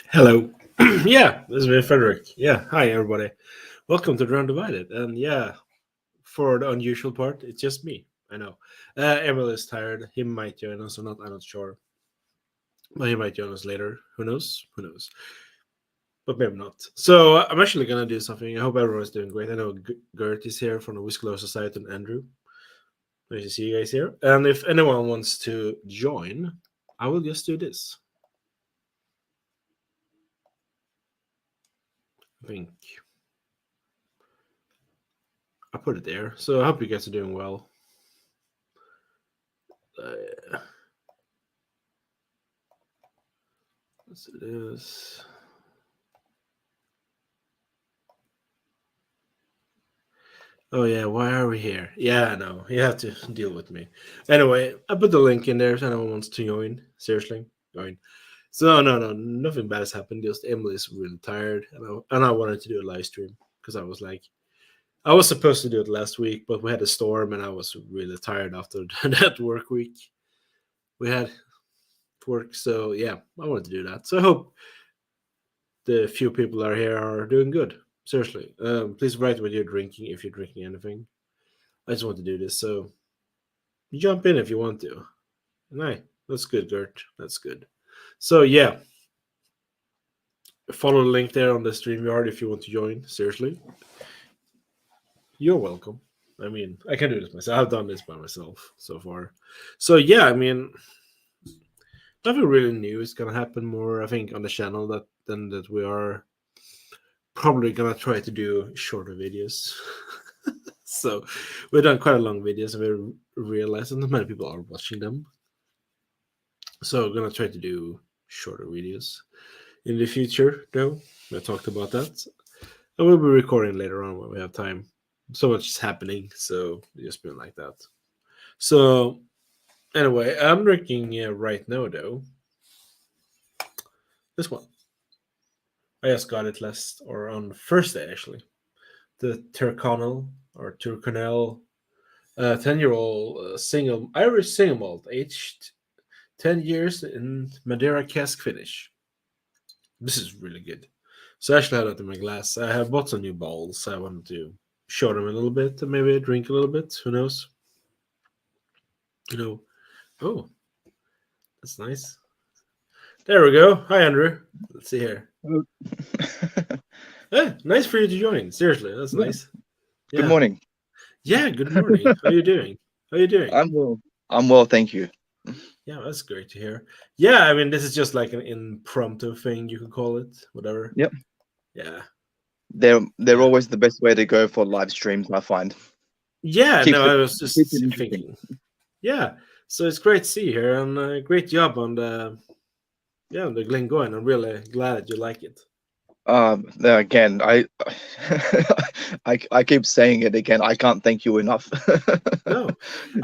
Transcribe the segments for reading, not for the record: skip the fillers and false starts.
Hello. Yeah, this is me, Frederick. Yeah, hi everybody. Welcome to the Undivided. And yeah, for the unusual part, it's just me. I know. Emil is tired. He might join us or not. I'm not sure. But he might join us later. Who knows? Who knows? But maybe not. So I'm actually gonna do something. I hope everyone's doing great. I know Gert is here from the Whiskey Law Society and Andrew. Nice to see you guys here. And if anyone wants to join, I will just do this. I think I put it there. So I hope you guys are doing well. Let's do this. Oh yeah, why are we here? Yeah, I know. You have to deal with me. Anyway, I put the link in there if anyone wants to join. Seriously, join. So no, nothing bad has happened. Just Emily's really tired, and I wanted to do a live stream because I was like, I was supposed to do it last week, but we had a storm, and I was really tired after that work week we had work. So yeah, I wanted to do that. So I hope the few people that are here are doing good. Seriously, please write what you're drinking if you're drinking anything. I just want to do this, so you jump in if you want to. Right, that's good, Gert. That's good. So yeah, follow the link there on the StreamYard if you want to join. Seriously, you're welcome. I mean, I can do this myself. I've done this by myself so far. So yeah, I mean, nothing really new is gonna happen more. I think on the channel that we are probably gonna try to do shorter videos. So we've done quite a long videos, and we realize that not many people are watching them. So we're gonna try to do shorter videos in the future, though. We talked about that, and we'll be recording later on when we have time. So much is happening, so it's just been like that. So anyway, I'm drinking right now, though. This one. I just got it last or on Thursday actually. The Turconel or Turconel 10-year-old single Irish single malt aged 10 years in Madeira cask finish. This is really good. So I actually have that in my glass. I have bought some new bowls. I wanted to show them a little bit and maybe drink a little bit. Who knows? You know. Oh, that's nice. There we go. Hi, Andrew. Let's see here. Nice for you to join. Seriously, that's nice. Yeah. Good morning. Yeah, good morning. How are you doing? How are you doing? I'm well, thank you. Yeah, that's great to hear. Yeah, I mean, this is just like an impromptu thing, you could call it, whatever. Yep. Yeah. They're always the best way to go for live streams, I find. Yeah, I was just thinking. Yeah, so it's great to see you here, and great job on the Glengoyne. I'm really glad that you like it. Again, I keep saying it again. I can't thank you enough. No,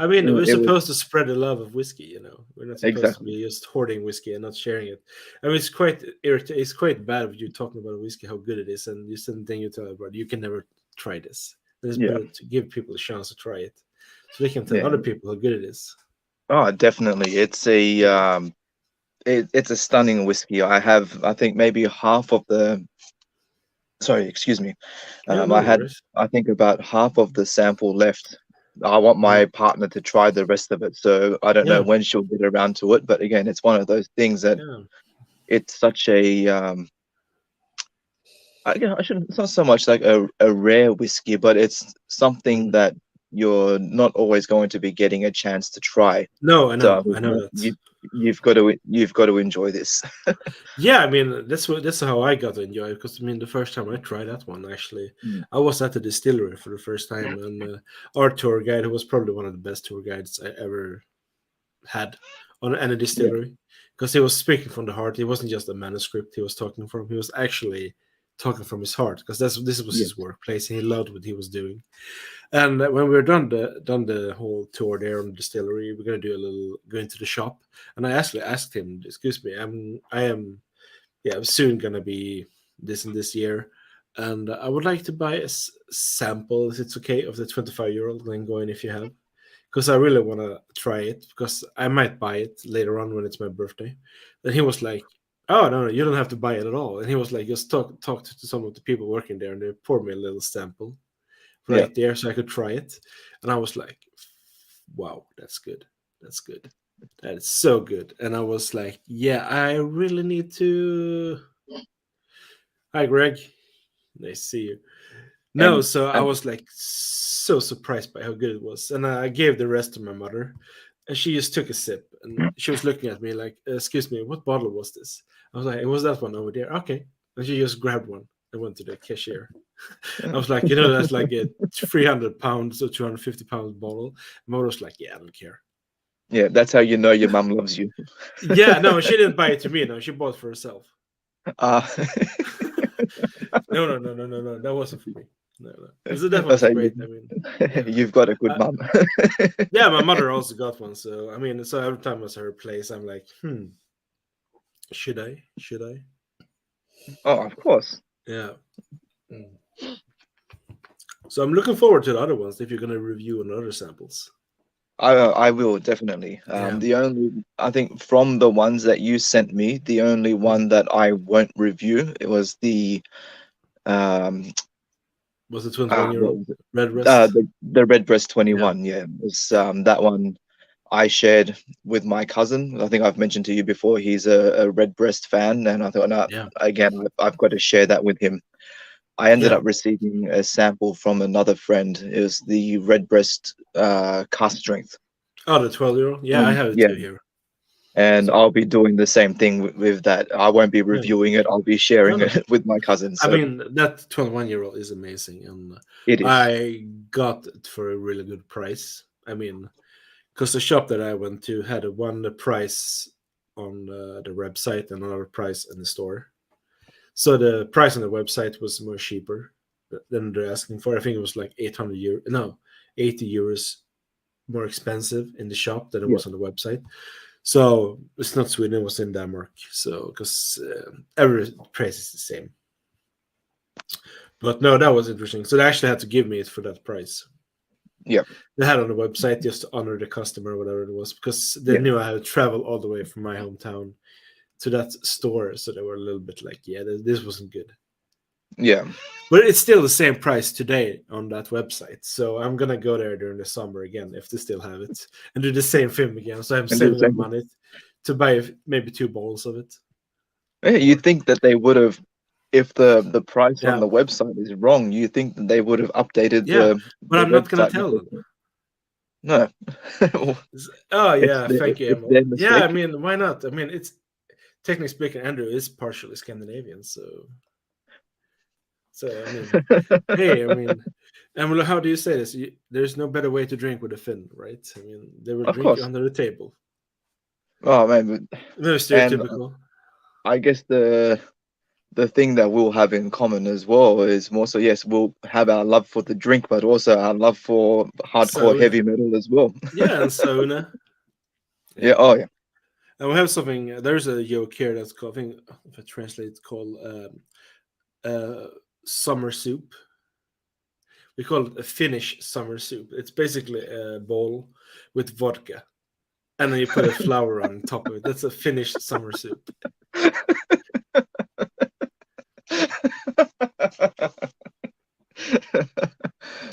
I mean we're supposed to spread the love of whiskey. You know, we're not supposed to be just hoarding whiskey and not sharing it. I mean, it's quite irritating. It's quite bad with you talking about whiskey, how good it is, and you suddenly think you tell everybody you can never try this. It's better to give people a chance to try it, so they can tell other people how good it is. Oh, definitely. It's a it's a stunning whiskey. I think maybe half of the. Sorry, excuse me. I think about half of the sample left. I want my partner to try the rest of it, so I don't know when she'll get around to it. But again, it's one of those things that it's such a I shouldn't. It's not so much like a rare whiskey, but it's something Mm. that you're not always going to be getting a chance to try. No, So I know that. you've got to enjoy this. Yeah, I mean that's how I got to enjoy it because I mean the first time I tried that one actually, Mm. I was at the distillery for the first time, and our tour guide, who was probably one of the best tour guides I ever had on any Yeah, distillery, because he was speaking from the heart. He wasn't just a manuscript he was talking from. He was actually talking from his heart because this was yeah, his workplace and he loved what he was doing. And when we were done the whole tour there on the distillery, we're gonna do a little go into the shop, and I actually asked him, "Excuse me, I am yeah, I'm soon gonna be this in this year, and I would like to buy a sample, if it's okay, of the 25-year-old Glengoyne if you have, because I really want to try it because I might buy it later on when it's my birthday." And he was like, "Oh no, no, you don't have to buy it at all." And he was like, "Just talk to some of the people working there, and they poured me a little sample yeah. right there so I could try it." And I was like, "Wow, that's good. That's good. That is so good." And I was like, "Yeah, I really need to." Hi, Greg. Nice to see you. No, And so I and was like so surprised by how good it was, and I gave the rest to my mother, and she just took a sip, and she was looking at me like, "Excuse me, what bottle was this?" I was like, "It was that one over there." Okay, and she just grabbed one and went to the cashier. I was like, that's like a 300 pounds or 250 pounds bottle. My mother was like, "Yeah, I don't care." yeah, that's how you know your mum loves you. Yeah, no, she didn't buy it to me. No, she bought it for herself. Uh, No, no, no, no, no, no. That wasn't for me. No, no. That one that's is how great. I mean, yeah. you've got a good I, mum. yeah, my mother also got one. So I mean, so every time I was at her place, I'm like, should I? Should I? Oh, of course. Yeah. Mm. So I'm looking forward to the other ones if you're gonna review on other samples. I will definitely. Yeah. The only I think from the ones that you sent me, the only Mm. one that I won't review it was the um Was it 21 ah year what old was it? red rest? The Redbreast Yeah. 21. Yeah, it was Yeah. that one I shared with my cousin. I think I've mentioned to you before. He's a Redbreast fan, and I thought, no, Yeah. again, I've got to share that with him. I ended Yeah. up receiving a sample from another friend. It was the Redbreast cast strength. Oh, the 12-year-old. Yeah, I And have it yeah, too here. and So I'll be doing the same thing with that. I won't be yeah. reviewing it. I'll be No, sharing no. it with my cousin. I So mean, that 21-year-old is amazing, and it is. I got it for a really good price. I mean, because the shop that I went to had a one price on the website and another price in the store. So the price on the website was more cheaper than they're asking for. I think it was like 800 euro, no, 80 euros more expensive in the shop than it Yeah, was on the website. So it's not Sweden; it was in Denmark. So because every price is the same. But no, that was interesting. So they actually had to give me it for that price. yeah, They had on the website just to honor the customer, whatever it was, because they yeah, knew I had to travel all the way from my hometown to that store. So they were a little bit like, yeah, this wasn't good. yeah. But it's still the same price today on that website. So I'm gonna go there during the summer again if they still have it and do the same film again. So I'm And do the saving up same. money to buy maybe two bottles of it. Yeah, you'd Or think that they would have, if the price on yeah, the website is wrong, you think that they would have updated yeah. But the I'm not gonna website tell with them. it. No, Oh yeah, thank you, it's Emil. their Yeah, I mistake. mean, why not? I mean, it's technically speaking, Andrew is partially Scandinavian, so I mean, hey, I mean, Emil, how do you say this? There's no better way to drink with a Finn, right? I mean, they will Of drink you course. under the table. Oh man, Very and stereotypical. I guess the thing that we'll have in common as well is more so yes, we'll have our love for the drink, but also our love for hardcore Sauna. heavy metal as well. Yeah, and sauna. Yeah. Yeah. Oh yeah. And we have something, there's a joke here that's called, I think, if I translate, it's called uh, summer soup. We call it a Finnish summer soup. It's basically a bowl with vodka, and then you put a flower on top of it. That's a Finnish summer soup.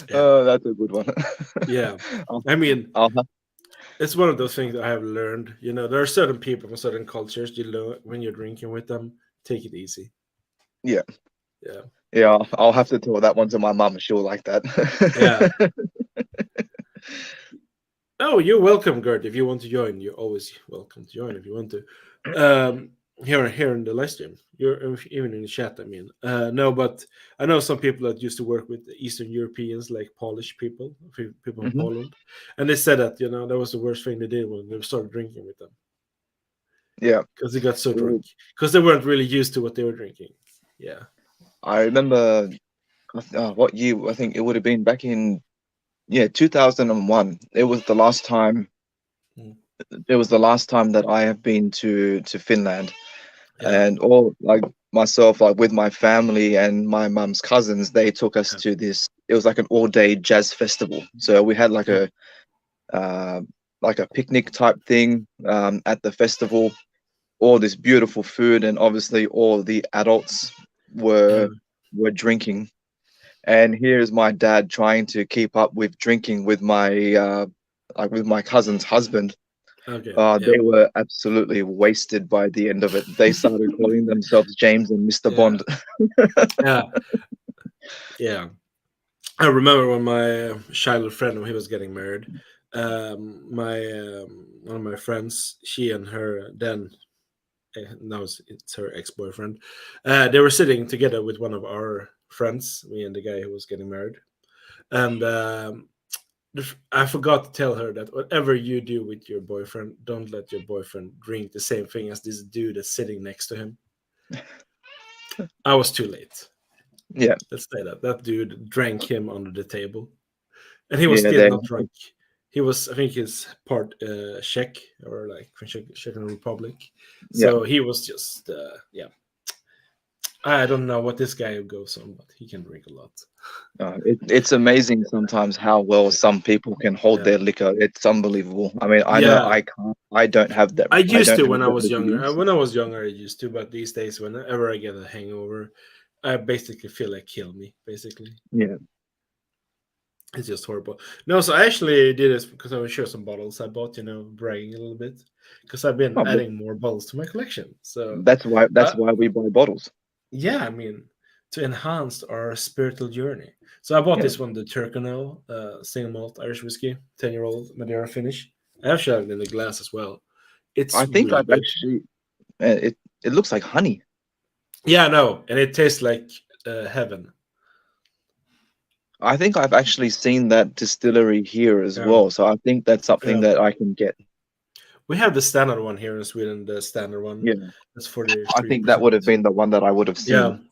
Yeah, Oh, that's a good one. yeah. I'll, I mean, I'll have, it's one of those things that I have learned. There are certain people from certain cultures. When you're drinking with them, take it easy. yeah. Yeah. Yeah, I'll have to tell that one to my mum. She'll like that. Yeah. Oh, you're welcome, Gert. If you want to join, you're always welcome to join if you want to. Here in the live stream, you're even in the chat. I mean, no, but I know some people that used to work with Eastern Europeans, like Polish people, people from Hmm. Poland, and they said that that was the worst thing they did when they started drinking with them Yeah. because they got so drunk Well, because they weren't really used to what they were drinking. Yeah. I remember what year? I think it would have been back in 2001. It was the last time. Mm. It was the last time that I have been to Finland, Yeah. and all like myself, like with my family and my mum's cousins, they took us Yeah. to this. It was like an all-day jazz festival. So we had Yeah. uh, like a picnic type thing at the festival. All this beautiful food, and obviously all the adults Yeah. were drinking. And here's my dad trying to keep up with drinking with my like with my cousin's husband. Okay. Yeah. They were absolutely wasted by the end of it. They started calling themselves James and Mr. Yeah. Bond. Yeah. Yeah. I remember when my childhood friend, when he was getting married, my one of my friends, she and her then now it's her ex boyfriend, they were sitting together with one of our friends, me and the guy who was getting married, and I forgot to tell her that whatever you do with your boyfriend, don't let your boyfriend drink the same thing as this dude that's sitting next to him. I was too late. Yeah, Let's say that dude drank him under the table. And he was yeah, still they, not drunk. He was, I think, he's part Czech or like from Czech Republic. yeah. So he was just, yeah. I don't know what this guy goes on, but he can drink a lot. It's amazing sometimes how well some people can hold Yeah, their liquor. It's unbelievable. I mean, I know yeah. I can't. I don't have that. I I used don't to have when I that was younger. resilience. When I was younger, I used to, but these days, whenever I get a hangover, I basically feel like kill me. Basically, Yeah. it's just horrible. No, so I actually did this because I was sure some bottles I bought. Bragging a little bit because I've been Oh, but adding more bottles to my collection. So that's uh, why we buy bottles. yeah, I mean, to enhance our spiritual journey. So I bought Yeah. this one, the Turcanel single malt Irish whiskey, 10-year-old Madeira finish. I actually have it in the glass as well. It's I think really I've good. actually. It looks like honey. Yeah, no, and it tastes like heaven. I think I've actually seen that distillery here as Yeah, well. So I think that's something yeah. that I can get. We have the standard one here in Sweden, the standard one. Yeah. That's I think that 43%. would have been the one that I would have Yeah, seen.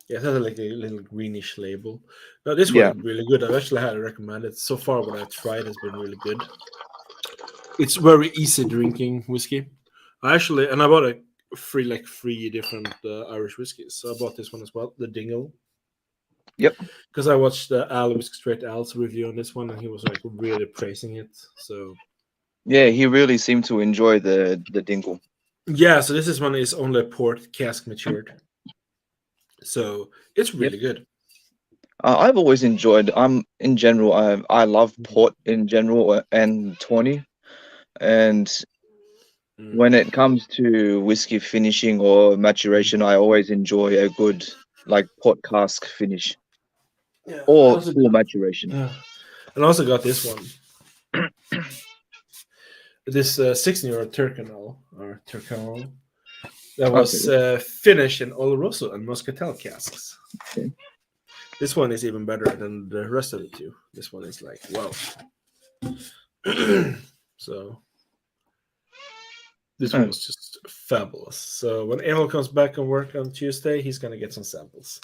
yeah, it has like a little greenish label. No, this one Yeah. is really good. I've actually had it recommended. So far, what I've tried has been really good. It's very easy drinking whiskey. I bought three different Irish whiskeys. So I bought this one as well, the Dingle, Yep. because I watched the Al Whiskey Straight Al's review on this one, and he was like really praising it. So Yeah, he really seemed to enjoy the dingle. yeah, so this is one is only port cask matured, so it's Yep. really good. I've always enjoyed. I'm in general. I love port in general and tawny. And Mm. when it comes to whiskey finishing or maturation, I always enjoy a good like port cask finish Yeah, I or also full got, maturation. and I also got this one, this 16-year-old Turcanol that Okay. was finished in Oloroso and Muscatel casks. Okay. This one is even better than the rest of the two. This one is like wow. So this one Uh, was just fabulous. So when Emil comes back and work on Tuesday, he's gonna get some samples.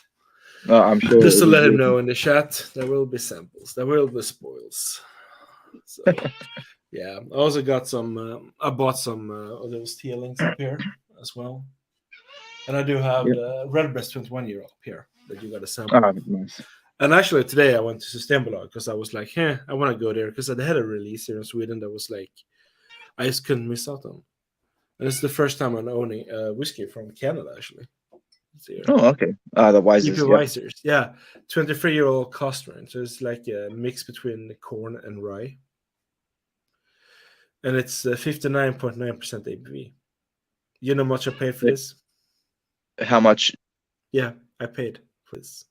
I'm sure Just it to was let him worth it. know in the chat, there will be samples. There will be spoils. So yeah, I also got some. I bought some of those tailings up here as well, and I do have Yep. the Redbreast 21-year up here that you got a sample of. Nice. And actually, today I went to Systembolaget because I was like, "Hey, I want to go there," because they had a release here in Sweden that was like I just couldn't miss out on. And it's the first time I'm owning whiskey from Canada actually. It's here. Oh, okay. The EP wisest. Yep. Weisers, yeah, 23-year-old Costner. So it's like a mix between corn and rye, and it's 59.9% ABV. You know how much I paid for Eh, this? How much? Yeah, I paid for this.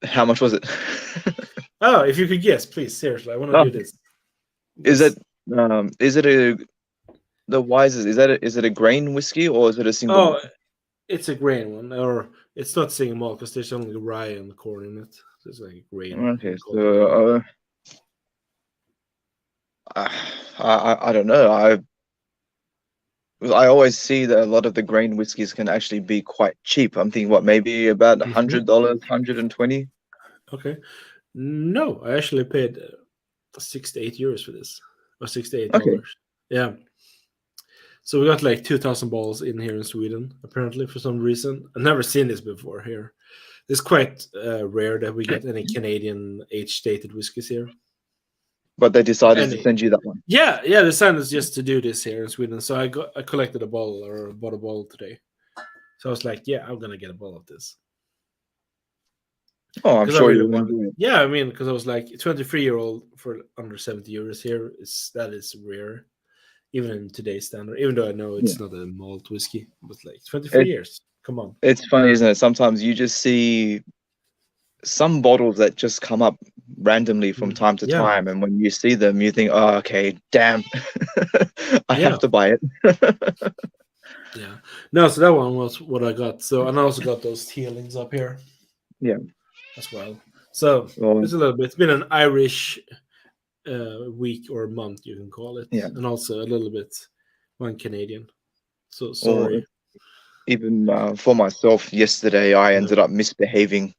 How much was it? Oh, if you could guess, please. Seriously, I want to Oh, do this. is Guess. it is it a the wisest? Is it a grain whiskey or is it a single Oh, malt? it's a grain one, or it's not single malt because there's only rye and corn in it. So it's like a grain. Okay, We call it so grain. I don't know. I always see that a lot of the grain whiskies can actually be quite cheap. I'm thinking what maybe about Hmm. $100, 120. Okay. No, I actually paid €6 to €8 for this, or $6 to Okay, $8. Yeah. So we got like 2,000 balls in here in Sweden, apparently for some reason. I've never seen this before here. It's quite rare that we get any Canadian age-stated whiskeys here. but they decided to Any. send you that one. Yeah, yeah. The plan is just to do this here in Sweden. So I collected a bottle or bought a bottle today. So I was like, yeah, I'm gonna get a bottle of this Oh, I'm because I sure really you'll wanted. enjoy it. Yeah, I mean, because I was like, 23-year-old for under €70 here is rare, even in today's standard. Even though I know Yeah, it's not a malt whiskey, but like 23 it, years. Come on. it's funny, isn't it? Sometimes you just see some bottles that just come up randomly from time to Yeah, time, and when you see them, you think, "Oh, okay, damn, I have yeah, to buy it." yeah. No, so that one was what I got. So and I also got those tealings up here Yeah. as well. So Well, it's a little bit. It's been an Irish week or month, you can call it, yeah. and also a little bit one Canadian. So Well, sorry. even for myself, yesterday I Yeah. ended up misbehaving.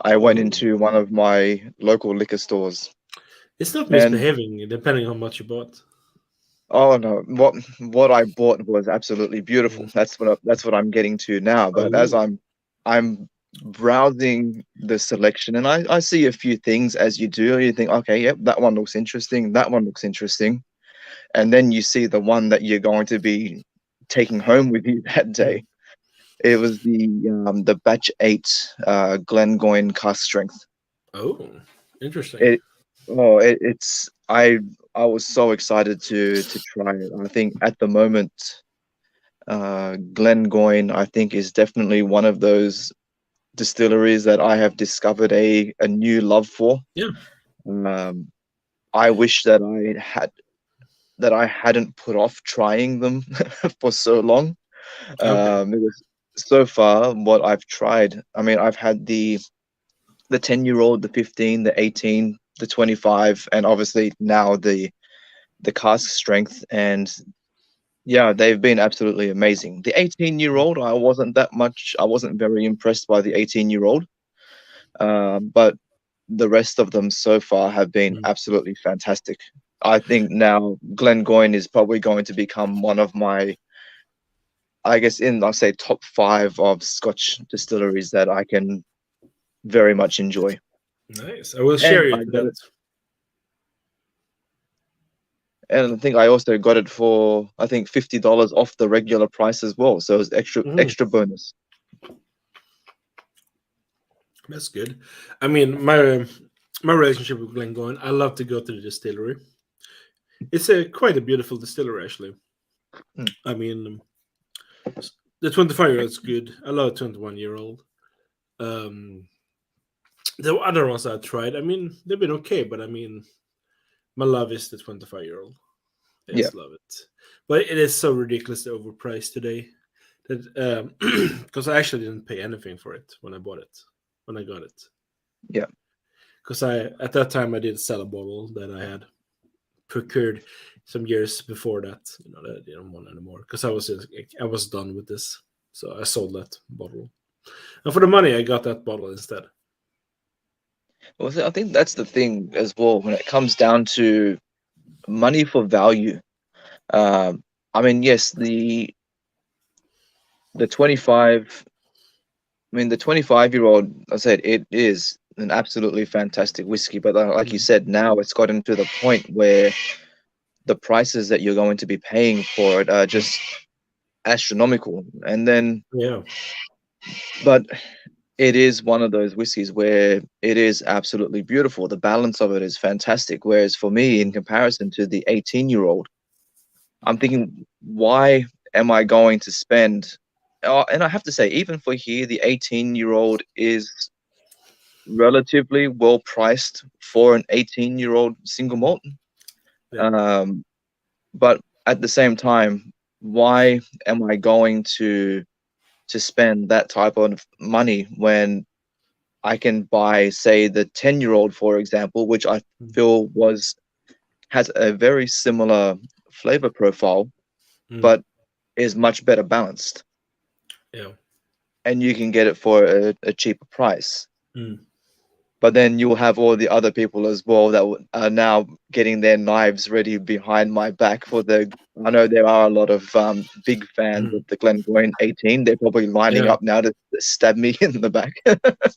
I went Oh, into one of my local liquor stores, it's not and misbehaving, depending on how much you bought. oh no, what I bought was absolutely beautiful. Mm. That's what I'm getting to now. But as Oh, I'm browsing the selection, and I see a few things as you do. You think, okay, yep, that one looks interesting. That one looks interesting, and then you see the one that you're going to be taking home with you that day. mm. It was the batch 8 Glengoyne cask strength. Oh, interesting. It it's I was so excited to try it. I think at the moment, Glengoyne I think is definitely one of those distilleries that I have discovered a new love for. Yeah. Um, I wish that I hadn't put off trying them for so long. Okay. Because so far what I've tried, I mean, I've had the 10-year-old, the 15, the 18, the 25, and obviously now the cask strength. And yeah, they've been absolutely amazing. The 18-year-old, I wasn't very impressed by the 18-year-old, but the rest of them so far have been Mm. absolutely fantastic. I think now Glengoyne is probably going to become one of my, I guess, in I'll say top 5 of Scotch distilleries that I can very much enjoy. Nice. I will share And you I got that. it. And I think I also got it for I think $50 off the regular price as well. So it was Mhm. extra bonus. That's good. I mean, my relationship with Glengoyne, I love to go to the distillery. It's a quite a beautiful distillery, actually. Mm, I mean, the 25-year-old is good. I love a 21-year-old. Um, the other ones I tried, I mean, they've been okay, but I mean, my love is the 25-year-old. I yeah, just love it. But it is so ridiculously overpriced today that because I actually didn't pay anything for it when I bought it, when I got it. yeah, Because I at that time I did sell a bottle that I had procured some years before that. That I didn't want anymore because I was done with this, so I sold that bottle. And for the money, I got that bottle instead. well, I think that's the thing as well when it comes down to money for value. Um, I mean, yes, the 25. I mean, the 25-year-old. I said it is an absolutely fantastic whiskey, but like you Mm. said, now it's gotten to the point where the prices that you're going to be paying for it are just astronomical. And then, Yeah. but it is one of those whiskeys where it is absolutely beautiful. The balance of it is fantastic. Whereas for me, in Mm. comparison to the 18-year-old, I'm thinking, why am I going to spend? And I have to say, even for here, the 18-year-old is relatively well priced for an 18-year-old single malt. Yeah. Um, but at the same time, why am I going to spend that type of money when I can buy, say, the 10-year-old, for example, which I Mm. feel has a very similar flavor profile, Mm. but is much better balanced, Yeah. and you can get it for a cheaper price. Mm. But then you'll have all the other people as well that are now getting their knives ready behind my back for the. I know there are a lot of big fans Mm. of the Glengoyne 18. They're probably lining Yeah. up now to stab me in the back.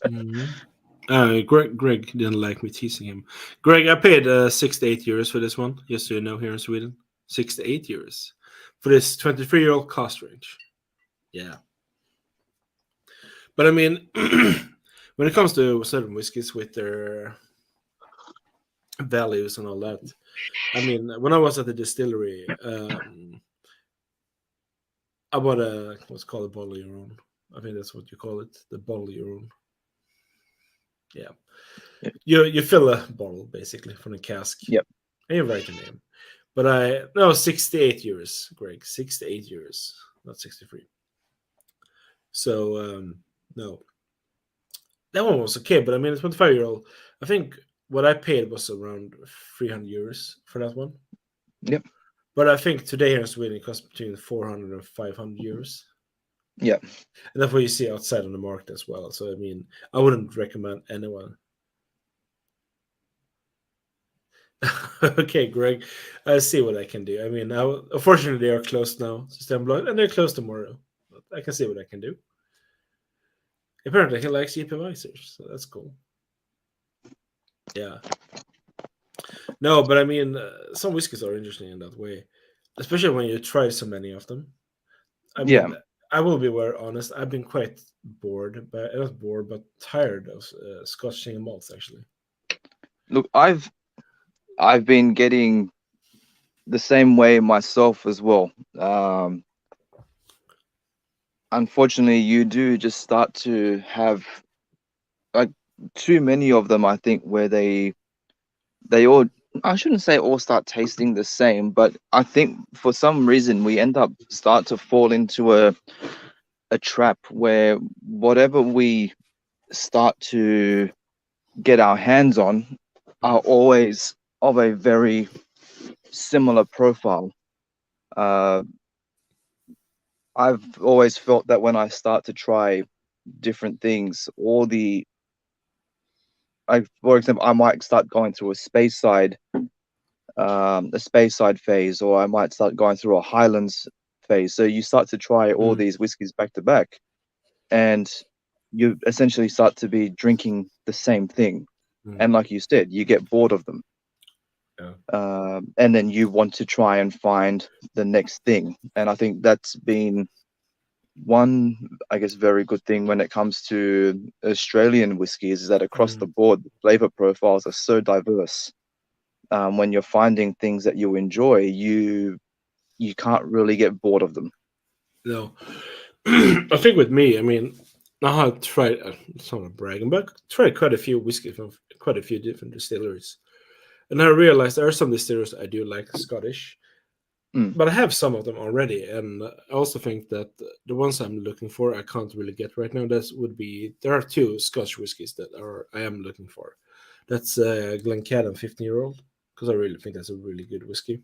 Mm. Greg didn't like me teasing him. Greg, I paid 6 to 8 euros for this one, just so you know, here in Sweden. 6 to 8 euros for this 23-year-old cost range. Yeah. But I mean, when it comes to certain whiskies with their values and all that, I mean, when I was at the distillery, I bought what's called a bottle of your own. I think that's what you call it, the bottle of your own. Yeah. You fill a bottle basically from a cask, Yep. and you write your name. But no, 68 euros, Greg, 68 euros, not 63. So no, that one was okay. But I mean, a 25-year-old, I think what I paid was around 300 euros for that one. Yep. But I think today here in Sweden it costs between 400 and 500 euros. Yep. And that's what you see outside on the market as well. So I mean, I wouldn't recommend anyone. Okay, Greg, I see what I can do. I mean, now unfortunately they are closed now, Systembolaget, and they're closed tomorrow. But I can see what I can do. Apparently, he likes EP visors, so that's cool. Yeah. No, but I mean, some whiskeys are interesting in that way, especially when you try so many of them. I Yeah. mean, I will be very honest. I've been quite bored, but not bored, but tired of Scotch single malts. Actually, Look, I've been getting the same way myself as well. Unfortunately, you do just start to have like too many of them. I think where they all, I shouldn't say all start tasting the same, but I think for some reason we end up start to fall into a trap where whatever we start to get our hands on are always of a very similar profile. Uh, I've always felt that when I start to try different things, for example, I might start going through a space side phase, or I might start going through a Highlands phase. So you start to try all mm, these whiskies back to back, and you essentially start to be drinking the same thing. mm, And like you said, you get bored of them. yeah, And then you want to try and find the next thing. And I think that's been one, I guess, very good thing when it comes to Australian whiskies is that across the mm, board, the flavor profiles are so diverse. When you're finding things that you enjoy, you can't really get bored of them. no. I think with me, I mean, I have tried. It's not a bragging, but I tried quite a few whiskeys from quite a few different distilleries, and I realized there are some distilleries I do like Scottish, Mm, but I have some of them already, and I also think that the ones I'm looking for I can't really get right now. That would be there are two Scotch whiskies that are I am looking for. That's Glencairn 15-year-old because I really think that's a really good whiskey,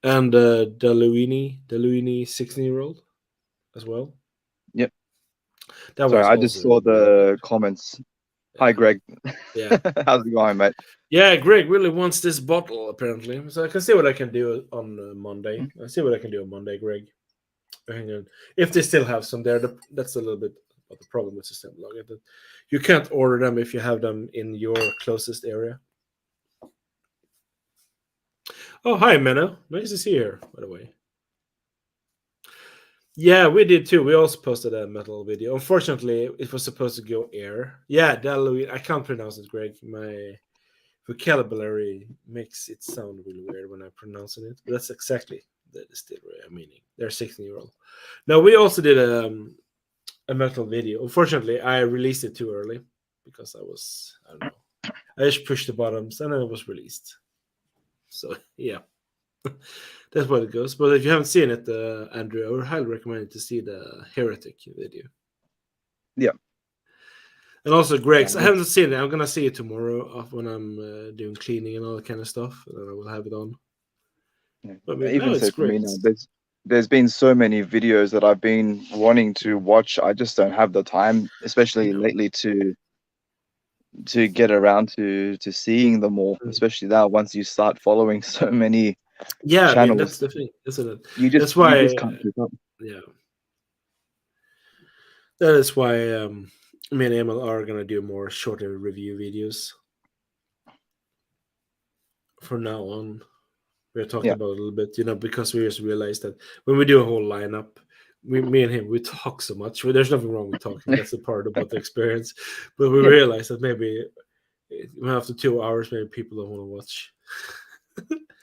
and Deluini 16-year-old as well. yep. That one Sorry, is I just also saw really good. the comments. Hi, Yeah, Greg. yeah, How's it going, mate? yeah. Greg really wants this bottle apparently, so I can see what I can do on Monday. Mm, I see what I can do on Monday, Greg. Hang on. If they still have some there, that's a little bit of the problem with System Login. That you can't order them if you have them in your closest area. Oh, hi, Menno. Nice to see you here, by the way. Yeah, we did too. We also posted a metal video. Unfortunately, it was supposed to go air. Yeah, Halloween. I can't pronounce it, Greg. My vocabulary makes it sound really weird when I pronounce it. But that's exactly the distillery I'm meaning. They're 16-year-old. Now we also did a metal video. Unfortunately, I released it too early. because I don't know, I just pushed the buttons and then it was released. So yeah, that's what it goes. But if you haven't seen it, Andrew, I would highly recommend to see the Heretic video. Yeah. And also Greg's. I Yeah. haven't seen it. I'm gonna see it tomorrow when I'm doing cleaning and all that kind of stuff. And then I will have it on. Yeah. But I mean, no, Even it's so, for me great. now, there's been so many videos that I've been wanting to watch. I just don't have the time, especially No. lately, to get around to seeing them all. Especially now, once you start following so many Yeah, I mean that's channels, the thing, isn't it? you That's just why. can't keep up. Yeah, that is why me and Emil are gonna do more shorter review videos from now on. We talked Yeah. about it a little bit, because we just realized that when we do a whole lineup, me and him, we talk so much. Well, there's nothing wrong with talking. That's a part about the experience. But we Yeah. realized that maybe after 2 hours, maybe people don't want to watch.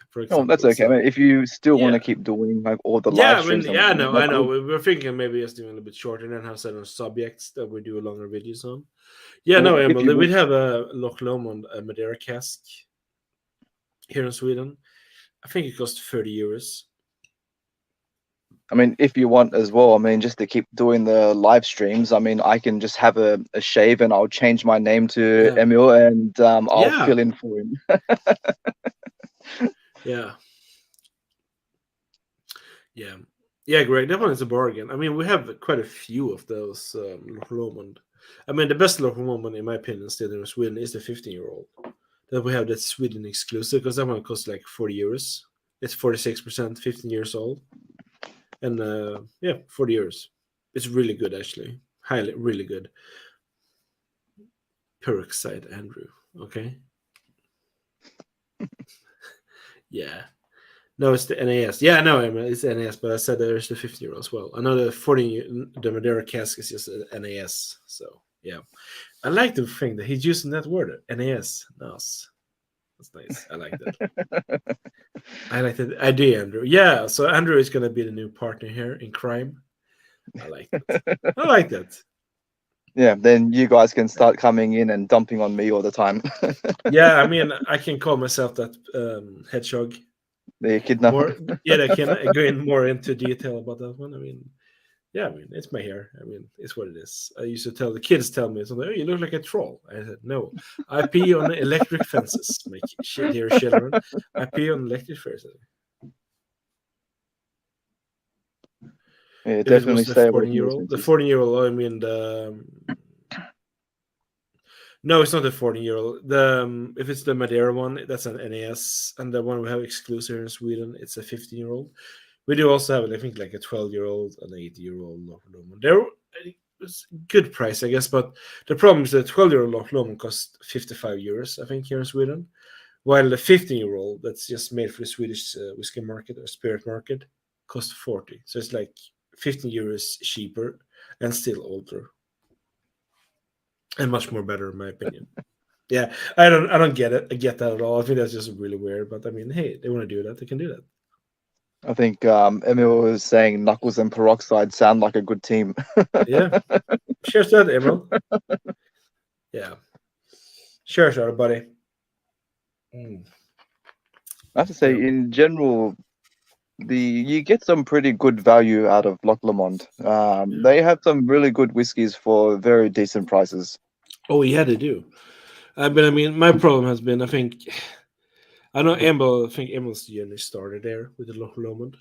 For Oh, that's example, okay. I so mean, if you still want yeah, to keep doing like all the yeah. live I mean, streams, yeah, I that's know. good. We're thinking maybe just doing a little bit shorter and then have certain subjects that we do longer videos on. Yeah, Well, no, if Emil, you we want, have a Loch Lomond a Madeira cask here in Sweden. I think it costs 30 euros. I mean, if you want as well, I mean, just to keep doing the live streams, I mean, I can just have a shave and I'll change my name to Yeah, Emil and I'll yeah, fill in for him. yeah. Yeah, yeah, Greg. That one is a bargain. I mean, we have quite a few of those Loch Lomond. I mean, the best Loch Lomond, in my opinion, still in Sweden is the 15-year-old. That we have that Sweden exclusive because that one costs like 40 euros. It's 46%, 15 years old, and yeah, 40 euros. It's really good, actually. Highly, really good. Peroxide, Andrew. Okay. Yeah. No, it's the NAS. Yeah, no, I mean, it's NAS, but I said there's the 50-year as well. I know the 40, the Madeira cask is just NAS. So, yeah. I like the thing that he's using that word, NAS. NAS. That's nice. I like that. I like that. I do, Andrew. Yeah, so Andrew is going to be the new partner here in crime. I like that. I like that. Yeah, then you guys can start coming in and dumping on me all the time. Yeah, I mean, I can call myself that hedgehog. The kidnapper. More, yeah, I can go in more into detail about that one. I mean, yeah, I mean, it's my hair. I mean, it's what it is. I used to tell the kids, tell me something, oh, you look like a troll. I said, no, I pee on electric fences, my dear children. I pee on electric fences. Yeah, If it was definitely the stay away from those 14-year-old, the fences. 14-year-old, I mean, no, it's not the 14-year-old. If it's the Madeira one, that's an NAS, and the one we have exclusive here in Sweden, it's a 15-year-old. We do also have, I think, like a 12-year-old and an 8-year-old Loch Lomond. They're it's good price, I guess, but the problem is the 12-year-old Loch Lomond costs 55 euros, I think, here in Sweden, while the 15-year-old that's just made for the Swedish whiskey market or spirit market costs 40. So it's like 15 euros cheaper and still older and much more better, in my opinion. Yeah, I don't get it. I get that at all. I think that's just really weird. But I mean, hey, they want to do that, they can do that. I think Emil was saying Knuckles and Peroxide sound like a good team. Yeah. Cheers to that, Emil. Yeah. Cheers, everybody. Mm. I have to say, Yeah. in general, you get some pretty good value out of Loch Lomond. They have some really good whiskies for very decent prices. Oh, yeah, they do. But I mean, my problem has been, I think, I know Emil. I think Emil's journey started there with the Loch Lomond,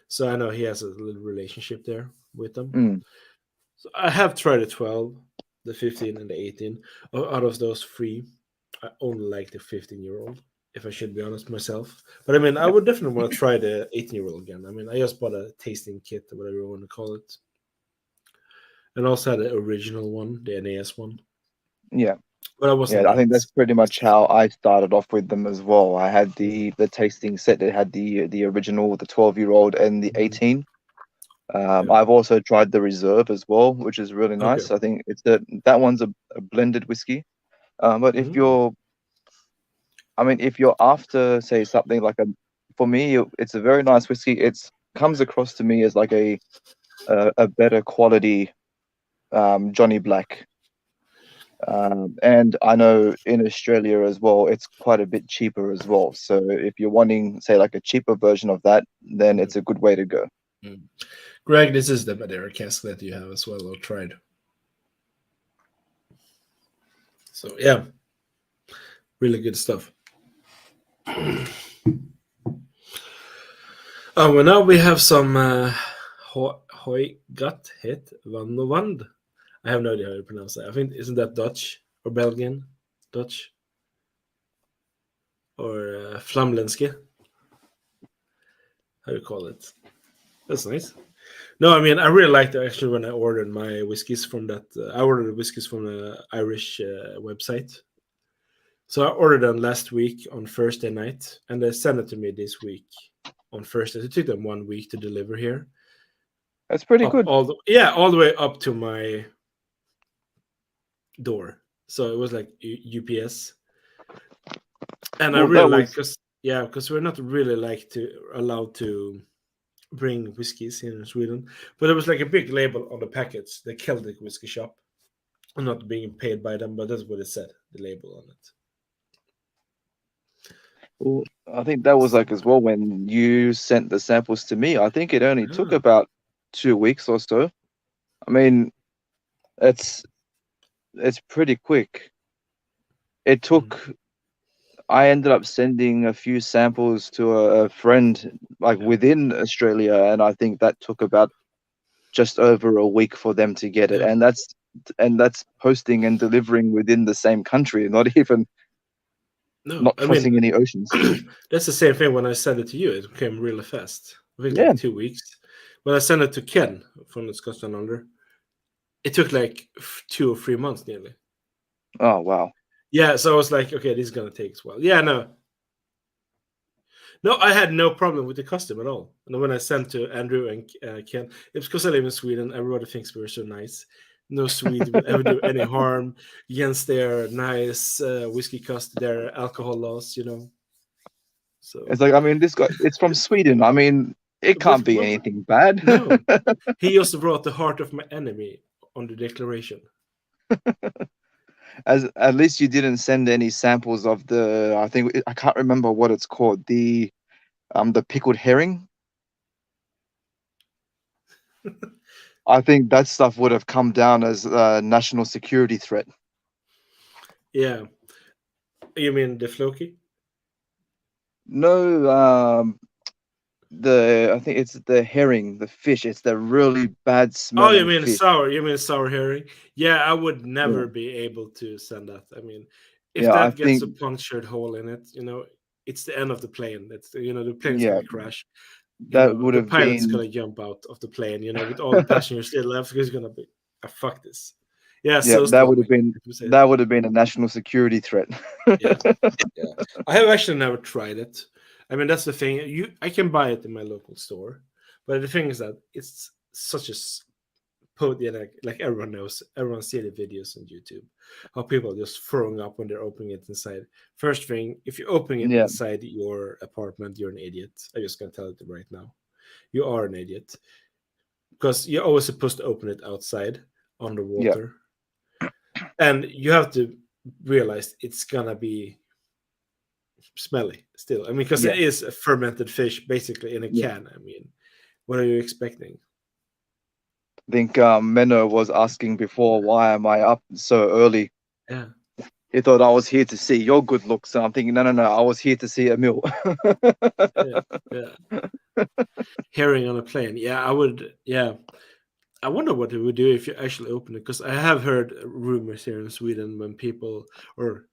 so I know he has a little relationship there with them. Mm. So I have tried the 12, the 15, and the 18. Out of those three, I only like the 15-year-old, if I should be honest myself. But I mean, I Yeah. would definitely want to try the 18-year-old again. I mean, I just bought a tasting kit, or whatever you want to call it, and also had the original one, the NAS one. Yeah. But I wasn't Yeah, I that. think that's pretty much how I started off with them as well. I had the tasting set that had the original, the 12-year-old, and the 18. Yeah. I've also tried the reserve as well, which is really Okay. nice. I think that one's a blended whiskey. But if Mm. you're, I mean, if you're after, say, something like for me, it's a very nice whiskey. It's comes across to me as like a better quality Johnny Black. And I know in Australia as well, it's quite a bit cheaper as well. So if you're wanting, say, like a cheaper version of that, then it's a good way to go. Mm. Greg, this is the Madeira cask that you have as well, or tried. So yeah, really good stuff. Well, now we have some Hoi Gut Hit Van de Wand. I have no idea how you pronounce that. I think isn't that Dutch or Belgian? Dutch or Flamlenske? How do you call it? That's nice. No, I mean I really liked it actually when I ordered my whiskeys from that. I ordered whiskeys from the Irish website. So I ordered them last week on Thursday night, and they sent it to me this week on Thursday. It took them 1 week to deliver here. That's pretty Up good. all the way up to my door. So it was like UPS, and I Well, really that like was because we're not really like to allowed to bring whiskeys here in Sweden, but there was like a big label on the packets, the Celtic whiskey shop. I'm not being paid by them, but that's what it said, the label on it. Well, I think that was like as well when you sent the samples to me. I think it only took about 2 weeks or so. I mean, it's pretty quick. It took. I ended up sending a few samples to a friend like within Australia, and I think that took about just over a week for them to get it, Yeah. and that's posting and delivering within the same country, not even No, not I mean crossing any oceans. that's the same thing when I sent it to you. It came really fast. I think Yeah. like 2 weeks. When I sent it to Ken from the Scotland Under, it took like 2 or 3 months nearly. Oh wow. Yeah, so I was like, okay, this is gonna take as well. Yeah, no, I had no problem with the custom at all. And when I sent to Andrew and Ken, it's because I live in Sweden. Everybody thinks we're so nice. No Swede would ever do any harm against their nice whiskey custom, their alcohol laws, So, It's like, I mean, this guy, it's from Sweden. I mean, it but can't be what? anything bad. No, he also brought the heart of my enemy on the declaration. As at least you didn't send any samples of the, I think I can't remember what it's called, the pickled herring. I think that stuff would have come down as a national security threat. Yeah, you mean the Floki? No, I think it's the herring, the fish. It's the really bad Oh, smelling fish. You mean sour herring? Yeah, I would never Yeah, be able to send that. I mean, if yeah, I that gets think a punctured hole in it, it's the end of the plane. The plane's yeah, gonna crash. that would The have pilot's been gonna jump out of the plane. With all the passengers still left, he's gonna be, fuck this. Yeah, yeah, so storming. If we say that. that would have been a national security threat. Yeah, yeah. I have actually never tried it. I mean, that's the thing. I can buy it in my local store, but the thing is that it's such a like everyone knows, everyone see the videos on YouTube, how people are just throwing up when they're opening it inside. First thing, if you're opening it Yeah, inside your apartment, you're an idiot. I'm just gonna tell it right now. You are an idiot because you're always supposed to open it outside on the yeah, water, and you have to realize it's gonna be smelly still. I mean, because yeah, it is a fermented fish basically in a yeah. can. I mean, what are you expecting? I think Menno was asking before, why am I up so early? Yeah. He thought I was here to see your good looks. And I'm thinking, no, no, no, I was here to see Emil. Yeah. Yeah. Herring on a plane. Yeah, I would. Yeah, I wonder what it would do if you actually open it, because I have heard rumors here in Sweden when people or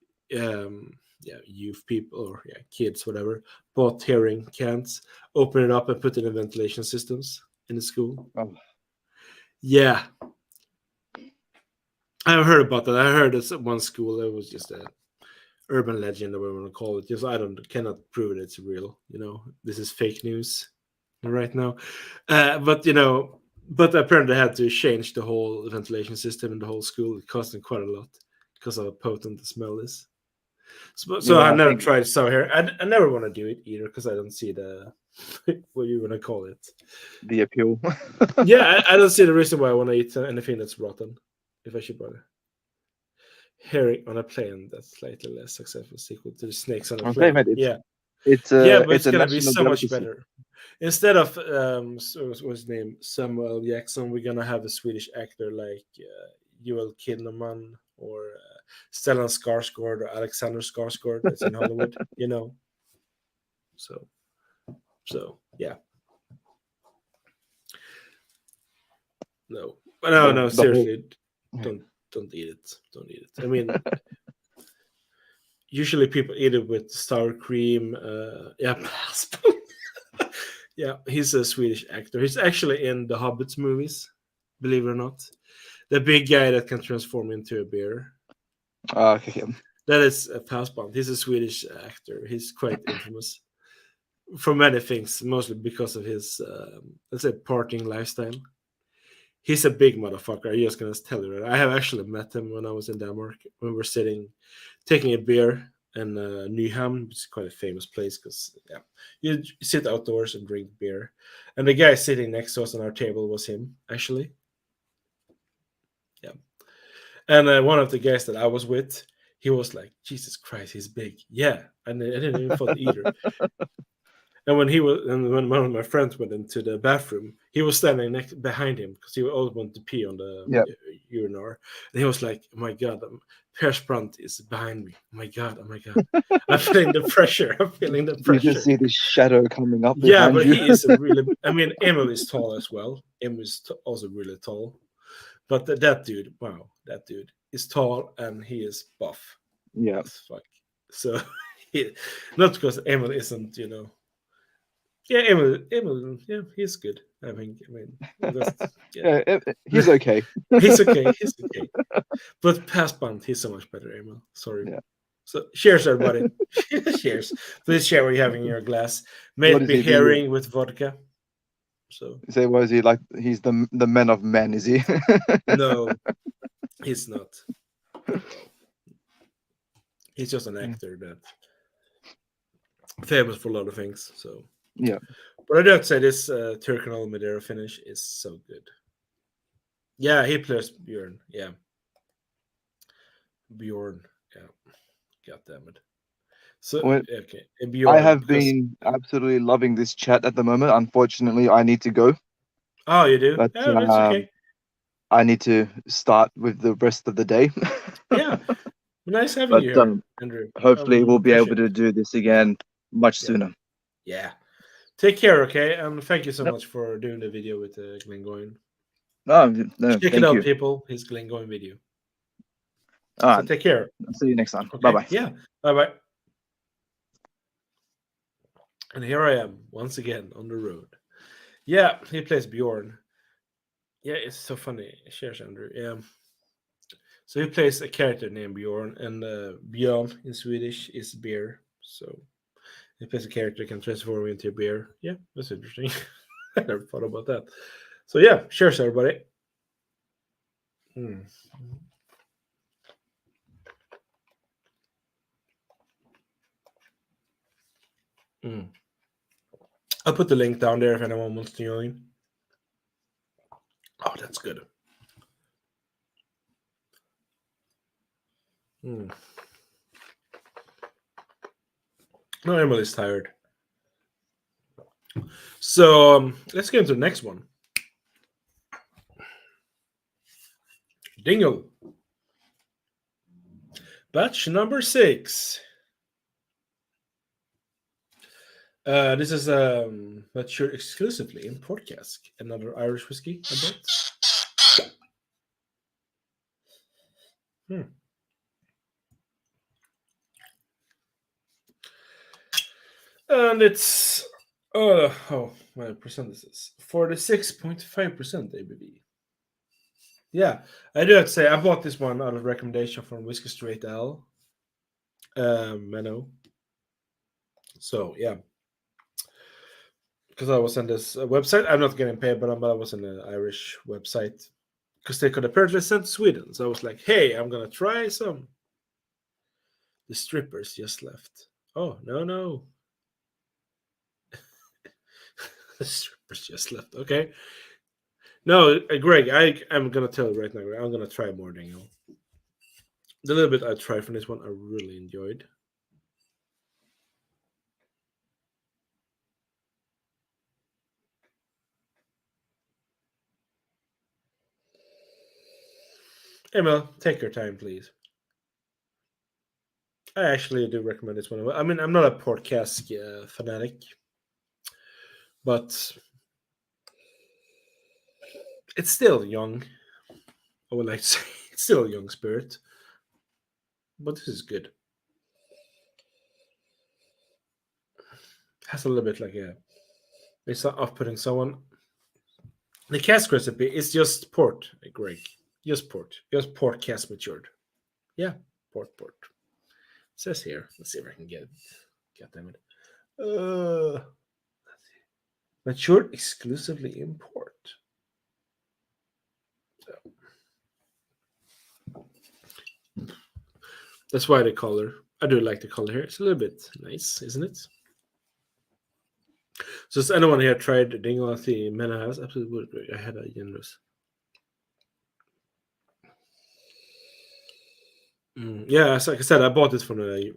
youth people or kids whatever bought herring cans, open it up and put it in ventilation systems in the school. Oh, Yeah, I heard about that. I heard at one school it was just a urban legend or whatever you want to call it. Just I don't cannot prove it it's real. This is fake news right now. But apparently they had to change the whole ventilation system in the whole school. It cost them quite a lot because of how potent the smell is. So I yeah, I never think tried sour hair. I never want to do it either because I don't see the what you want to call it. the appeal. Yeah, I don't see the reason why I want to eat anything that's rotten if I should bother. Herring on a Plane, that's slightly less successful sequel to the Snakes on a Okay, Plane. mate. It's Yeah, it's yeah, a but it's it's a gonna be national so much delicacy. better. Instead of what's his name, Samuel Jackson, we're gonna have a Swedish actor like Joel Kinnaman or Stellan Skarsgård or Alexander Skarsgård that's in Hollywood. So yeah, no, but no, The whole seriously, don't don't eat it. Don't eat it. I mean, usually people eat it with sour cream. Yeah, yeah. He's a Swedish actor. He's actually in the Hobbits movies. Believe it or not, the big guy that can transform into a bear. okay. That is a Fassband. He's a Swedish actor. He's quite infamous for many things, mostly because of his, let's say, partying lifestyle. He's a big motherfucker. I'm just gonna tell you that. I have actually met him when I was in Denmark. When we were sitting, taking a beer in Nyhamn, which is quite a famous place because yeah, you sit outdoors and drink beer. And the guy sitting next to us on our table was him, actually. Yeah. And one of the guys that I was with, he was like, "Jesus Christ, he's big." Yeah, and I didn't even thought either. And when one of my friends went into the bathroom, he was standing next behind him because he always wanted to pee on the Yeah. urinal. And he was like, "Oh my god, Per Sprant is behind me. Oh my god, oh my god, I'm feeling the pressure. I'm feeling the You can pressure." see the shadow coming up Yeah, behind but you. he is a really. I mean, Emil is tall as well. Emil is also really tall. But that dude, wow, that dude is tall and he is buff Yeah. as fuck. So, he, not because Emil isn't, yeah, Emil, yeah, he's good. I think. I mean, that's yeah, Yeah, he's okay. he's okay. He's okay. But past Bond, he's so much better, Emil. Sorry. Yeah. So, cheers, everybody. Cheers. Please share what you have in your glass. May What it is be he? herring with vodka. So, Say, what is he like? He's the man of men, is he? no, he's not. He's just an actor that famous for a lot of things. So, Yeah. but I do have to say this Turkinol Madeira finish is so good. Yeah, he plays Bjorn. Yeah, Bjorn. Yeah, god damn it. So Well, okay, I Bjorn have because been absolutely loving this chat at the moment. Unfortunately, I need to go, oh you do but yeah that's okay. I need to start with the rest of the day. Yeah, nice having But you here, Andrew. I hopefully, will we'll be able appreciate to it. do this again much Yeah, sooner. yeah. Take care, okay, and thank you so Yep. much for doing the video with Glengoyne. No, no, Check it thank out, you. people. His Glengoyne video. All So right. take care. I'll see you next time. Bye Okay. bye. Yeah. Bye bye. And here I am once again on the road. Yeah, he plays Bjorn. Yeah, it's so funny. Cheers, Andrew. Yeah. So he plays a character named Bjorn, and Björn in Swedish is bear. So he plays a character can transform into a bear. Yeah, that's interesting. I never thought about that. So yeah, cheers, everybody. Hmm. Mm. I'll put the link down there if anyone wants to join. Oh, that's good. Mm. No, Emily's tired. So let's get into the next one. Dingle. Batch number 6. This is matured exclusively in port cask. Another Irish whiskey, I bet. Hmm. And it's what percent is this? 46.5% ABV. Yeah, I do have to say I bought this one out of recommendation from Whiskey Straight Ale. Menno. So yeah, because I was on this website. I'm not getting paid, but I was on an Irish website because they could apparently send to Sweden. So I was like, hey, I'm gonna try some. The strippers just left. Oh no no, the strippers just left. Okay, no, Greg, I'm gonna tell you right now. I'm gonna try more Dingle. The little bit I tried from this one, I really enjoyed. Emil, take your time, please. I actually do recommend this one. I mean, I'm not a port cask fanatic, but it's still young. I would like to say it's still a young spirit, but this is good. Has a little bit like a. It's not off-putting someone. The cask recipe is just port, Greg. Just port. Just port cask matured. Yeah, port. It says here. Let's see if I can get it. God damn it. Matured exclusively in port. So, that's why the color. I do like the color here. It's a little bit nice, isn't it? So has anyone here tried Dingle at the Mena House? Absolutely. I had a generous. Yeah, like I said, I bought it from a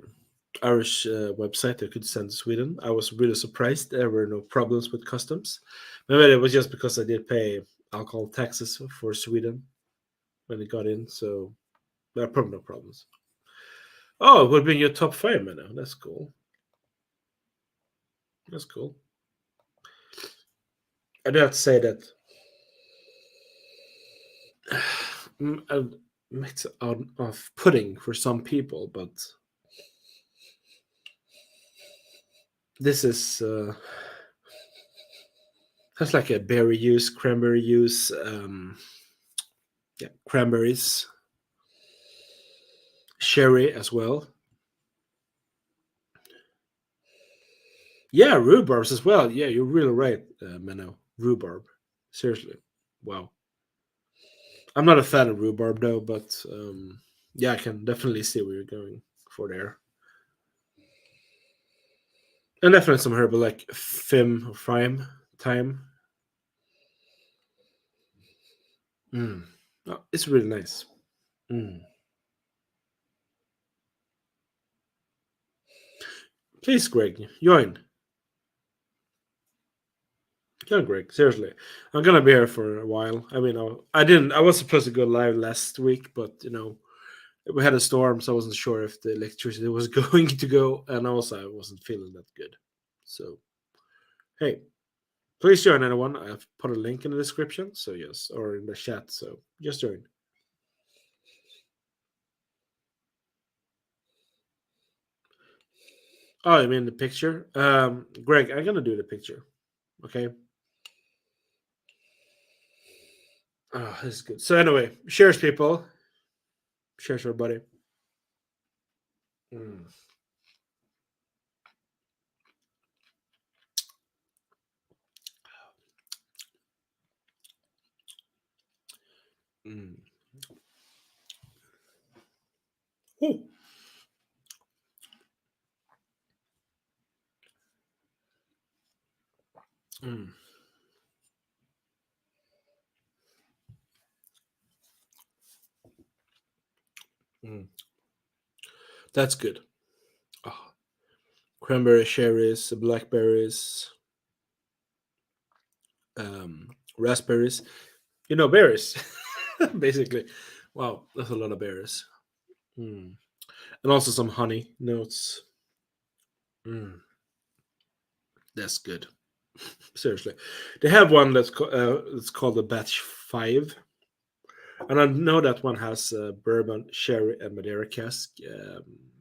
Irish website I could send to Sweden. I was really surprised there were no problems with customs. Maybe it was just because I did pay alcohol taxes for Sweden when it got in, so there are probably no problems. Oh, it would be in your top five, man. That's cool. That's cool. I do have to say that it's off putting for some people, but this is has like a berry juice, cranberry juice, yeah, cranberries, sherry as well. Yeah, rhubarbs as well. Yeah, you're really right, Menno. Rhubarb. Seriously. Wow. I'm not a fan of rhubarb though, but yeah, I can definitely see where you're going for there. And definitely some herbal like fim or frime thyme. Oh, it's really nice. Mm. Please, Greg, join. Join, Greg. Seriously, I'm gonna be here for a while. I mean, I didn't. I was supposed to go live last week, but we had a storm, so I wasn't sure if the electricity was going to go, and also I wasn't feeling that good. So, hey, please join anyone. I've put a link in the description, so yes, or in the chat. So just join. Oh, I mean the picture. Greg, I'm gonna do the picture. Okay. Oh, this is good. So anyway, cheers, people. Cheers, everybody. Mm. Mm. Ooh. Mm. Mm. That's good. Oh, cranberry cherries, blackberries, raspberries. Berries, basically. Wow, that's a lot of berries. Mm. And also some honey notes. Mm. That's good. Seriously, they have one that's called the Batch 5, and I know that one has bourbon, sherry, and Madeira cask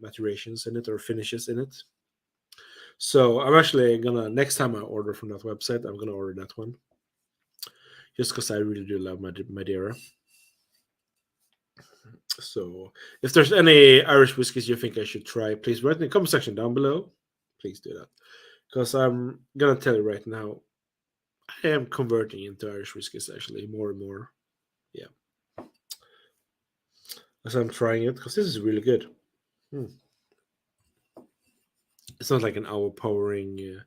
maturations in it or finishes in it. So I'm actually gonna next time I order from that website, I'm gonna order that one just because I really do love Madeira. So if there's any Irish whiskies you think I should try, please write in the comment section down below. Please do that because I'm gonna tell you right now, I am converting into Irish whiskies actually more and more. Yeah, as I'm trying it because this is really good. Hmm. It's not like an overpowering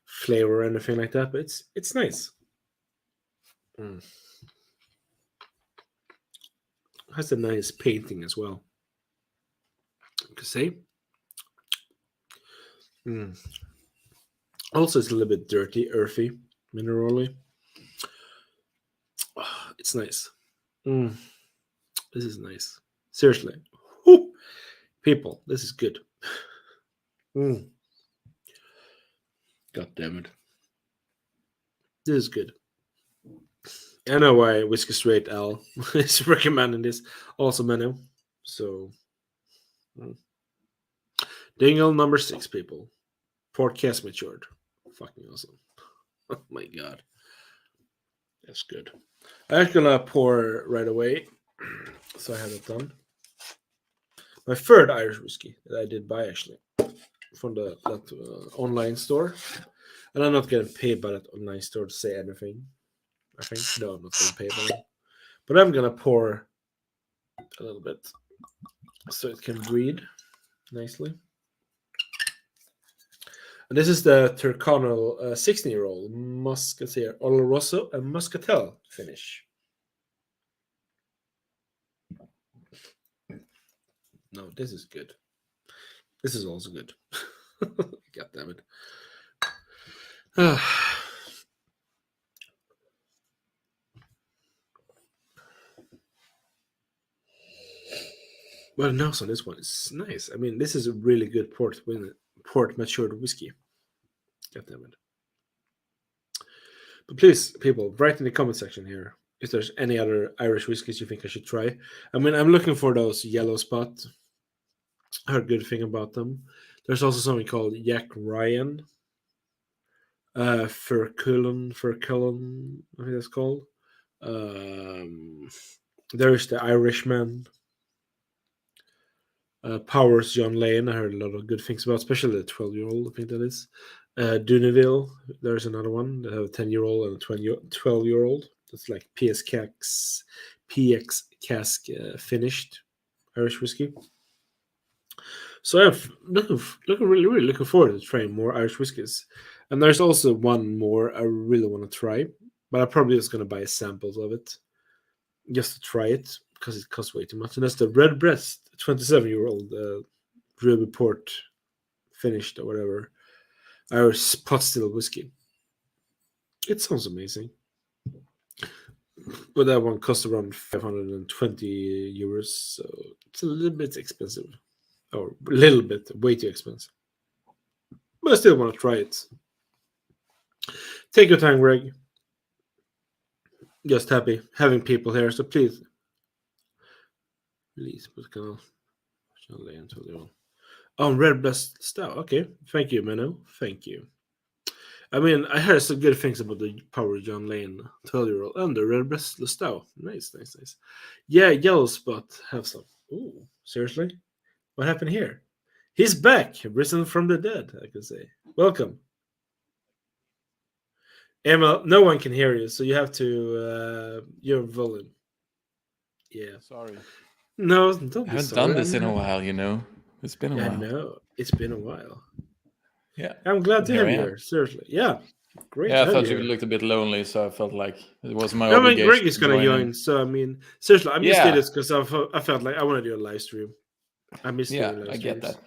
flavor or anything like that, but it's nice. Mm. Has a nice painting as well. could say. Also, it's a little bit dirty, earthy, minerally. It's nice. This is nice. Seriously. Whew. People, this is good. God damn it. This is good. I know why Whiskey Straight Al is recommending this also menu. So, Dingle number 6, people. Port cast matured. Fucking awesome. Oh my god. That's good. I'm gonna pour right away. So I have it done. My third Irish whiskey that I did buy actually from that online store. And I'm not getting paid by that online store to say anything. I think. No, I'm not getting paid by them. But I'm gonna pour a little bit so it can breathe nicely. And this is the Turcano 16-year-old Muscatel Oloroso and Muscatel finish. No, this is good. This is also good. God damn it. Well, no, so this one is nice. I mean, this is a really good port matured whiskey. God damn it. But please, people, write in the comment section here if there's any other Irish whiskies you think I should try. I mean, I'm looking for those yellow spot. I heard a good thing about them. There's also something called Jack Ryan. Furcullen, I think that's called. There's the Irishman. Powers John Lane. I heard a lot of good things about, especially the 12-year-old. I think that is. Duneville. There's another one. They have a 10-year-old and a 12-year-old. That's like PX cask finished Irish whiskey. So I'm really looking forward to trying more Irish whiskies. And there's also one more I really want to try, but I'm probably just going to buy samples of it just to try it because it costs way too much. And that's the Redbreast 27-year-old Ruby Port finished or whatever Irish pot still whiskey. It sounds amazing. But that one costs around 520 euros, so it's a little bit expensive. Or a little bit, way too expensive. But I still want to try it. Take your time, Greg. Just happy having people here, so please. Oh, Red Breast Stout. Okay, thank you, Menno. Thank you. I mean, I heard some good things about the Power John Lane 12-year-old and the Red Breast Stout. Nice. Yeah, Yellow Spot have some. Ooh, seriously? What happened here? He's back, risen from the dead, I could say. Welcome. Emil, no one can hear you, so you have to your volume. Yeah. Sorry. No, don't be I haven't sorry. done this in a while, you know. It's been a while. No, it's been a while. Yeah. I'm glad to have you here. Seriously. Yeah. Great. Yeah, I thought you looked a bit lonely, so I felt like it was my obligation. obligation. Greg is going to join, so I mean, seriously, I missed this because I felt like I want to do a live stream. I missed doing live streams. I get that.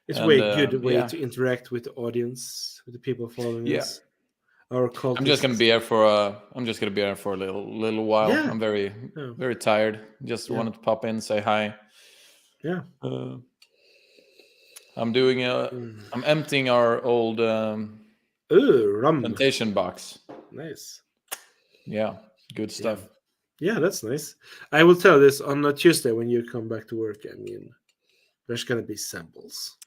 It's a good way to interact with the audience, with the people following us. Our cultists. I'm just gonna be here for a little while. Yeah. I'm very tired. Just wanted to pop in, say hi. Yeah. I'm doing I'm emptying our old plantation box. Nice. Yeah, good stuff. Yeah, that's nice. I will tell this on a Tuesday when you come back to work. I mean, there's gonna be samples.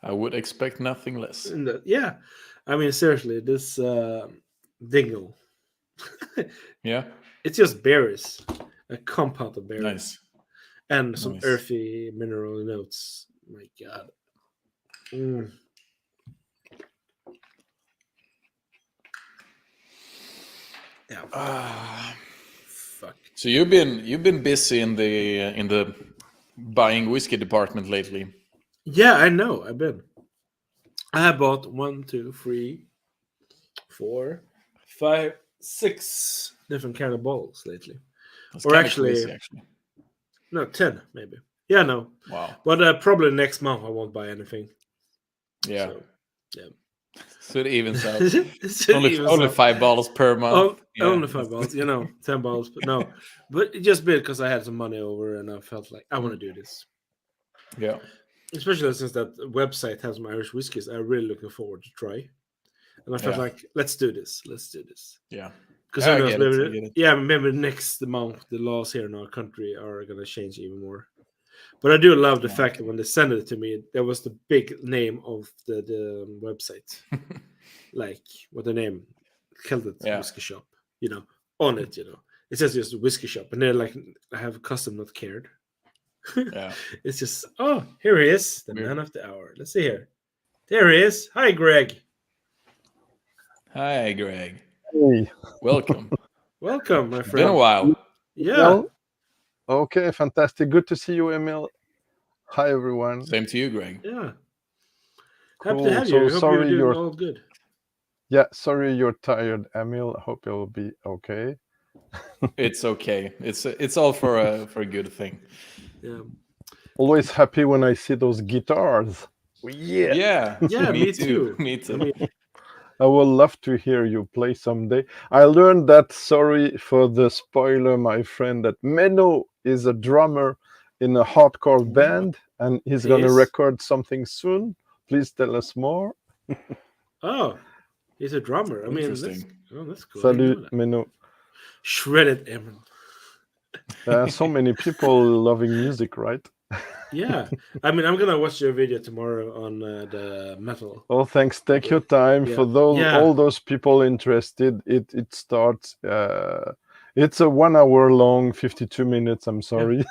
I would expect nothing less. Yeah. I mean, seriously, this dingle. Yeah. It's just berries. A compound of berries. Nice. And some earthy mineral notes. My God. Yeah. Fuck. So you've been busy in the buying whiskey department lately. Yeah, I know. I've been. I have bought 1, 2, 3, 4, 5, 6 different kind of bottles lately. That's or actually, no, 10 maybe. Yeah, no. Wow. But probably next month I won't buy anything. Yeah. So, yeah. So it evens out. It only evens only out. $5 per month. Only $5, $10. But no, but just because I had some money over and I felt like I want to do this. Yeah. Especially since that website has some Irish whiskies, I'm really looking forward to try. And I felt like, let's do this. Yeah. Because who knows? Maybe next month the laws here in our country are going to change even more. But I do love the fact that when they sent it to me, there was the big name of the website, like what the name, Celtic Whiskey Shop, on it. It says just whiskey shop, and they're like, I have a custom not cared. Yeah. It's just, here he is, the man of the hour. Let's see here. There he is. Hi, Greg. Hi, Greg. Hey. Welcome. Welcome, my friend. Been a while. Yeah. Well, okay, fantastic. Good to see you, Emil. Hi, everyone. Same to you, Greg. Yeah. Cool. Happy to have you. Hope sorry you're doing all good. Yeah, sorry you're tired, Emil. I hope you'll be okay. It's okay. It's all for a good thing. Yeah. Always happy when I see those guitars. Yeah. Me too. Me too. I would love to hear you play someday. I learned that, sorry for the spoiler, my friend, that Menno is a drummer in a hardcore band, and he's going to record something soon. Please tell us more. Oh, he's a drummer. I mean, that's cool. Salut, Menno. Shredded Emerald. So many people loving music, right? Yeah. I mean, I'm going to watch your video tomorrow on the metal. Oh, thanks. Take your time. For all those people interested, it starts... it's a 1 hour long, 52 minutes. I'm sorry.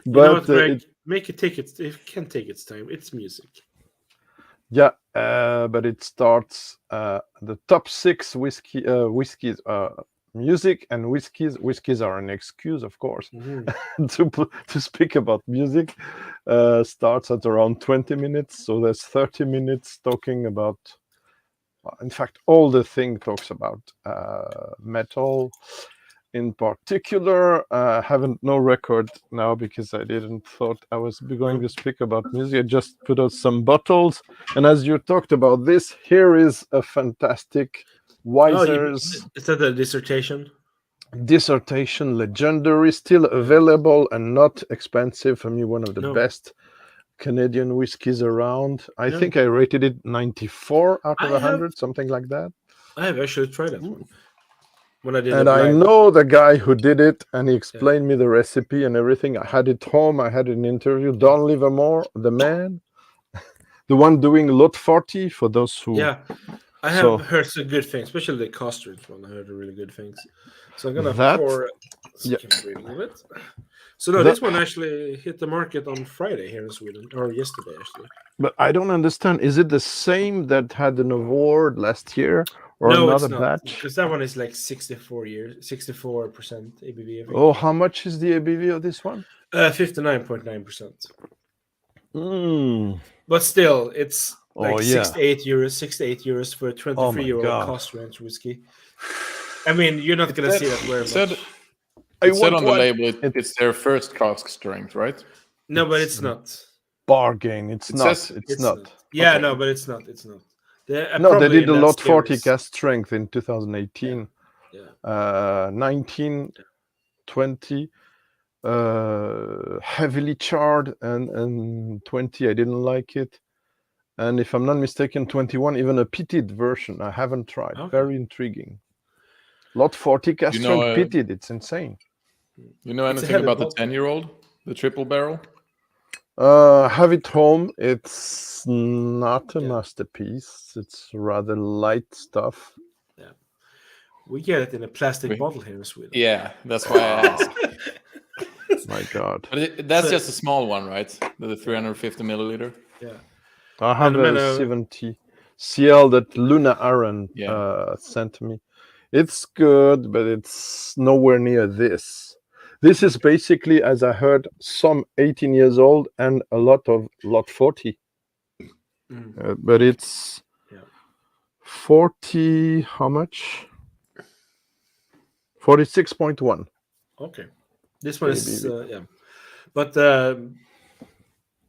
But Greg, make it take it. It can take its time. It's music. Yeah, but it starts the top 6 whiskeys. Music and whiskeys. Whiskeys are an excuse, of course, to speak about music. Starts at around 20 minutes. So there's 30 minutes talking about. In fact, all the thing talks about metal. In particular, I haven't no record now because I didn't thought I was going to speak about music. I just put out some bottles, and as you talked about this, here is a fantastic Wiser's. Is that a dissertation? Dissertation, legendary, still available and not expensive. For me, one of the best Canadian whiskeys around. I think I rated it 94 out of 100, something like that. I have actually tried that one. When I did and I know the guy who did it, and he explained me the recipe and everything. I had it home. I had an interview. Don Livermore, the man, the one doing Lot 40 for those who. Yeah, I have heard some good things, especially the Costridge one. I heard really good things. So I'm gonna pour reading of it. So no, this one actually hit the market on Friday here in Sweden, or yesterday actually. But I don't understand. Is it the same that had an award last year? Or no, another it's not, batch? because that one is like 64% ABV. I think. Oh, how much is the ABV of this one? 59.9%. But still, it's like 68 euros for a 23-year-old cost range whiskey. I mean, you're not going to see that very much. It said on the label it's their first cask strength, right? No, but it's not. Bargain. It's not. Yeah, no, but it's not. It's not. No, they did a Lot 40 cask strength in 2018. 19, 20, heavily charred, and 20, I didn't like it. And if I'm not mistaken, 21, even a pitted version. I haven't tried. Okay. Very intriguing. Lot 40 cask strength pitted. It's insane. You know anything about the 10-year-old, the triple barrel? Have it home. It's not a masterpiece. It's rather light stuff. Yeah, we get it in a plastic bottle here in Sweden. Yeah, that's why I asked. My God, but that's just a small one, right? The 350 milliliter. Yeah, I have a 70 CL that Luna Aaron sent me. It's good, but it's nowhere near this. This is basically, as I heard, some 18 years old and a lot of Lot 40. But it's 40, how much? 46.1. Okay. This one is, But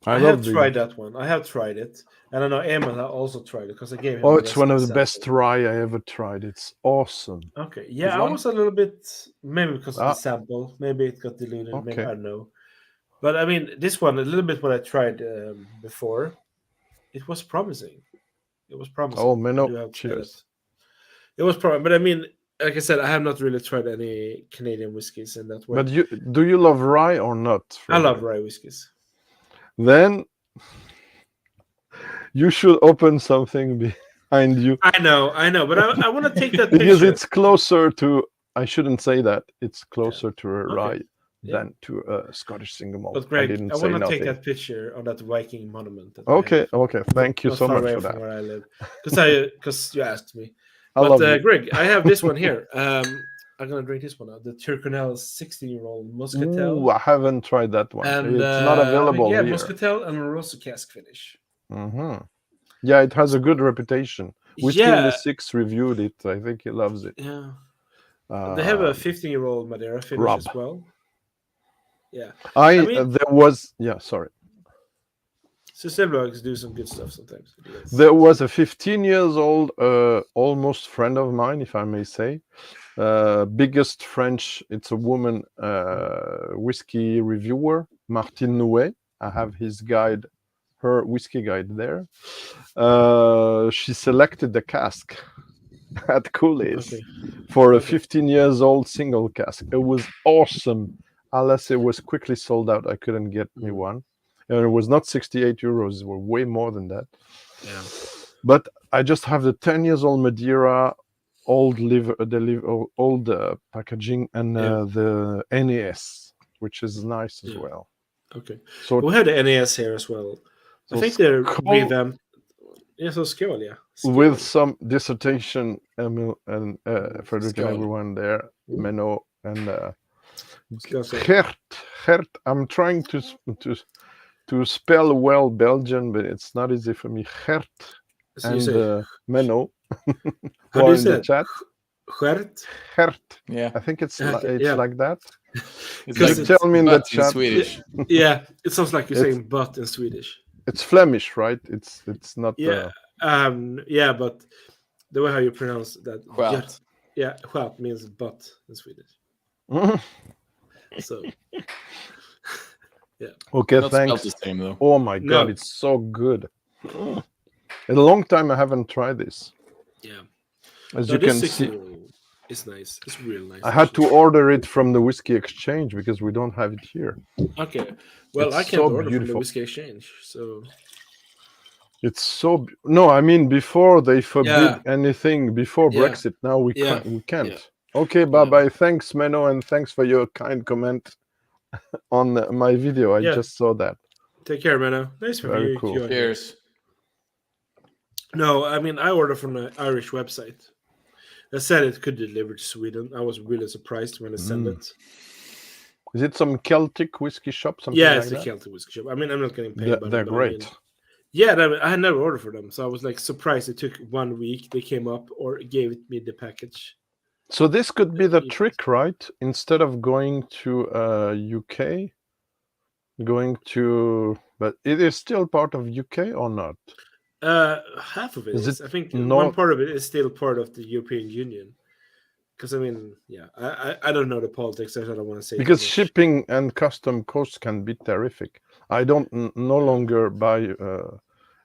I have tried that one. I have tried it, and I know Emil also tried it because I gave him. Oh, it's one of the best rye I ever tried. It's awesome. Okay, yeah, I was a little bit maybe because of the sample. Maybe it got diluted. Okay. Maybe I don't know. But I mean, this one a little bit what I tried before. It was promising. It was promising. Oh, Menno, cheers. It was promising, but I mean, like I said, I have not really tried any Canadian whiskies in that way. But do you love rye or not? I love rye whiskies. Then you should open something behind you. I know, but I want to take that because picture. it's closer to. I shouldn't say that. It's closer to a rye than to a Scottish single malt. But Greg, I want to take that picture on that Viking monument. Okay. Thank you so much for that. Where I live, because you asked me. But Greg, I have this one here. I'm gonna drink this one out. The Turconel 16-year-old Muscatel. Ooh, I haven't tried that one. And, it's not available here. Muscatel and Rosso cask finish. Mm-hmm. Yeah, it has a good reputation. Whiskey in the Six reviewed it. I think he loves it. Yeah. They have a 15-year-old Madeira finish as well. Yeah. Sorry. Systembolags do some good stuff sometimes. There was a 15 years old, almost friend of mine, if I may say. Biggest French, it's a woman whiskey reviewer, Martine Nouet. I have his guide, her whiskey guide there. She selected the cask at Cooley's for a 15 years old single cask. It was awesome. Unless it was quickly sold out, I couldn't get me one. And it was not 68 euros. It was way more than that. Yeah. But I just have the 10 years old Madeira, old packaging, and the NAS, which is nice as well. Okay. So we have the NAS here as well. I think they're revamped. Yeah, so Skål, yeah. Skål. With some dissertation, Emil and Frederick and everyone there, Menno and Gert. I'm trying to spell well Belgian, but it's not easy for me. Gert and Menno. How do you say it? Gert. Yeah. I think it's like that. Because tell me in the chat. Swedish. Yeah, it sounds like you're saying "but" in Swedish. It's Flemish, right? It's not. Yeah. But the way how you pronounce that. Skönt. Yeah, skönt means "but" in Swedish. So. Yeah. Okay, not thanks. The same, though. Oh my god, it's so good. In a long time I haven't tried this. Yeah. As you can see, it's nice. It's real nice. I had to order it from the Whiskey Exchange because we don't have it here. Okay. Well, I can't order from the Whiskey Exchange, so it's so no. I mean, before they forbid anything before Brexit. Now we can't. We can't. Yeah. Okay, bye. Thanks, Menno, and thanks for your kind comment on my video. I just saw that. Take care, Menno. Nice for you. Cool. Cheers. No, I mean I ordered from the Irish website. They said it could deliver to Sweden. I was really surprised when they sent it. Is it some Celtic whiskey shop? It's a Celtic whiskey shop. I mean, I'm not getting paid. They're great. I mean, I had never ordered for them, so I was like surprised. It took 1 week. They came up or gave me the package. So this could be the trick, right? Instead of going to UK, but it is still part of UK or not? Half of it is. I think one part of it is still part of the European Union. Because I mean, I don't know the politics. I don't want to say because shipping and custom costs can be terrific. I don't no longer buy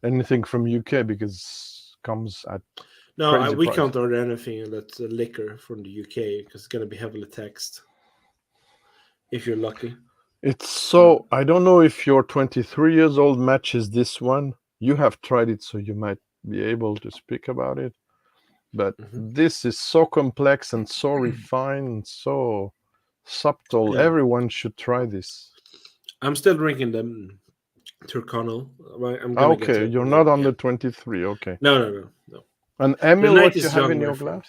anything from UK because it comes at we can't order anything that's liquor from the UK because it's going to be heavily taxed. If you're lucky. It's so I don't know if your 23 years old matches this one. You have tried it, so you might be able to speak about it. But this is so complex and so refined and so subtle. Yeah. Everyone should try this. I'm still drinking the Turconel. Okay, you're not on the 23. Okay. No. And Emil, what you have in your glass?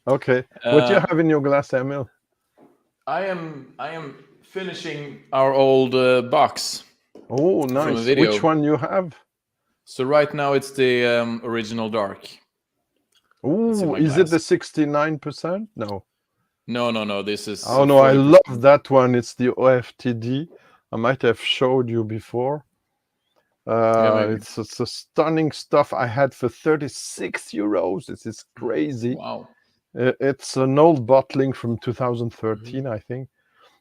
Okay, what you have in your glass, Emil? I am finishing our old box. Oh, nice. Which one you have? So right now it's the original dark. Oh, is it the 69%? No. No. This is. Oh no, 40%. I love that one. It's the OFTD. I might have showed you before. It's a stunning stuff I had for 36 euros. This is crazy. Wow. It's an old bottling from 2013, I think.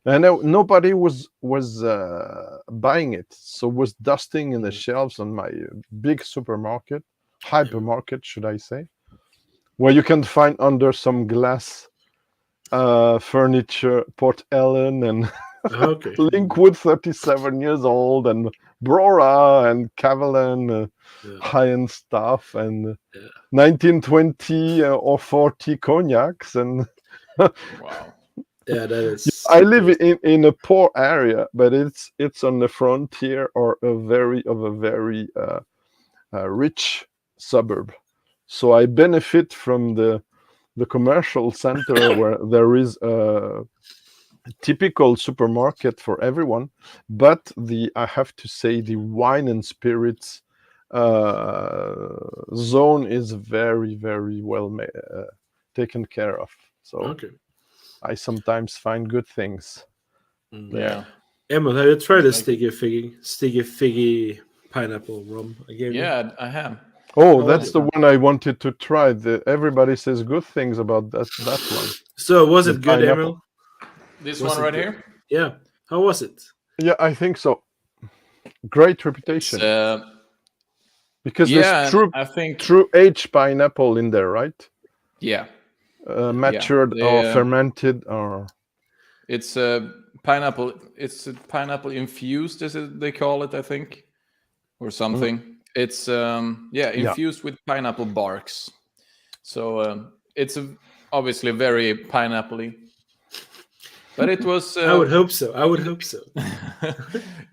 And nobody was buying it, so was dusting in the shelves on my big supermarket, hypermarket, should I say, where you can find under some glass furniture, Port Ellen and Linkwood, 37 years old, and Brora and Cavalan, high-end stuff, and 1920 or 40 cognacs, and wow. Yeah, that is. I live in a poor area, but it's on the frontier or a very rich suburb. So I benefit from the commercial center where there is a typical supermarket for everyone, but I have to say the wine and spirits zone is very well taken care of. So I sometimes find good things. Yeah. Emil, have you tried the sticky figgy pineapple rum again? Yeah, I have. Oh, that's the one I wanted to try. Everybody says good things about that one. So was it good, Emil? This one right here? Yeah. How was it? Yeah, I think so. Great reputation. Because there's true aged pineapple in there, right? Yeah. Matured or fermented, or it's pineapple. It's pineapple infused, as they call it, I think, or something. It's infused with pineapple barks. So it's obviously very pineapple-y. But it was. I would hope so.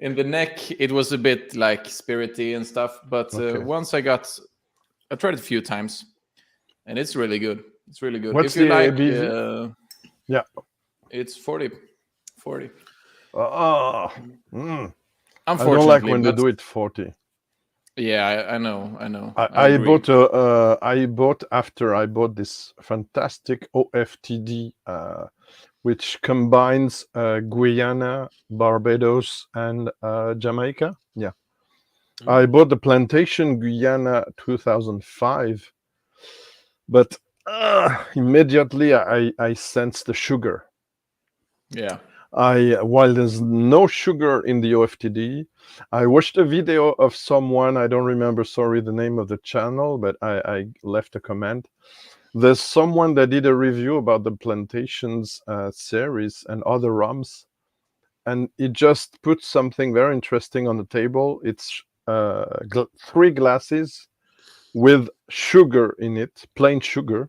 In the neck, it was a bit like spirity and stuff. But once I tried it a few times, and it's really good. It's really good. What's if you the like, ABV? It's 40. Unfortunately, I don't like when they do it 40. Yeah, I know. I bought after I bought this fantastic OFTD, which combines Guyana, Barbados, and Jamaica. Yeah, I bought the Plantation Guyana 2005, but immediately I sensed the sugar. Yeah. While there's no sugar in the OFTD, I watched a video of someone, I don't remember, sorry, the name of the channel, but I left a comment. There's someone that did a review about the Plantations series and other rums, and it just put something very interesting on the table. It's 3 glasses with sugar in it, plain sugar.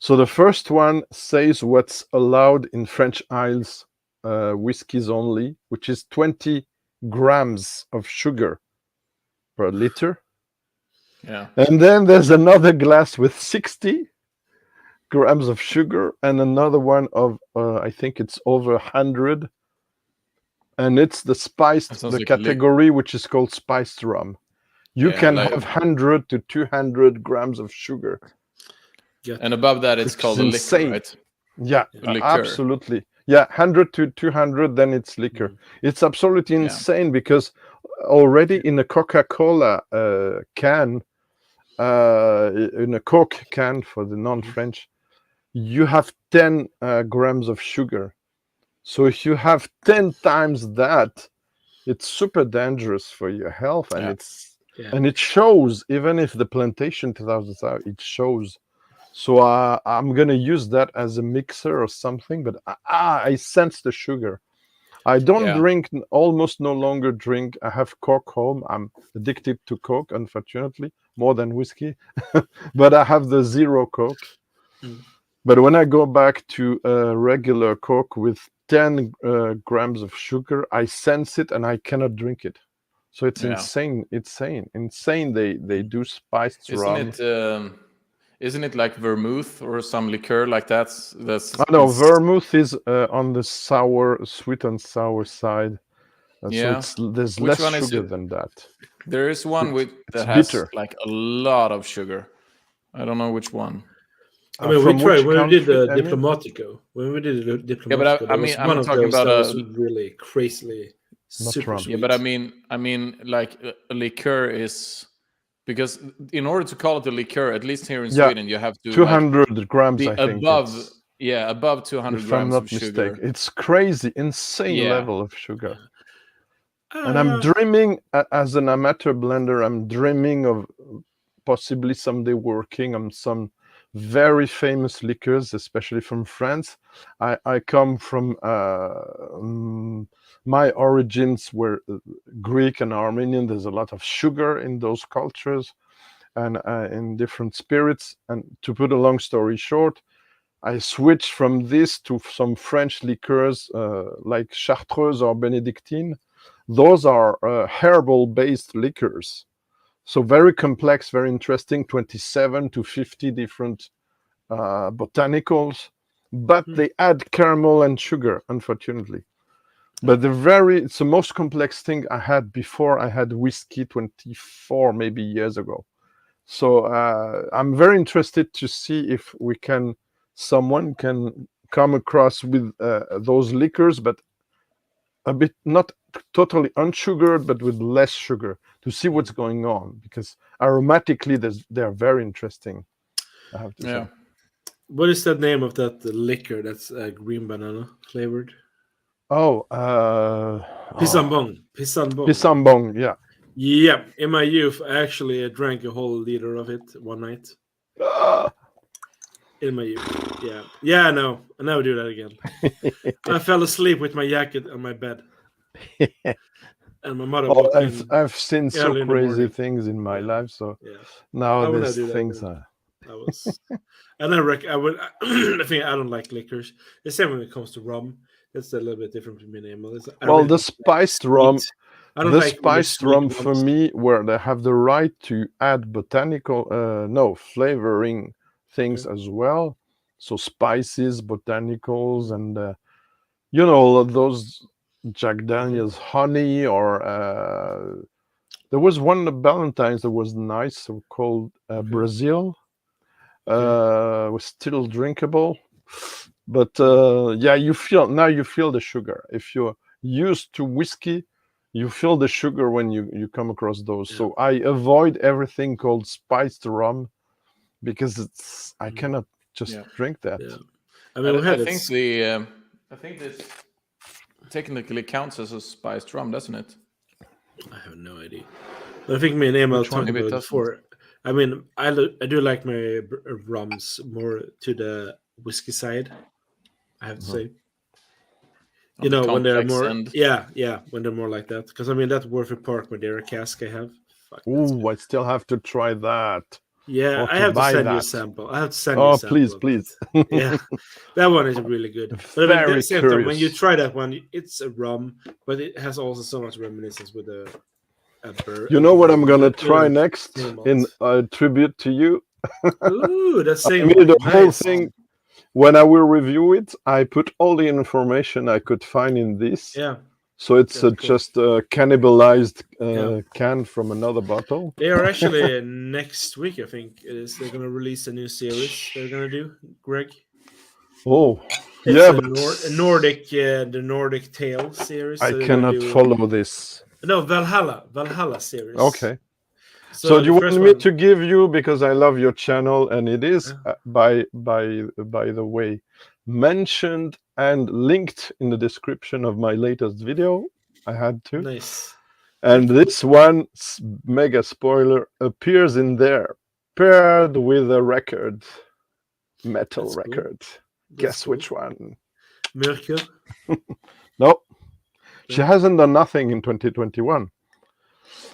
So the first one says what's allowed in French Isles whiskeys only, which is 20 grams of sugar per liter. Yeah. And then there's another glass with 60 grams of sugar and another one of, I think it's over 100. And it's the spiced, the category which is called spiced rum. You can have 100 to 200 grams of sugar. And above that, it's called a liquor, right? Yeah, absolutely. Yeah, 100 to 200, then it's liquor. It's absolutely insane because already in a Coca-Cola can, in a Coke can for the non-French, you have 10 grams of sugar. So if you have 10 times that, it's super dangerous for your health, and and it shows. Even if the Plantation 2000, it shows. So I'm gonna use that as a mixer or something, but I sense the sugar. I don't drink, almost no longer drink. I have Coke home. I'm addicted to Coke, unfortunately, more than whiskey. But I have the zero Coke. But when I go back to a regular Coke with 10 grams of sugar, I sense it and I cannot drink it. So it's insane. Insane. They do spiced rum. Isn't it like vermouth or some liqueur like that? No, vermouth is on the sweet and sour side. So there's less sugar than that. There is one that has like a lot of sugar. I don't know which one. I mean, we tried when we did Diplomatico. When we did Diplomatico, but I'm talking about that was really crazily super rum. sweet. Yeah, but I mean, like a liqueur is, because in order to call it a liqueur, at least here in Sweden, you have to 200 grams, be I think. above 200 if grams I'm not of sugar. mistaken. It's crazy, insane Yeah. level of sugar. And I'm dreaming, as an amateur blender, I'm dreaming of possibly someday working on some very famous liqueurs, especially from France. I come from my origins were Greek and Armenian. There's a lot of sugar in those cultures and in different spirits. And to put a long story short, I switched from this to some French liqueurs like Chartreuse or Benedictine. Those are herbal-based liqueurs. So very complex, very interesting, 27 to 50 different botanicals, but they add caramel and sugar, unfortunately. But it's the most complex thing I had before I had whiskey 24 maybe years ago. So I'm very interested to see if someone can come across with those liquors, but a bit not totally unsugared, but with less sugar, to see what's going on, because aromatically they're very interesting, I have to say. What is the name of that liquor that's green banana flavored? Pisambong. Pisambong, yeah. Yeah, in my youth, I actually drank a whole liter of it one night. In my youth, yeah, I know. I never do that again. I fell asleep with my jacket on my bed, and my mother. I've seen so crazy things in my life, so now these things are. I think I don't like liquors. The same when it comes to rum. That's a little bit different from me and Emil. The spiced rum. The spiced rum for me, where they have the right to add flavoring things as well. So spices, botanicals, and those Jack Daniels honey, or there was one Valentine's that was nice, called Brazil. Was still drinkable, but you feel the sugar. If you're used to whiskey, you feel the sugar when you come across those. So I avoid everything called spiced rum, because I cannot just drink that. I think this technically counts as a spiced rum, doesn't it? I have no idea. But I think me and Emil talked about it before. I mean, I do like my rums more to the whiskey side, I have to say. When they're more, when they're more like that. Because I mean, that Warfare Park Madeira cask I have. Oh, I still have to try that. Yeah, I have to send you a sample. I have to send you a sample. Please. Yeah, that one is really good. But Very at the same curious. time, when you try that one, it's a rum, but it has also so much reminiscence with the. What I'm gonna try next in tribute to you? Ooh, that's same. The whole thing. When I will review it, I put all the information I could find in this. Yeah. So it's just a cannibalized can from another bottle. They are actually next week, I think. They're going to release a new series. They're going to do, Greg. Oh, it's a Nordic, the Nordic Tale series. I cannot follow this. No, Valhalla series. Okay. So do you want me to give you, because I love your channel, and it is by the way mentioned and linked in the description of my latest video. I had to. Nice. And this one, mega spoiler, appears in there, paired with a record, metal record. Guess which one? Merkur? No. She hasn't done nothing in 2021.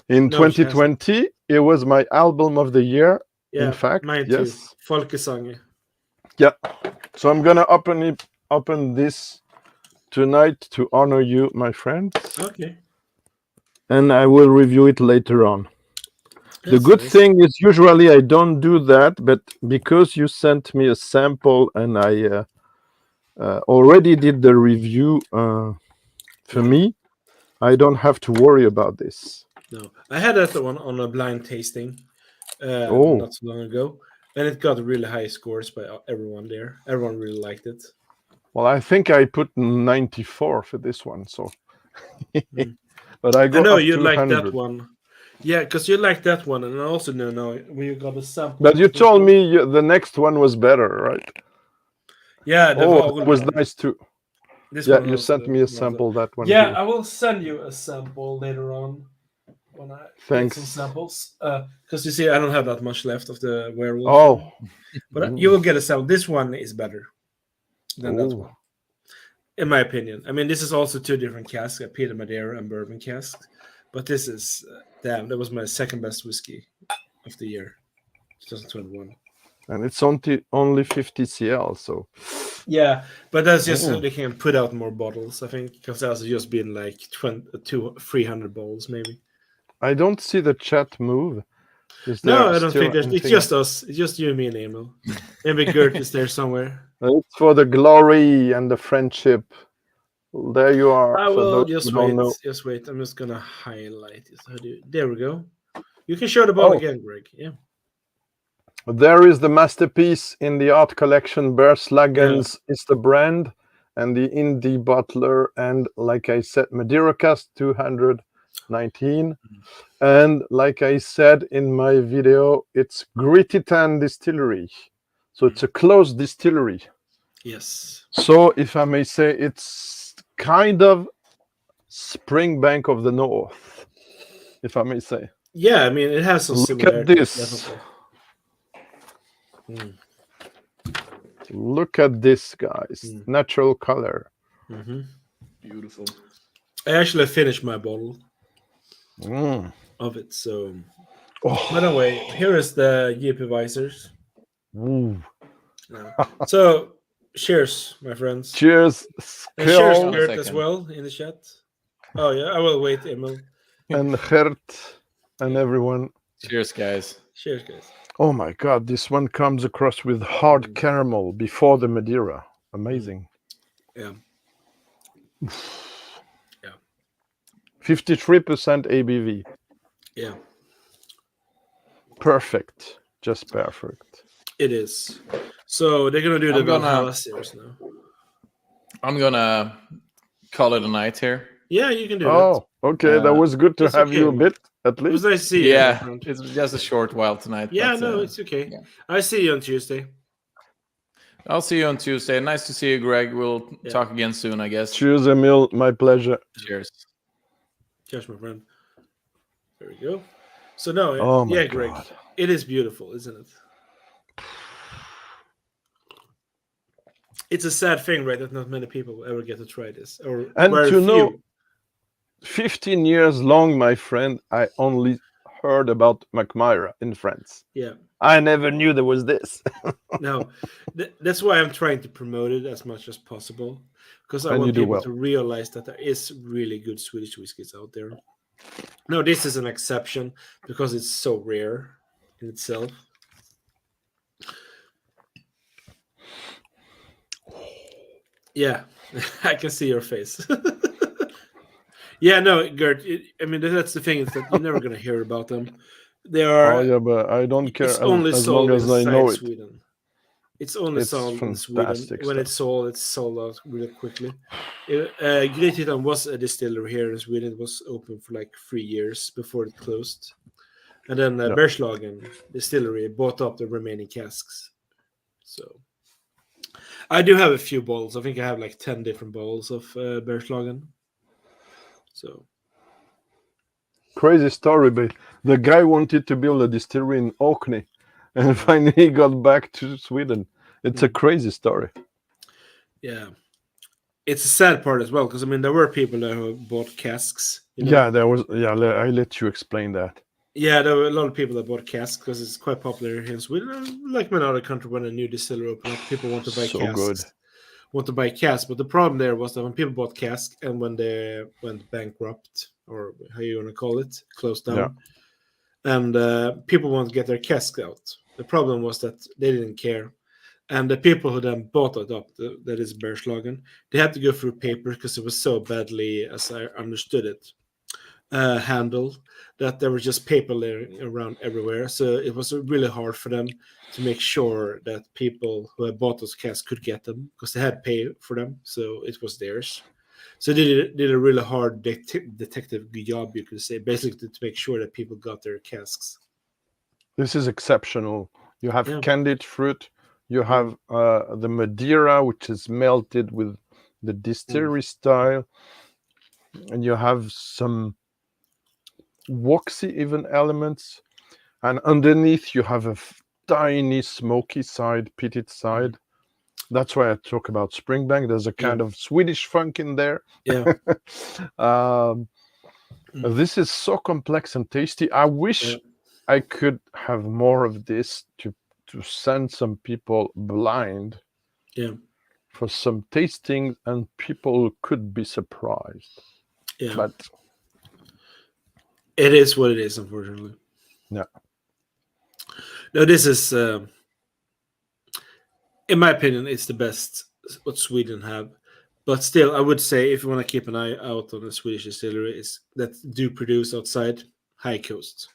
In 2020, it was my album of the year. Yeah, in fact, mine yes. Too. Folkesanger. Yeah. So I'm gonna open this tonight to honor you, my friend. Okay. And I will review it later on. The good thing is usually I don't do that, but because you sent me a sample and I already did the review for me, I don't have to worry about this. No, I had that one on a blind tasting not so long ago, and it got really high scores by everyone there. Everyone really liked it. Well, I think I put 94 for this one, so But I go know up you to like 100. that one. Yeah, because you like that one, and I also know when you got a sample. But you told me the next one was better, right? Yeah, the that was nice too. This yeah, one you also sent me a also. sample. That one. Yeah, too. I will send you a sample later on when I get some samples. Because you see, I don't have that much left of the werewolf. Oh, but you will get a sample. This one is better than that Ooh. one, in my opinion. I mean, this is also two different casks: a Peter Madeira and bourbon cask. But this is damn. That was my second best whiskey of the year, 2021. And it's only 50 cl. So yeah, but that's just so they can put out more bottles. I think because that's just been like 300 bottles maybe. I don't see the chat move. No, I don't think there's. It's just us. It's just you, me, and Emil. Maybe Gert is there somewhere. It's for the glory and the friendship. There you are. I will just wait. Just wait. I'm just gonna highlight it. There we go. You can show the bottle again, Greg. Yeah. There is the masterpiece in the art collection. Berslagens is the brand, and the indie bottler, and like I said, Madeira Cask 219. And like I said in my video, it's Grittitan Distillery. So it's a closed distillery. Yes. So if I may say, it's kind of Springbank of the North, if I may say. Yeah, I mean, it has some similarities. Look at this, guys. Natural color. Beautiful. I actually finished my bottle of it. So, by the way, here is the GP visors. So, cheers, my friends. Cheers. And cheers, Gert, as well in the chat. Oh, yeah, I will wait, Emil. And Gert and everyone. Cheers, guys. Cheers, guys. Oh my God, this one comes across with hard caramel before the Madeira. Amazing. Yeah. 53% ABV. Yeah. Perfect. Just perfect. It is. So they're going to do the Valhalla series now. I'm going to call it a night here. Yeah, you can do that. Okay. That was good to have you a bit, at least. It was nice to see you. Yeah, it's just a short while tonight. Yeah, but, no, it's okay. Yeah. I see you on Tuesday. I'll see you on Tuesday. Nice to see you, Greg. We'll talk again soon, I guess. Cheers, Emil. My pleasure. Cheers. Cheers, my friend. There we go. So, no, Greg, it is beautiful, isn't it? It's a sad thing, right, that not many people will ever get to try this. And to know, 15 years long, my friend, I only heard about McMyra in France. Yeah. I never knew there was this. No, that's why I'm trying to promote it as much as possible. Because I want people to realize that there is really good Swedish whiskies out there. No, this is an exception because it's so rare in itself. Yeah, I can see your face. Yeah, no, Gert. I mean, that's the thing is that you're never going to hear about them. They are. Oh yeah, but I don't care as long as I know it. Sweden. It's only sold in Sweden. When it's sold out really quickly. Grittitan was a distillery here in Sweden. It was open for like 3 years before it closed. And then Berslagen distillery bought up the remaining casks. So I do have a few bottles. I think I have like 10 different bottles of Berslagen. So crazy story, but the guy wanted to build a distillery in Orkney, and finally he got back to Sweden. It's a crazy story. Yeah, it's a sad part as well because I mean there were people there who bought casks. Yeah, there was. Yeah, I let you explain that. Yeah, there were a lot of people that bought casks because it's quite popular here in Sweden. Like many other countries, when a new distillery opened up, people want to buy casks. Good. Want to buy casks, but the problem there was that when people bought casks and when they went bankrupt, or how you want to call it, closed down, and people want to get their casks out. The problem was that they didn't care, and the people who then bought it up, that is Berslagen, they had to go through paper because it was so badly, as I understood it, handled that there was just paper laying around everywhere. So it was really hard for them to make sure that people who had bought those casks could get them because they had to pay for them. So it was theirs. So they did a really hard detective job, you could say, basically to make sure that people got their casks. This is exceptional. You have Yeah. candied fruit. You have the Madeira, which is melted with the distillery style, and you have some waxy even elements, and underneath you have a tiny smoky side, peated side. That's why I talk about Springbank. There's a kind of Swedish funk in there. Yeah. This is so complex and tasty. I wish I could have more of this to send some people blind for some tasting, and people could be surprised. Yeah. But it is what it is, unfortunately. Yeah. No, this is, in my opinion, it's the best what Sweden have. But still, I would say if you want to keep an eye out on the Swedish distilleries that do produce outside, High Coast.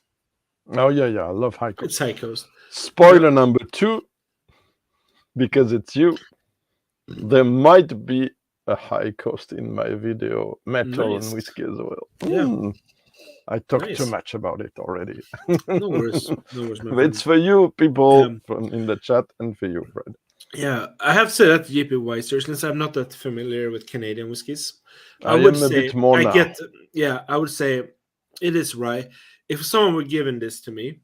Oh yeah, I love High Coast. It's High Coast. Spoiler number 2, because it's you. There might be a High Coast in my video, metal and whiskey as well. Yeah. I talked too much about it already. No worries. No worries, my It's for you people in the chat, and for you, Fred. Yeah, I have to say that JP Weiser, since I'm not that familiar with Canadian whiskies, I would am a bit more now. I would say it is rye. If someone were given this to me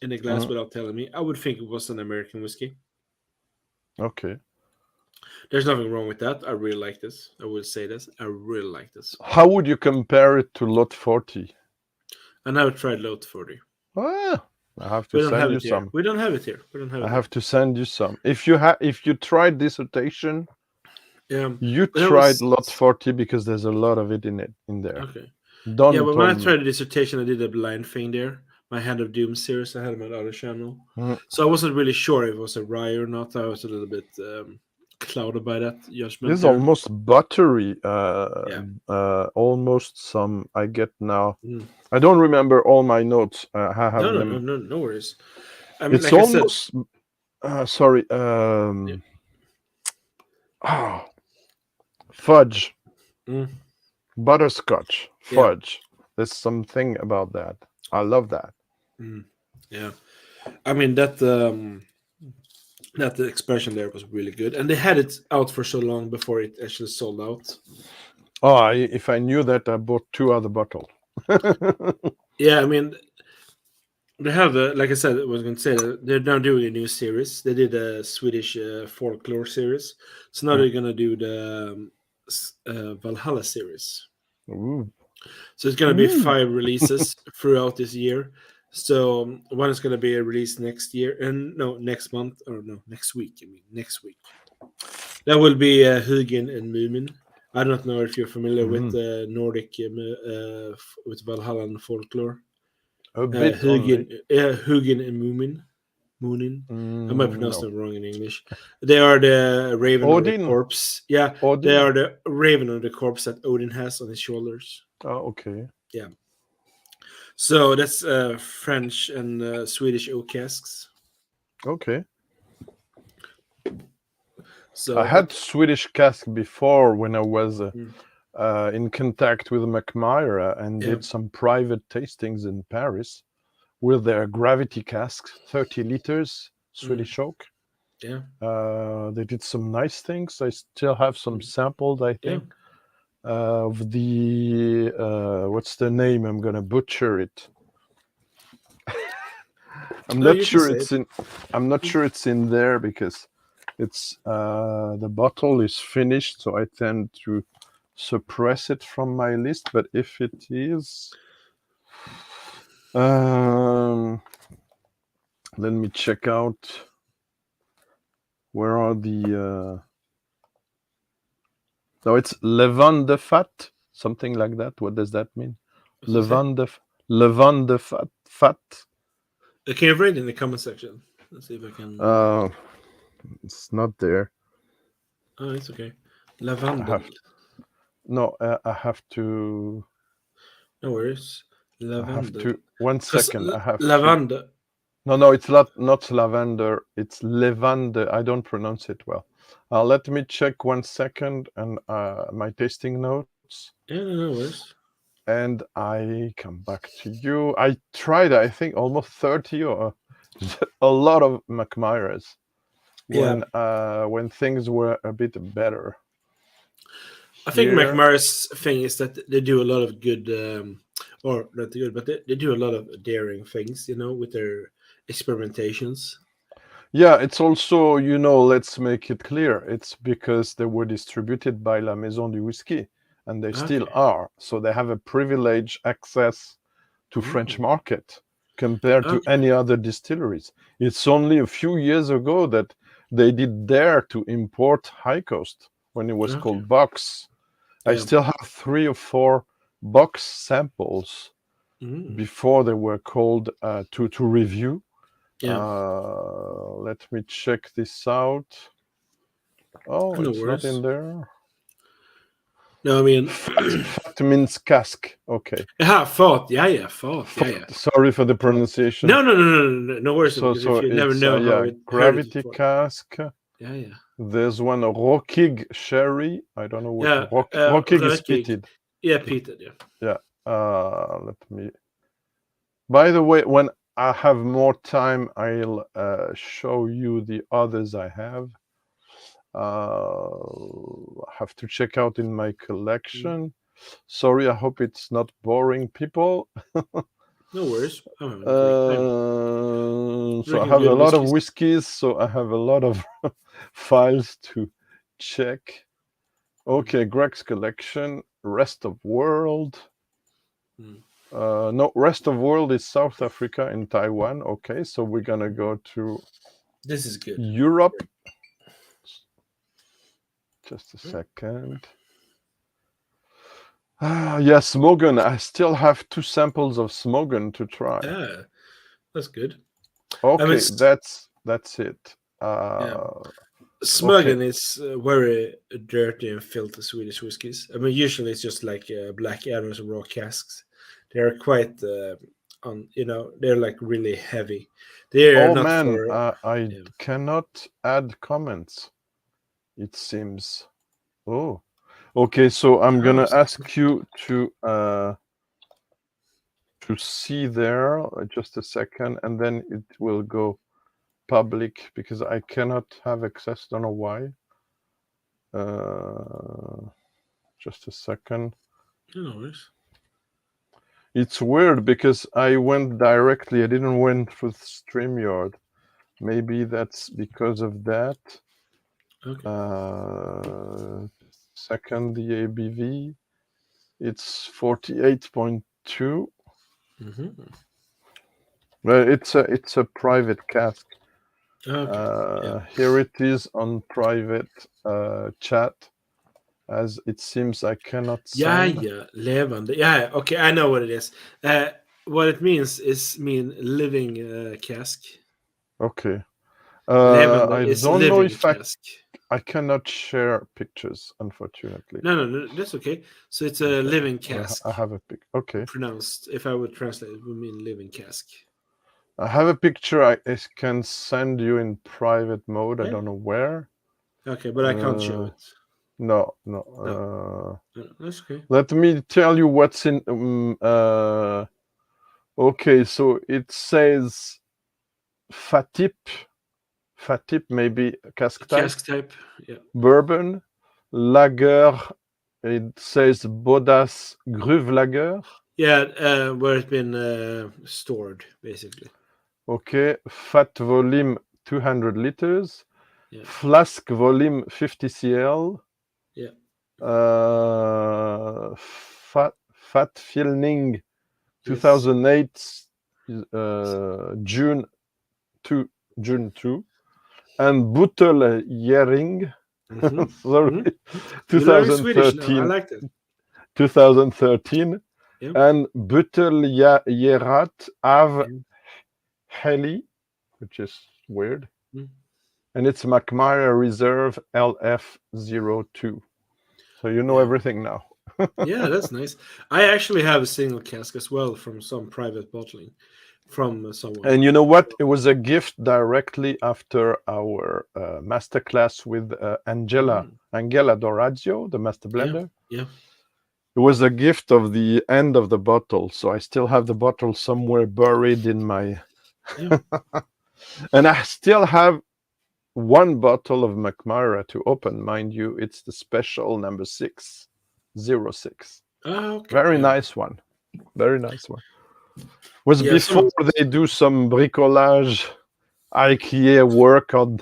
in a glass without telling me, I would think it was an American whiskey. Okay. There's nothing wrong with that. I really like this. I will say this. I really like this. How would you compare it to Lot 40? I never tried Lot 40. I have to send you some. We don't have it here. I have to send you some. If you tried dissertation, you tried Lot 40 because there's a lot of it in there. Okay. But when I tried the dissertation, I did a blind thing there. My Hand of Doom series, I had on my other channel. So I wasn't really sure if it was a rye or not. I was a little bit clouded by that judgment. This is almost buttery. Almost some I get now. I don't remember all my notes. I have them. No worries. I mean, it's like almost. Sorry. Fudge. Butterscotch. Fudge. There's something about that. I love that. Yeah. I mean that expression there was really good, and they had it out for so long before it actually sold out. If I knew that, I bought 2 other bottles. Yeah, I mean, they have like I said, I was going to say that they're now doing a new series. They did a Swedish folklore series, so now they're going to do the Valhalla series. Ooh. So it's going to be 5 releases throughout this year. So one is going to be released next year, and next month, or next week. I mean, next week. That will be Hugin and Moomin. I don't know if you're familiar with Nordic, with Valhalla and folklore. A bit. Hugin and Moonin. I might pronounce them wrong in English. They are the raven on the corpse. Yeah, Odin. They are the raven on the corpse that Odin has on his shoulders. Oh, okay. Yeah. So that's French and Swedish oak casks. Okay. So I had Swedish cask before when I was in contact with McMyra and did some private tastings in Paris with their gravity casks, 30 liters, Swedish oak. Yeah. They did some nice things. I still have some samples, I think, of the, what's the name? I'm going to butcher it. I'm not sure it's in there because it's the bottle is finished, so I tend to suppress it from my list. But if it is, let me check out. Where are the? No, it's lavande fat, something like that. What does that mean? Lavande fat. Can you read in the comment section? Let's see if I can. It's not there. Oh, it's okay. Lavande. I have to. No worries. Lavande. 1 second. I have lavande. No, it's not lavender. It's levande. I don't pronounce it well. Let me check 1 second and my tasting note. notes. Yeah, no worries. And I come back to you. I tried, I think, almost 30 or a lot of McMyras when things were a bit better. I think McMurray's thing is that they do a lot of good, or not good, but they do a lot of daring things, with their experimentations. Yeah, it's also, let's make it clear, it's because they were distributed by La Maison du Whisky, and they still are. So they have a privileged access to French market compared to any other distilleries. It's only a few years ago that they did dare to import High Coast when it was called Box. I still have 3 or 4 Box samples before they were called to review. Let me check this out. Oh, it's not in there. No, I mean fat means cask. Okay. Fat. Yeah, fat. Yeah. Sorry for the pronunciation. No worries. So if you never it's know how it gravity cask. Yeah. There's one Rockig sherry. I don't know what Rockig is peated. Yeah, peated. Yeah. Let me. By the way, when I have more time, I'll show you the others I have. I have to check out in my collection. Sorry, I hope it's not boring, people. No worries. So I have a lot of whiskeys, so I have a lot of files to check. Okay, Greg's collection, rest of world. No, rest of world is South Africa and Taiwan. Okay, so we're gonna go to this is good. Europe. Just a second. Yes, Smogan. I still have 2 samples of Smogan to try. Yeah, that's good. Okay, that's it. Smogan is very dirty and filthy Swedish whiskies. I mean, usually it's just like black arrows and raw casks. They are quite, they're like really heavy. They're not I cannot add comments. It seems. Oh, okay. So I'm gonna ask you to see there just a second, and then it will go public because I cannot have access. Don't know why. Just a second. No worries. It's weird because I went directly. I didn't went through StreamYard. Maybe that's because of that. Okay. Second, the ABV, it's 48.2. Well, it's a private cask. Okay. Here it is on private chat, as it seems I cannot send. Yeah, levande. Yeah, okay, I know what it is. What it means is living cask. Okay. Levande is don't know if cask. I cannot share pictures, unfortunately. No, that's okay. So it's a living cask. I have a pic. Okay. Pronounced, if I would translate, it would mean living cask. I have a picture I can send you in private mode. I don't know where. Okay, but I can't show it. No. That's okay. Let me tell you what's in. Okay, so it says Fatip maybe cask type. Cask type, yeah. Bourbon, lager. It says Bodas Gruve Lager. Yeah, where it's been stored, basically. Okay, fat volume 200 liters. Yeah. Flask volume 50 cl. Yeah. Fat filling 2008 June 2 and Butteljering. Sorry, 2013. I liked it. 2013 Yeah. and Butteljerat av Heli, which is weird. And it's McMyra Reserve LF02. So you know everything now. Yeah, that's nice. I actually have a single cask as well from some private bottling from someone. And you know what? It was a gift directly after our masterclass with Angela Dorazio, the master blender. Yeah. It was a gift of the end of the bottle, so I still have the bottle somewhere buried in my. Yeah. And I still have one bottle of McMyra to open, mind you. It's the special number 606. Okay. Very nice one. Very nice one. Was before they do some bricolage, IKEA work on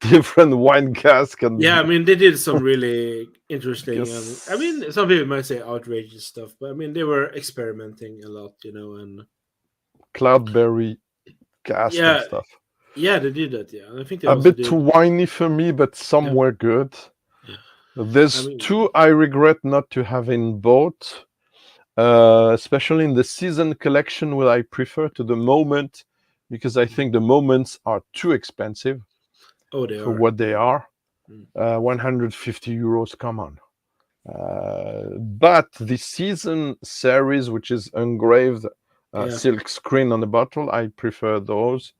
different wine casks. And yeah, I mean, they did some really interesting. Yes. I mean, some people might say outrageous stuff, but I mean, they were experimenting a lot, and Cloudberry cask yeah, and stuff. Yeah, they did that. Yeah, I think they A also bit did. too whiny for me, but somewhere good. Yeah. There's two I regret not to having bought, especially in the season collection, where I prefer to the moment, because I think the moments are too expensive for what they are. 150 euros, come on. But the season series, which is engraved silk screen on the bottle, I prefer those.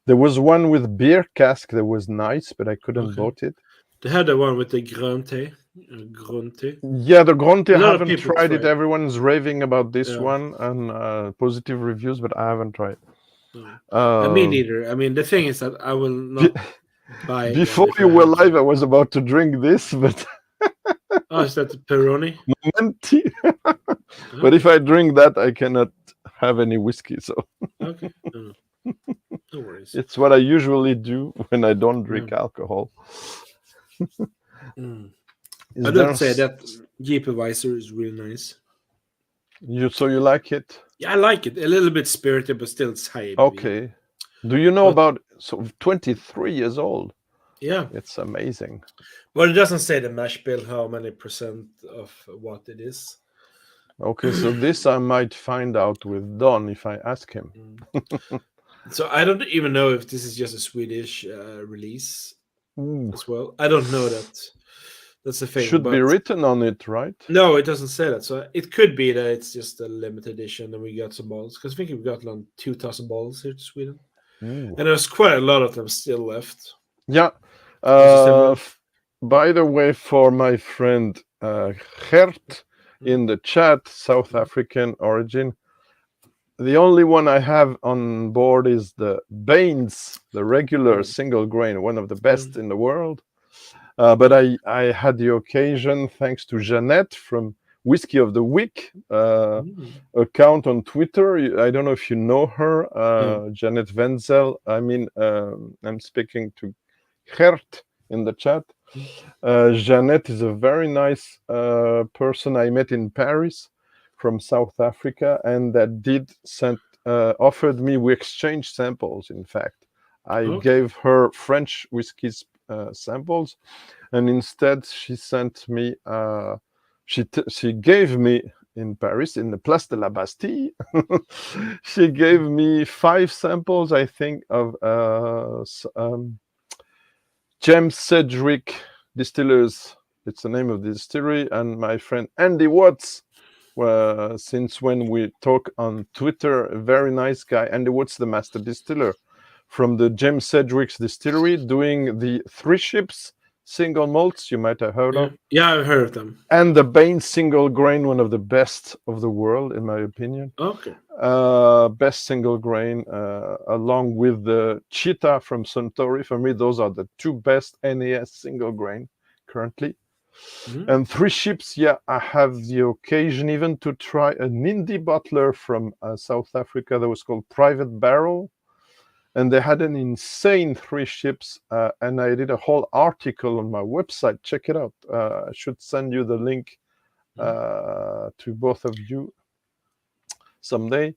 There was one with beer cask that was nice, but I couldn't bought it. They had the one with the Grunte. Yeah, the Grunte, I haven't tried it. Everyone's raving about this one and positive reviews, but I haven't tried. Me neither. I mean, the thing is that I will not buy. Before you were live, I was about to drink this, but is that Peroni? Momenti. But if I drink that, I cannot have any whiskey. So okay, no worries. It's what I usually do when I don't drink alcohol. I would say that Jeep Advisor is really nice. So you like it? Yeah, I like it. A little bit spirited, but still it's high. Okay. Do you know about 23 years old? Yeah. It's amazing. Well, it doesn't say the mash bill how many percent of what it is. Okay, so this I might find out with Don if I ask him. So I don't even know if this is just a Swedish release as well. I don't know that. That's the thing. Should be written on it, right? No, it doesn't say that. So it could be that it's just a limited edition and we got some balls. Because I think we got like 2,000 balls here to Sweden. And there's quite a lot of them still left. Yeah. By the way, for my friend Gert in the chat, South African origin, the only one I have on board is the Baines, the regular single grain, one of the best in the world. But I had the occasion, thanks to Jeanette from Whiskey of the Week account on Twitter. I don't know if you know her, Jeanette Wenzel. I mean, I'm speaking to Gert in the chat. Jeanette is a very nice person I met in Paris from South Africa, and that did offered me, we exchanged samples, in fact. I gave her French whiskeys samples, and instead she sent me, she gave me in Paris, in the Place de la Bastille, she gave me 5 samples, I think, of James Sedgwick Distillers. It's the name of the distillery, and my friend Andy Watts, since when we talk on Twitter, a very nice guy. Andy Watts, the master distiller from the James Sedgwick's distillery, doing the 3 Ships single malts you might have heard of. Yeah, I've heard of them. And the Baines single grain, one of the best of the world, in my opinion. Okay. Best single grain, along with the Cheetah from Suntory. For me, those are the 2 best NAS single grain currently. And 3 Ships, yeah, I have the occasion even to try an indie bottler from South Africa that was called Private Barrel. And they had an insane 3 Ships, and I did a whole article on my website. Check it out. I should send you the link to both of you someday.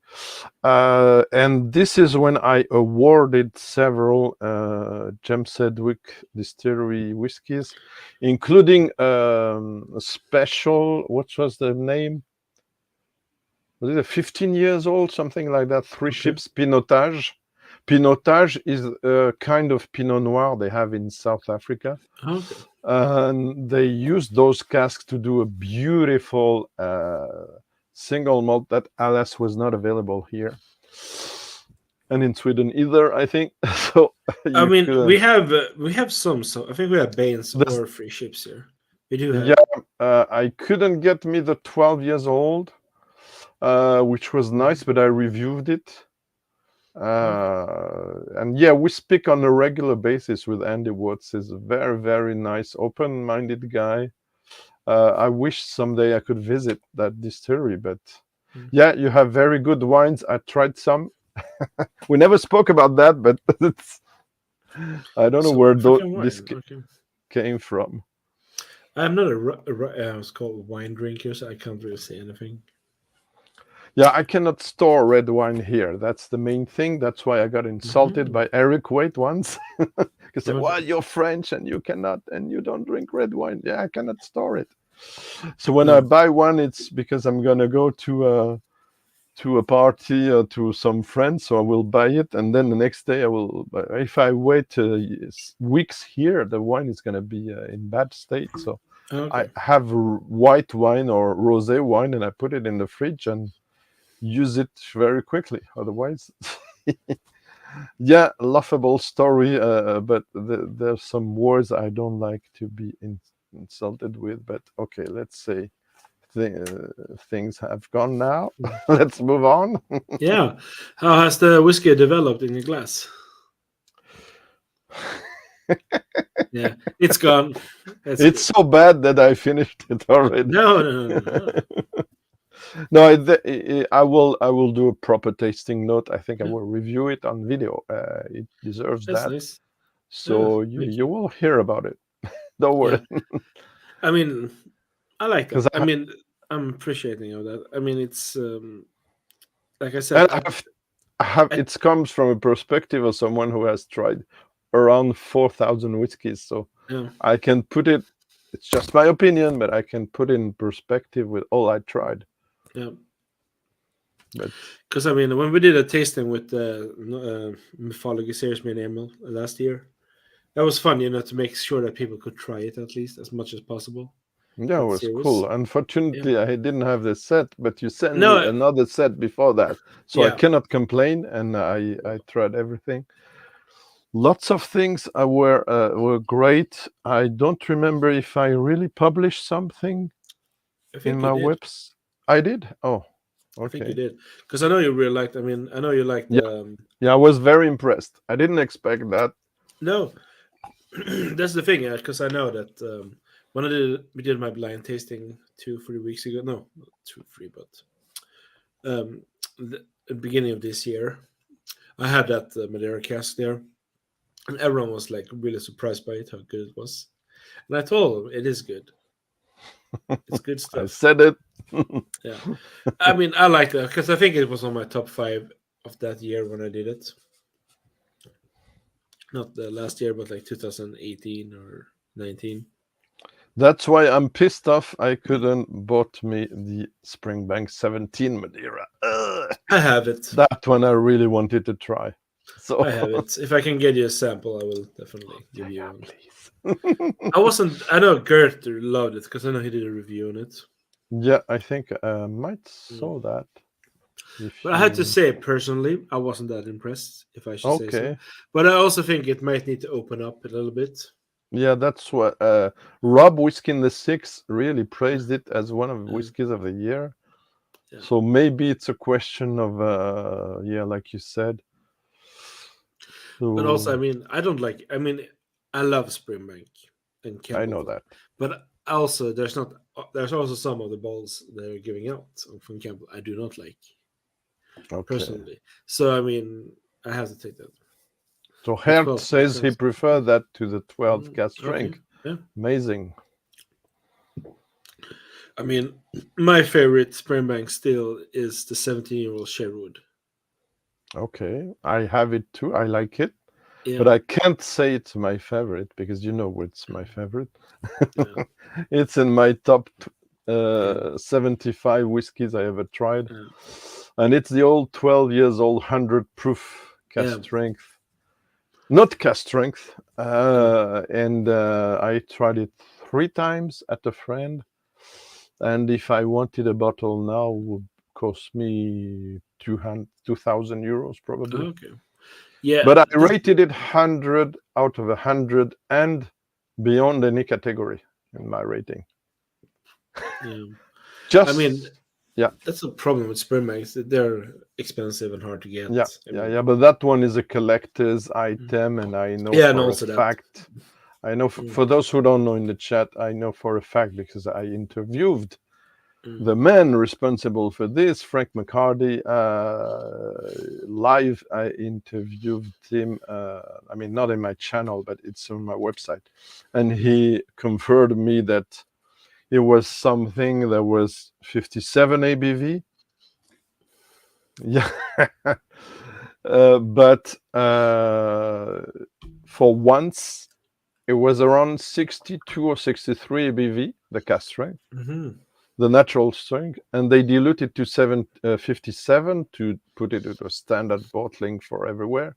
And this is when I awarded several James Sedgwick distillery whiskies, including a special, what was the name? Was it a 15 years old, something like that? 3 Ships Pinotage. Pinotage is a kind of Pinot Noir they have in South Africa. Okay. And they use those casks to do a beautiful single malt that, alas, was not available here. And in Sweden either, I think. So I mean, we have some. So I think we have Baines or 3 Ships here. We do have. Yeah, I couldn't get me the 12 years old, which was nice, but I reviewed it. And yeah, we speak on a regular basis with Andy Watts. He's a very, very nice, open-minded guy. I wish someday I could visit that distillery, but yeah, you have very good wines. I tried some. We never spoke about that, but it's, I don't know where this came from. I'm not it's called wine drinker, so I can't really say anything. Yeah, I cannot store red wine here. That's the main thing. That's why I got insulted by Eric Waite once. He said, "Well, you're French and you cannot, and you don't drink red wine." Yeah, I cannot store it. So when I buy one, it's because I'm gonna go to a party or to some friends, so I will buy it, and then the next day I will. If I wait weeks here, the wine is gonna be in bad state. So I have white wine or rosé wine, and I put it in the fridge and use it very quickly. Otherwise, yeah, laughable story. But there's some words I don't like to be insulted with. But okay, let's say things have gone now. Let's move on. Yeah, how has the whiskey developed in your glass? Yeah, it's gone. It's so bad that I finished it already. No. No, I will do a proper tasting note. I think I will review it on video. It deserves that. Nice. So you will hear about it. Don't worry. Yeah. I mean, I like that. I mean, I'm appreciating of that. I mean, it's like I said, it comes from a perspective of someone who has tried around 4,000 whiskeys. So I can put it. It's just my opinion, but I can put it in perspective with all I tried. Yeah. Because I mean, when we did a tasting with the Mythology series, me and Emil last year, that was fun, to make sure that people could try it at least as much as possible. Yeah, it was cool. Unfortunately, I didn't have the set, but you sent me another set before that, so I cannot complain. And I tried everything. Lots of things were great. I don't remember if I really published something in my webs. I did. Oh, okay. I think you did, because I know you really liked. I mean, I know you liked. Yeah, I was very impressed. I didn't expect that. No, that's the thing, because I know that when we did my blind tasting 2-3 weeks ago. No, not 2-3, but the beginning of this year, I had that Madeira cask there, and everyone was like really surprised by it, how good it was. And I told them it is good. It's good stuff. I said it. Yeah, I mean, I like that because I think it was on my top 5 of that year when I did it. Not the last year, but like 2018 or 19. That's why I'm pissed off I couldn't bought me the Springbank 17 Madeira. I have it. That one I really wanted to try. So I have it. If I can get you a sample, I will definitely give you one. Please. I know Gert loved it because I know he did a review on it. Yeah, I think I might saw that. But I had to say, personally, I wasn't that impressed, if I should say so. But I also think it might need to open up a little bit. Yeah, that's what Rob Whiskey in the Six really praised it as one of the whiskeys of the year. Yeah. So maybe it's a question of like you said. So, but also, I mean, I love Springbank and Campbell. I know that. But also, there's also some of the balls they're giving out from Campbell I do not like. Personally. So I mean, I have to take that. So Hert says he preferred that to the 12 cask strength. Yeah. Amazing. I mean, my favorite Springbank still is the 17-year-old Sherwood. Okay, I have it too. I like it. Yeah. But I can't say it's my favorite because you know what's my favorite. Yeah. It's in my top 75 whiskeys I ever tried. Yeah. And it's the old 12 years old 100 proof cask strength. Not cask strength. And I tried it 3 times at a friend. And if I wanted a bottle now, it would cost me 2,000 euros probably. Okay. Yeah. But I rated it 100 out of 100 and beyond any category in my rating. Yeah. Just, I mean, yeah, that's a problem with spring banks. They're expensive and hard to get. yeah. But that one is a collector's item, and I know Yeah, and for a also that. fact. I know for those who don't know in the chat, I know for a fact because I interviewed the man responsible for this, Frank McCarty, live. I interviewed him. I mean, not in my channel, but it's on my website, and he confirmed me that it was something that was 57 ABV. Yeah, but for once, it was around 62 or 63 ABV, the cast strength. The natural strength, and they diluted to 57 to put it into a standard bottling for everywhere.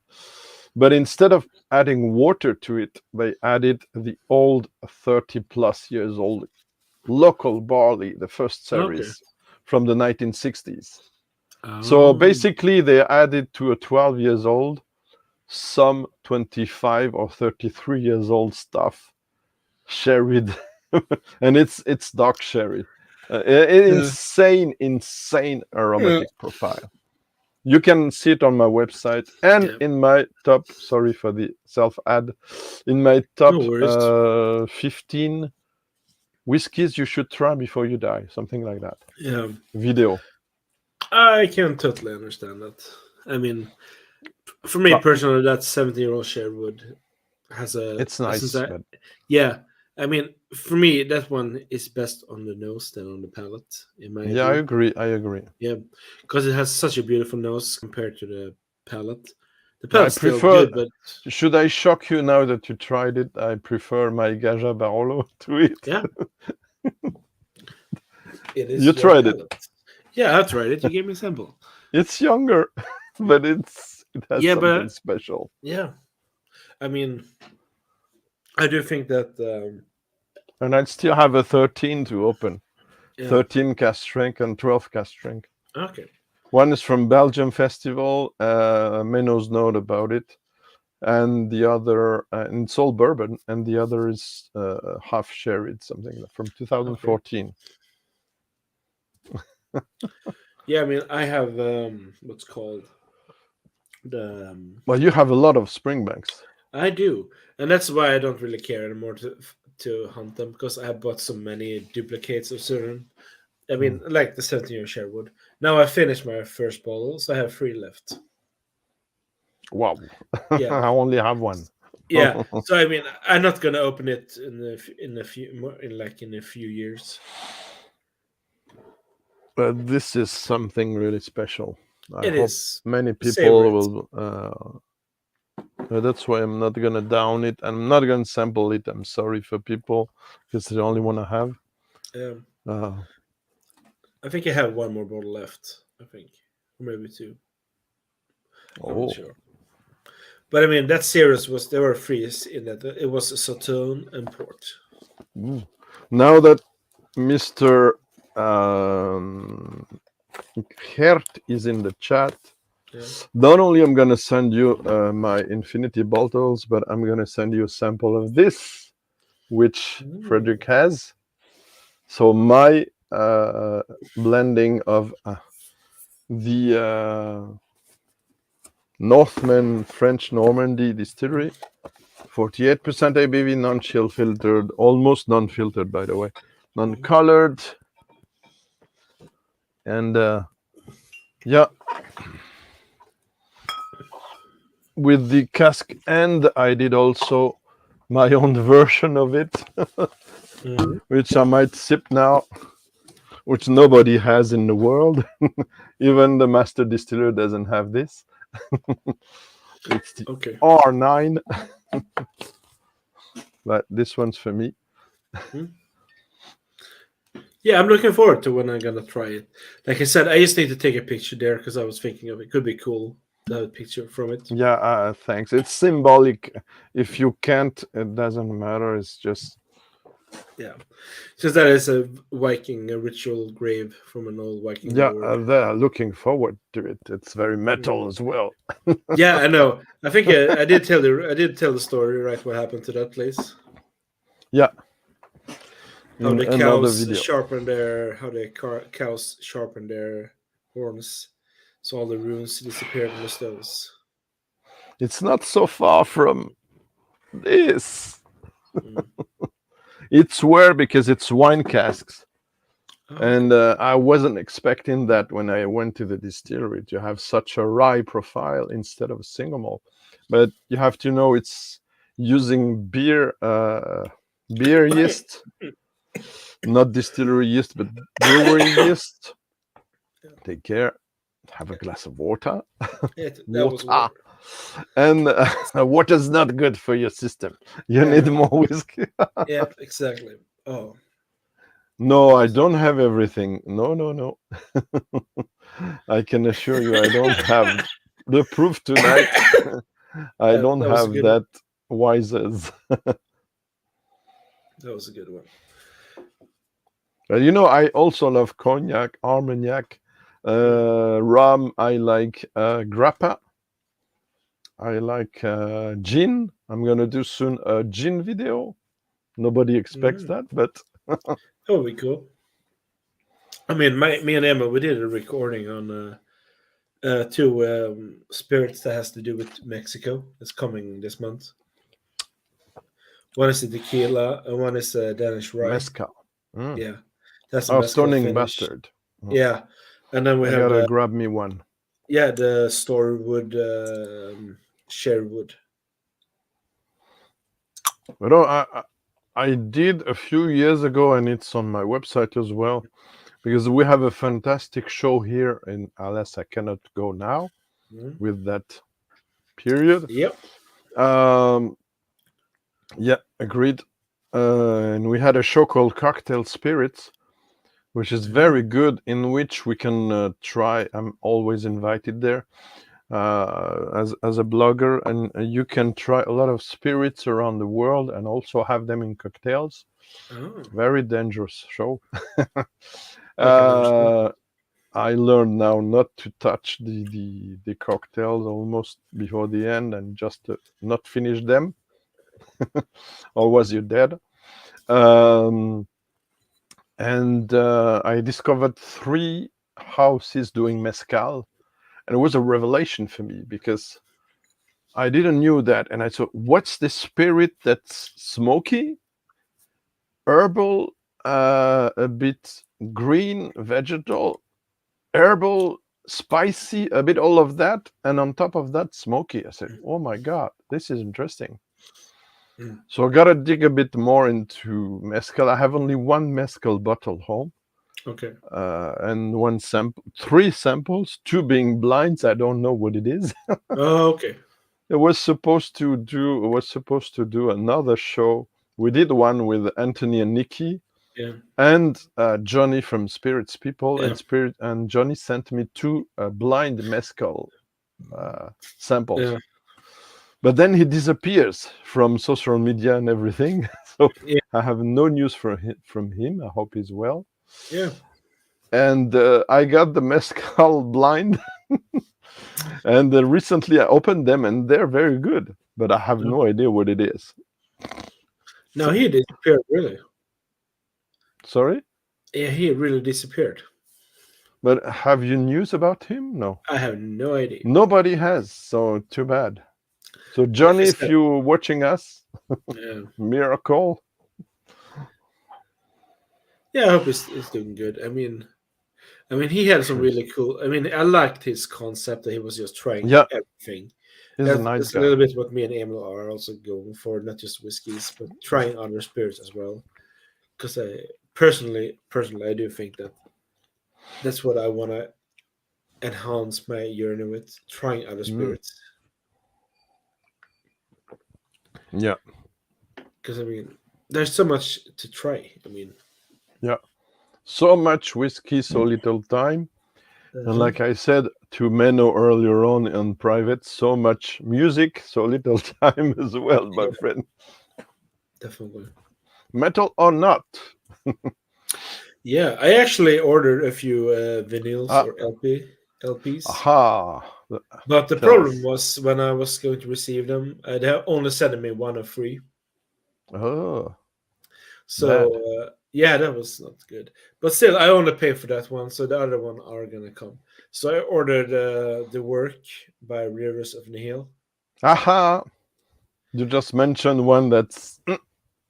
But instead of adding water to it, they added the old 30 plus years old local barley, the first series from the 1960s. So basically they added to a 12 years old some 25 or 33 years old stuff sherried and it's dark sherry. Insane aromatic profile. You can see it on my website and in my top. Sorry for the self ad. In my top 15 whiskeys you should try before you die, something like that. Yeah. Video. I can totally understand that. I mean, for me personally, that 17-year-old Sherwood has a. It's nice. Yeah. I mean, for me, that one is best on the nose than on the palate. In my opinion. I agree. Yeah, because it has such a beautiful nose compared to the palate. The palate's still good, but should I shock you now that you tried it? I prefer my Gaja Barolo to it. Yeah, it is. You tried palate. it. Yeah, I tried it. You gave me a sample. It's younger, but it has something special. Yeah, I mean, I do think that. And I'd still have a 13 to open. Yeah. 13 cast strength and 12 cast strength. Okay. One is from Belgium Festival. Menno's known about it. And the other, and it's all bourbon. And the other is half sherried, something from 2014. Okay. Yeah, I mean, I have what's called the. Well, you have a lot of Springbanks. I do. And that's why I don't really care anymore to hunt them, because I have bought so many duplicates of certain. I mean, like the 17-year Sherwood. Now I finished my first bottle, so I have 3 left. Wow! Yeah, I only have 1. Yeah, so I mean, I'm not gonna open it in a few years. But this is something really special. I hope is. Many people will. That's why I'm not gonna down it. I'm not gonna sample it. I'm sorry for people, because it's the only one I have. I think I have 1 more bottle left. I think, or maybe 2. I'm not sure. But I mean, that series there were 3 in that. It was Sauterne and Port. Now that Mr. Hert is in the chat. Yeah. Not only I'm gonna send you my Infinity bottles, but I'm gonna send you a sample of this, which Frederick has. So my blending of the Northman French Normandy distillery, 48% ABV, non-chill filtered, almost non-filtered, by the way, non-colored, and yeah. With the cask end, I did also my own version of it, which I might sip now, which nobody has in the world. Even the master distiller doesn't have this. It's the R9, but this one's for me. Yeah, I'm looking forward to when I'm gonna try it. Like I said, I just need to take a picture there because I was thinking of it. Could be cool. A picture from it. Yeah, thanks. It's symbolic. If you can't, it doesn't matter. It's just just that is a Viking, a ritual grave from an old Viking. They're looking forward to it. It's very metal as well. Yeah, I know. I think I did tell the story, right? What happened to that place? Yeah, How the another cows video. cows sharpen their horns, so all the runes disappeared on the stones. It's not so far from this. Mm. It's where because it's wine casks. Oh, And I wasn't expecting that when I went to the distillery to have such a rye profile instead of a single malt. But you have to know it's using beer yeast, not distillery yeast, but brewery yeast. Take care. Have a glass of water. that was Water. And water's not good for your system. You need more whiskey. Yeah, exactly. Oh. No, I don't have everything. No. I can assure you, I don't have the proof tonight. I don't have that wisers. That was a good one. You know, I also love cognac, Armagnac, rum. I like grappa. I like gin. I'm gonna do soon a gin video. Nobody expects that, but that would be cool. I mean, me and Emma, we did a recording on 2 spirits that has to do with Mexico. It's coming this month. One is the tequila, and one is Danish rye. mezcal. Yeah, that's a Stunning Bastard. Yeah, and then we have gotta grab me one. Yeah, the Storywood Sherwood. But I did a few years ago, and it's on my website as well, because we have a fantastic show here in Alas. I cannot go now with that period. Yep. Yeah, agreed. And we had a show called Cocktail Spirits, which is very good, in which we can try. I'm always invited there as a blogger, and you can try a lot of spirits around the world and also have them in cocktails. Very dangerous show. I learned now not to touch the cocktails almost before the end, and just not finish them. Or was you dead? And I discovered 3 houses doing mezcal, and it was a revelation for me because I didn't knew that. And I thought, what's the spirit that's smoky, herbal, a bit green, vegetal, herbal, spicy, a bit all of that, and on top of that, smoky. I said, oh my God, this is interesting. So I gotta dig a bit more into mezcal. I have only 1 mezcal bottle home. Okay. And 3 samples, 2 being blinds. I don't know what it is. Okay. It was supposed to do another show. We did one with Anthony and Nikki. Yeah. And Johnny from Spirits People, and Johnny sent me 2 blind mezcal samples. Yeah. But then he disappears from social media and everything. So I have no news from him. I hope he's well. Yeah. And I got the mezcal blind. And recently I opened them, and they're very good. But I have no idea what it is. No, he disappeared, really. Sorry? Yeah, he really disappeared. But have you news about him? No. I have no idea. Nobody has, so too bad. So Johnny, if you're watching us, miracle. Yeah, I hope he's doing good. I mean, he had some really cool. I mean, I liked his concept that he was just trying everything. He's a nice guy. A little bit what me and Emil are also going for, not just whiskeys, but trying other spirits as well. Because I personally, I do think that's what I want to enhance my journey with, trying other spirits. Yeah. Because, I mean, there's so much to try. I mean, yeah. So much whiskey, so little time. And like I said to Menno earlier on private, so much music, so little time as well, my friend. Definitely. Metal or not. Yeah, I actually ordered a few vinyls or LPs. Aha. But the problem was when I was going to receive them, they only sent me 1 of 3. Oh. So Yeah, that was not good. But still, I only pay for that one, so the other one are gonna come. So I ordered the work by Rivers of Nihil. Aha! You just mentioned one that's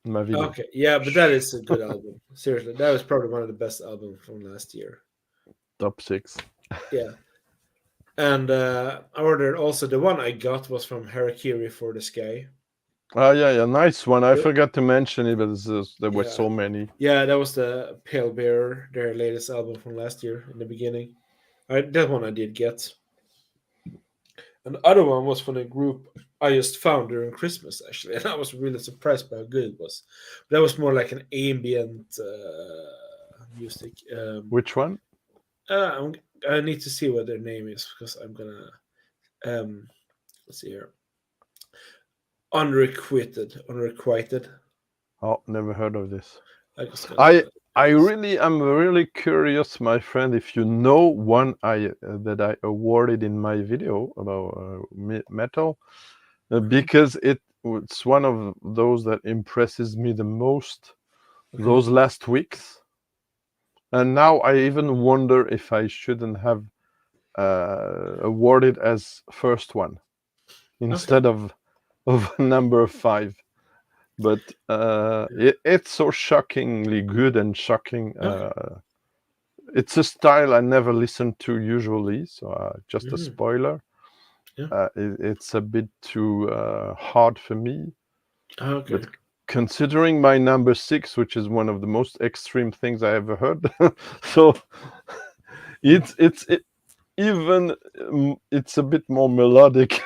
my video. Okay, yeah, but that is a good album. Seriously, that was probably one of the best albums from last year. Top 6. Yeah, and I ordered also the one I got was from Harakiri for the Sky. Oh yeah, nice one. I forgot to mention it, but there were so many. Yeah, that was the Pale Bear, their latest album from last year in the beginning. That one I did get. And the other one was from a group I just found during Christmas, actually, and I was really surprised by how good it was. But that was more like an ambient music. Which one? I need to see what their name is because I'm gonna. Let's see here. Unrequited. Oh, never heard of this. I really am really curious, my friend, if you know one that I awarded in my video about metal, because it's one of those that impresses me the most those last weeks, and now I even wonder if I shouldn't have awarded as first one instead of number 5. But it's so shockingly good and shocking. It's a style I never listen to usually, so just a spoiler. It's a bit too hard for me. Okay. But considering my number 6, which is one of the most extreme things I ever heard, so it's a bit more melodic.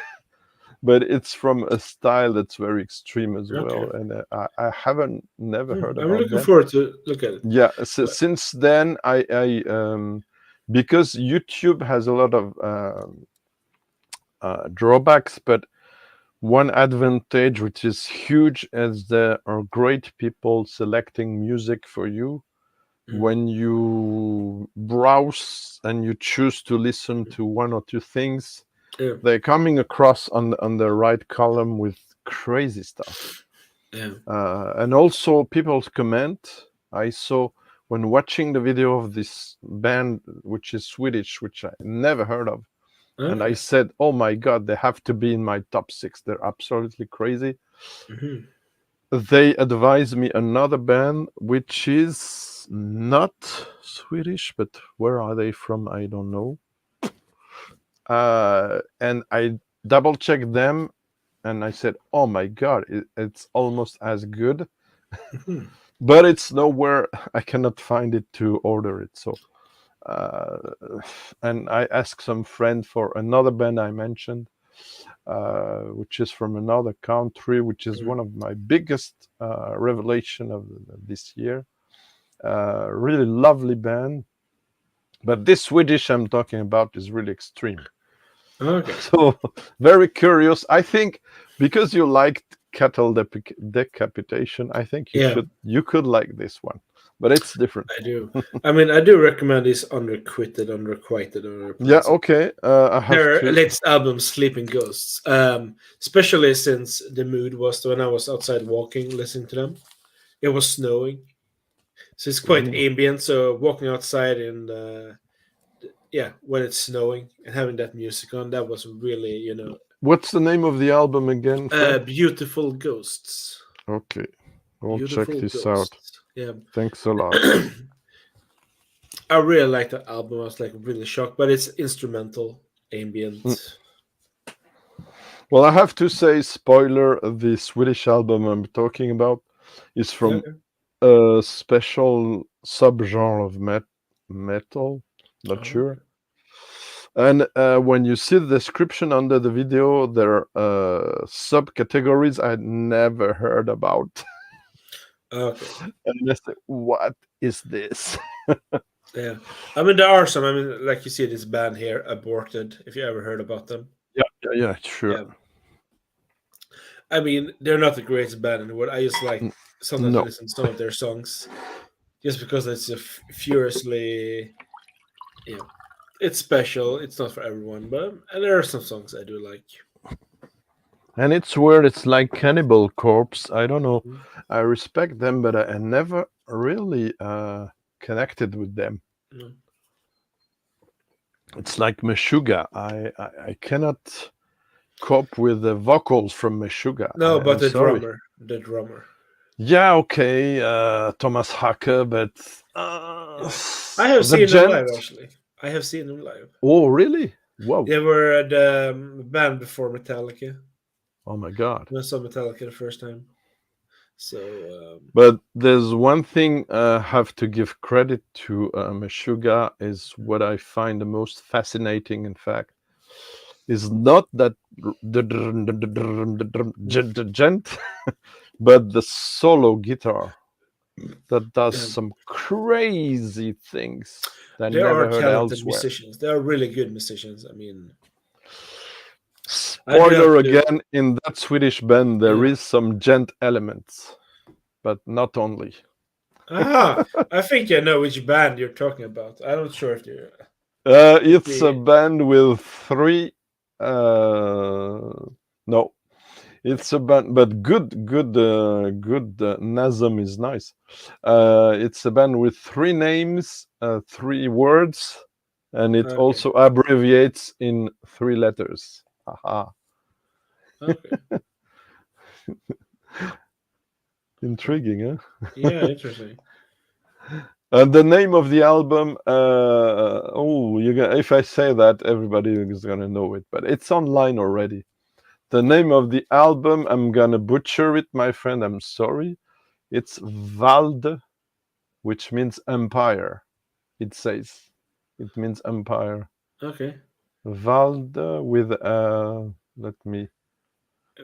But it's from a style that's very extreme as well, and I haven't never heard about it. I'm looking forward to look at it. Yeah, so since then I because YouTube has a lot of drawbacks, but one advantage which is huge is there are great people selecting music for you. When you browse and you choose to listen to one or two things, they're coming across on the right column with crazy stuff. And also people's comment. I saw when watching the video of this band, which is Swedish, which I never heard of. And I said, oh my God, they have to be in my top 6. They're absolutely crazy. They advised me another band, which is not Swedish, but where are they from? I don't know. And I double checked them and I said, oh my God, it's almost as good. But it's nowhere. I cannot find it to order it. So, and I asked some friend for another band I mentioned, which is from another country, which is one of my biggest revelation of this year. Really lovely band. But this Swedish I'm talking about is really extreme. So very curious. I think because you liked cattle decapitation, I think you could like this one, but it's different. I do. I mean, I do recommend this Unrequited. Yeah, okay. I have their to... latest album, Sleeping Ghosts. Especially since the mood was when I was outside walking, listening to them. It was snowing, so it's quite ambient. So walking outside and when it's snowing and having that music on, that was really, What's the name of the album again? Beautiful Ghosts. Okay, I'll check this out. Yeah, thanks a lot. I really like that album. I was like really shocked, but it's instrumental, ambient. Well, I have to say, spoiler: the Swedish album I'm talking about is from a special subgenre of metal. Not sure. And when you see the description under the video, there are subcategories I'd never heard about. Okay. And I said, what is this? Yeah. I mean, there are some. I mean, like you see this band here, Aborted, if you ever heard about them. Yeah, sure. Yeah. I mean, they're not the greatest band in the world. I just like sometimes listen to some of their songs just because it's a furiously, it's special. It's not for everyone, but there are some songs I do like. And it's weird. It's like Cannibal Corpse. I don't know. Mhm. I respect them, but I never really connected with them. No. It's like Meshuggah. I cannot cope with the vocals from Meshuggah. No, but I'm sorry. the drummer. Yeah, okay, Thomas Hacker, but I have the seen them gent. live, actually. I have seen them live. Oh, really? Wow. They were the band before Metallica. Oh my God. When I saw Metallica the first time. So, But there's one thing I have to give credit to Meshuggah is what I find the most fascinating, in fact, is not that the gent, but the solo guitar that does Yeah. some crazy things that I they never are heard talented elsewhere. musicians. They are really good musicians. I mean, Spoiler again, in that Swedish band there Yeah. is some gent elements, but not only. Aha! I think I know which band you're talking about. I'm not sure if you're. It's a band with three. No, it's a band, but good. Nazem is nice. It's a band with three names, three words, and it Okay. also abbreviates in three letters. Haha. Okay. Intriguing, huh? Yeah, interesting. And the name of the album, if I say that, everybody is gonna know it, but it's online already. The name of the album, I'm gonna butcher it, my friend. I'm sorry. It's Valde, which means empire. It says it means empire. Okay. Valde with let me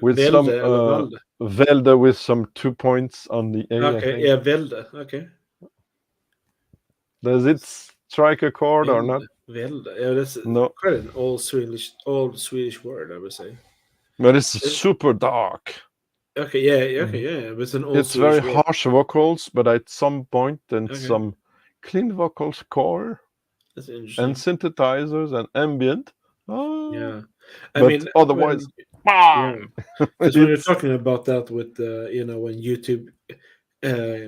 with Velde, some Valde. Velde with some 2 points on the A. I Okay. think. Yeah, Velde. Okay. Does it strike a chord or not? Velde. Yeah, that's No. quite an old Swedish word, I would say. But it's super dark. Okay. Yeah. Okay. Yeah. It's an old. It's Swedish very word. harsh vocals, but at some point, and Okay. some clean vocals core That's interesting. and synthesizers and ambient. Yeah. I But mean, otherwise, because when you're talking about that with when YouTube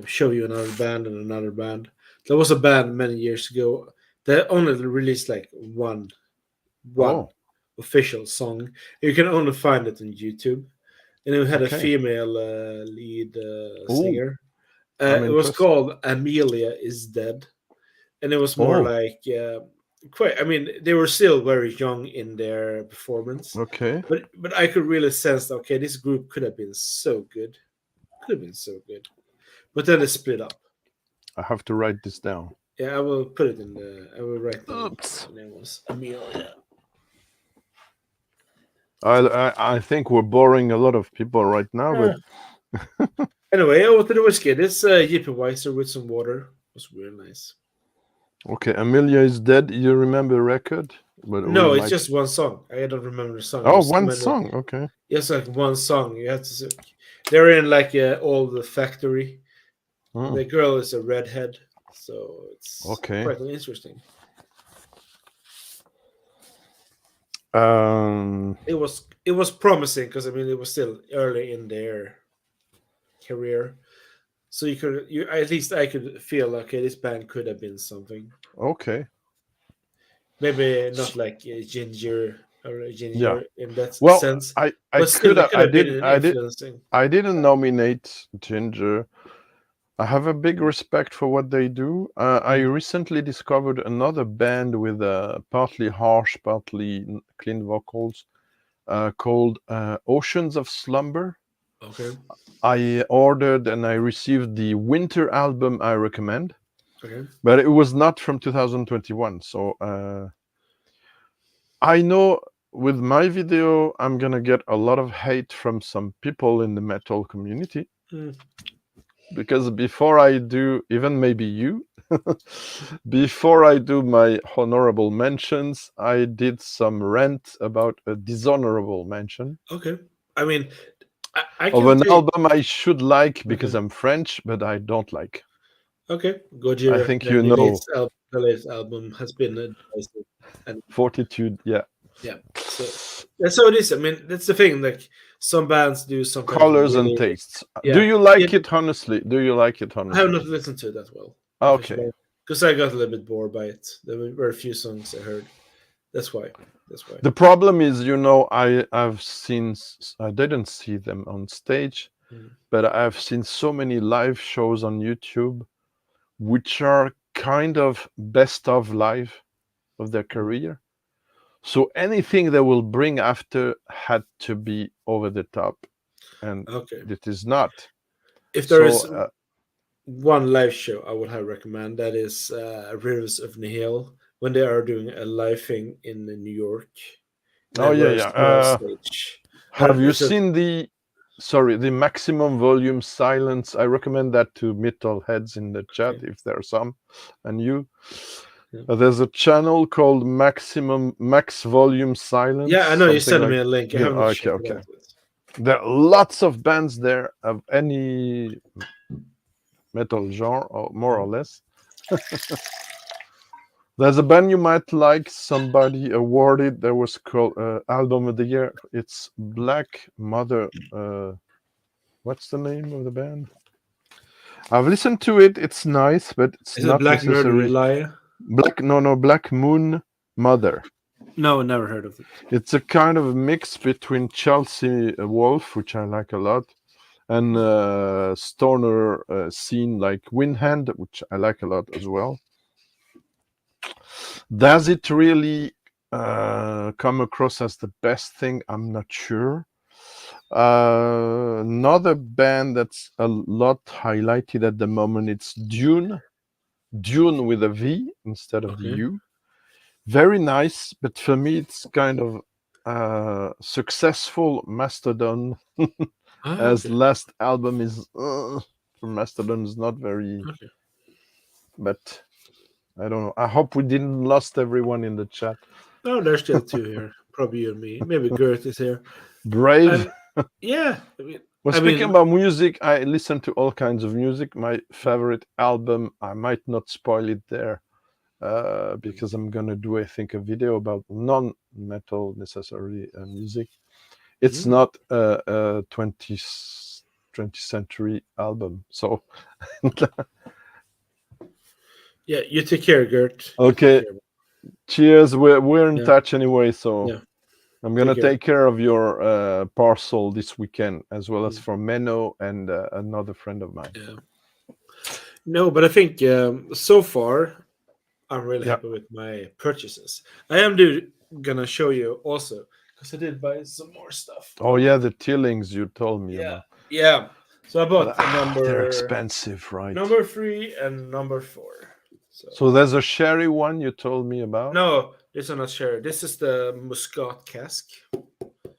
show you another band and another band, there was a band many years ago that only released like one Oh. official song. You can only find it on YouTube, and it had a Okay. female lead Ooh, singer. I'm It was interested. called Amelia is Dead, and it was more Oh. like quite. I mean, they were still very young in their performance, Okay. but I could really sense that, okay, this group could have been so good, but then they split up. I have to write this down. Yeah, I will put it in the. I will write down. Oops. The name was Amelia. I think we're boring a lot of people right now, but Anyway, I wanted the whiskey. This Yippee Weiser with some water was really nice. okay. Amelia is Dead. You remember the record? But No, it's just one song. I don't remember the song. Oh, There's so one many- song. Okay. Yes, like one song. You have to. They're in like all the factory. Hmm. The girl is a redhead, so it's Okay. quite interesting. It was promising because I mean it was still early in their career, so you at least I could feel okay, this band could have been something. Okay. Maybe not like Ginger or Ginger in that Well, sense. I But still, could it have, could have been influencing. I didn't nominate Ginger. I have a big respect for what they do. I recently discovered another band with partly harsh, partly clean vocals called Oceans of Slumber. Okay. I ordered and I received the winter album I recommend. Okay. But it was not from 2021. So I know with my video, I'm going to get a lot of hate from some people in the metal community. Because before I do, even maybe you, before I do my honorable mentions, I did some rant about a dishonorable mention. Okay. I mean, I of an album I should like because I'm French, but I don't like. Okay, Gojira. I think you know. The latest album has been Fortitude, yeah. Yeah, so that's how it is. I mean, that's the thing. Like some bands do sometimes colors really, and tastes. yeah. Do you like it honestly? Do you like it honestly? I have not listened to it that well. Okay. Because I got a little bit bored by it. There were a few songs I heard. That's why. The problem is, I've seen. I didn't see them on stage, but I've seen so many live shows on YouTube, which are kind of best of live of their career. So anything they will bring after had to be over the top, and it is not. If there is one live show I would have recommend, that is Rivers of Nihil, when they are doing a live thing in New York. Oh yeah. Stage. Have you seen the maximum volume silence? I recommend that to metalheads in the chat if there are some, and you. There's a channel called Max Volume Silence. Yeah, I know you sent me a link. I haven't checked it out. There are lots of bands there of any metal genre, or more or less. There's a band you might like. Somebody awarded. There was called Album of the Year. It's Black Mother. What's the name of the band? I've listened to it. It's nice, but it's not Black necessarily. Black Moon Mother. No, never heard of it. It's a kind of a mix between Chelsea Wolf, which I like a lot, and stoner scene like Windhand, which I like a lot as well. Does it really come across as the best thing? I'm not sure. Another band that's a lot highlighted at the moment, it's Dune with a V instead of the U. Very nice, but for me it's kind of successful Mastodon as last album is for Mastodon is not very but I don't know. I hope we didn't lost everyone in the chat. No, there's still two here. Probably you and me. Maybe Gert is here. Brave. Yeah. Speaking about music, I listen to all kinds of music. My favorite album, I might not spoil it there because I'm going to do, I think, a video about non-metal necessarily music. It's not a 20th century album. So... Yeah, you take care, Gert. Okay. Cheers. We're in touch anyway, so I'm gonna take care of your parcel this weekend, as well as for Menno and another friend of mine. Yeah. No, but I think so far I'm really happy with my purchases. I am gonna show you also because I did buy some more stuff. Oh yeah, the Tillings you told me about. Yeah. So I bought they're expensive, right? Number 3 and number 4. So there's a sherry one you told me about? No, this is not sherry. This is the Muscat cask.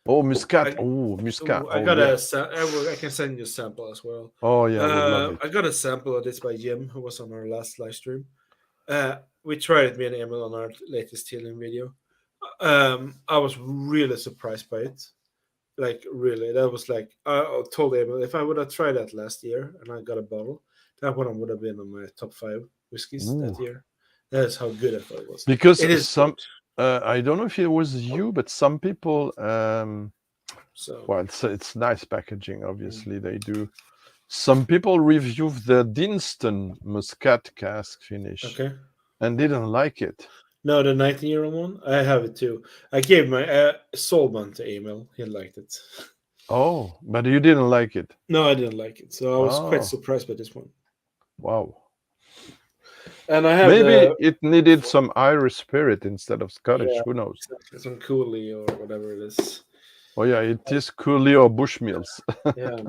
Oh, Muscat. Muscat. I got I can send you a sample as well. Oh, yeah, I would love it. I got a sample of this by Jim, who was on our last live stream. We tried it, me and Emil, on our latest Tealing video. I was really surprised by it. Like, really. That was like, I told Emil, if I would have tried that last year and I got a bottle, that one would have been on my top 5 whiskeys that year. That's how good I thought it was. Because it is I don't know if it was you, but some people well, it's nice packaging, obviously they do. Some people reviewed the Dinston Muscat cask finish and didn't like it. No, the 19-year-old one, I have it too. I gave my soul one to Emil. He liked it. Oh, but you didn't like it? No, I didn't like it. So I was quite surprised by this one. Wow. And I have maybe it needed some Irish spirit instead of Scottish. Yeah, who knows? Some Cooley or whatever it is. Oh yeah, it is Cooley or Bushmills. Yeah.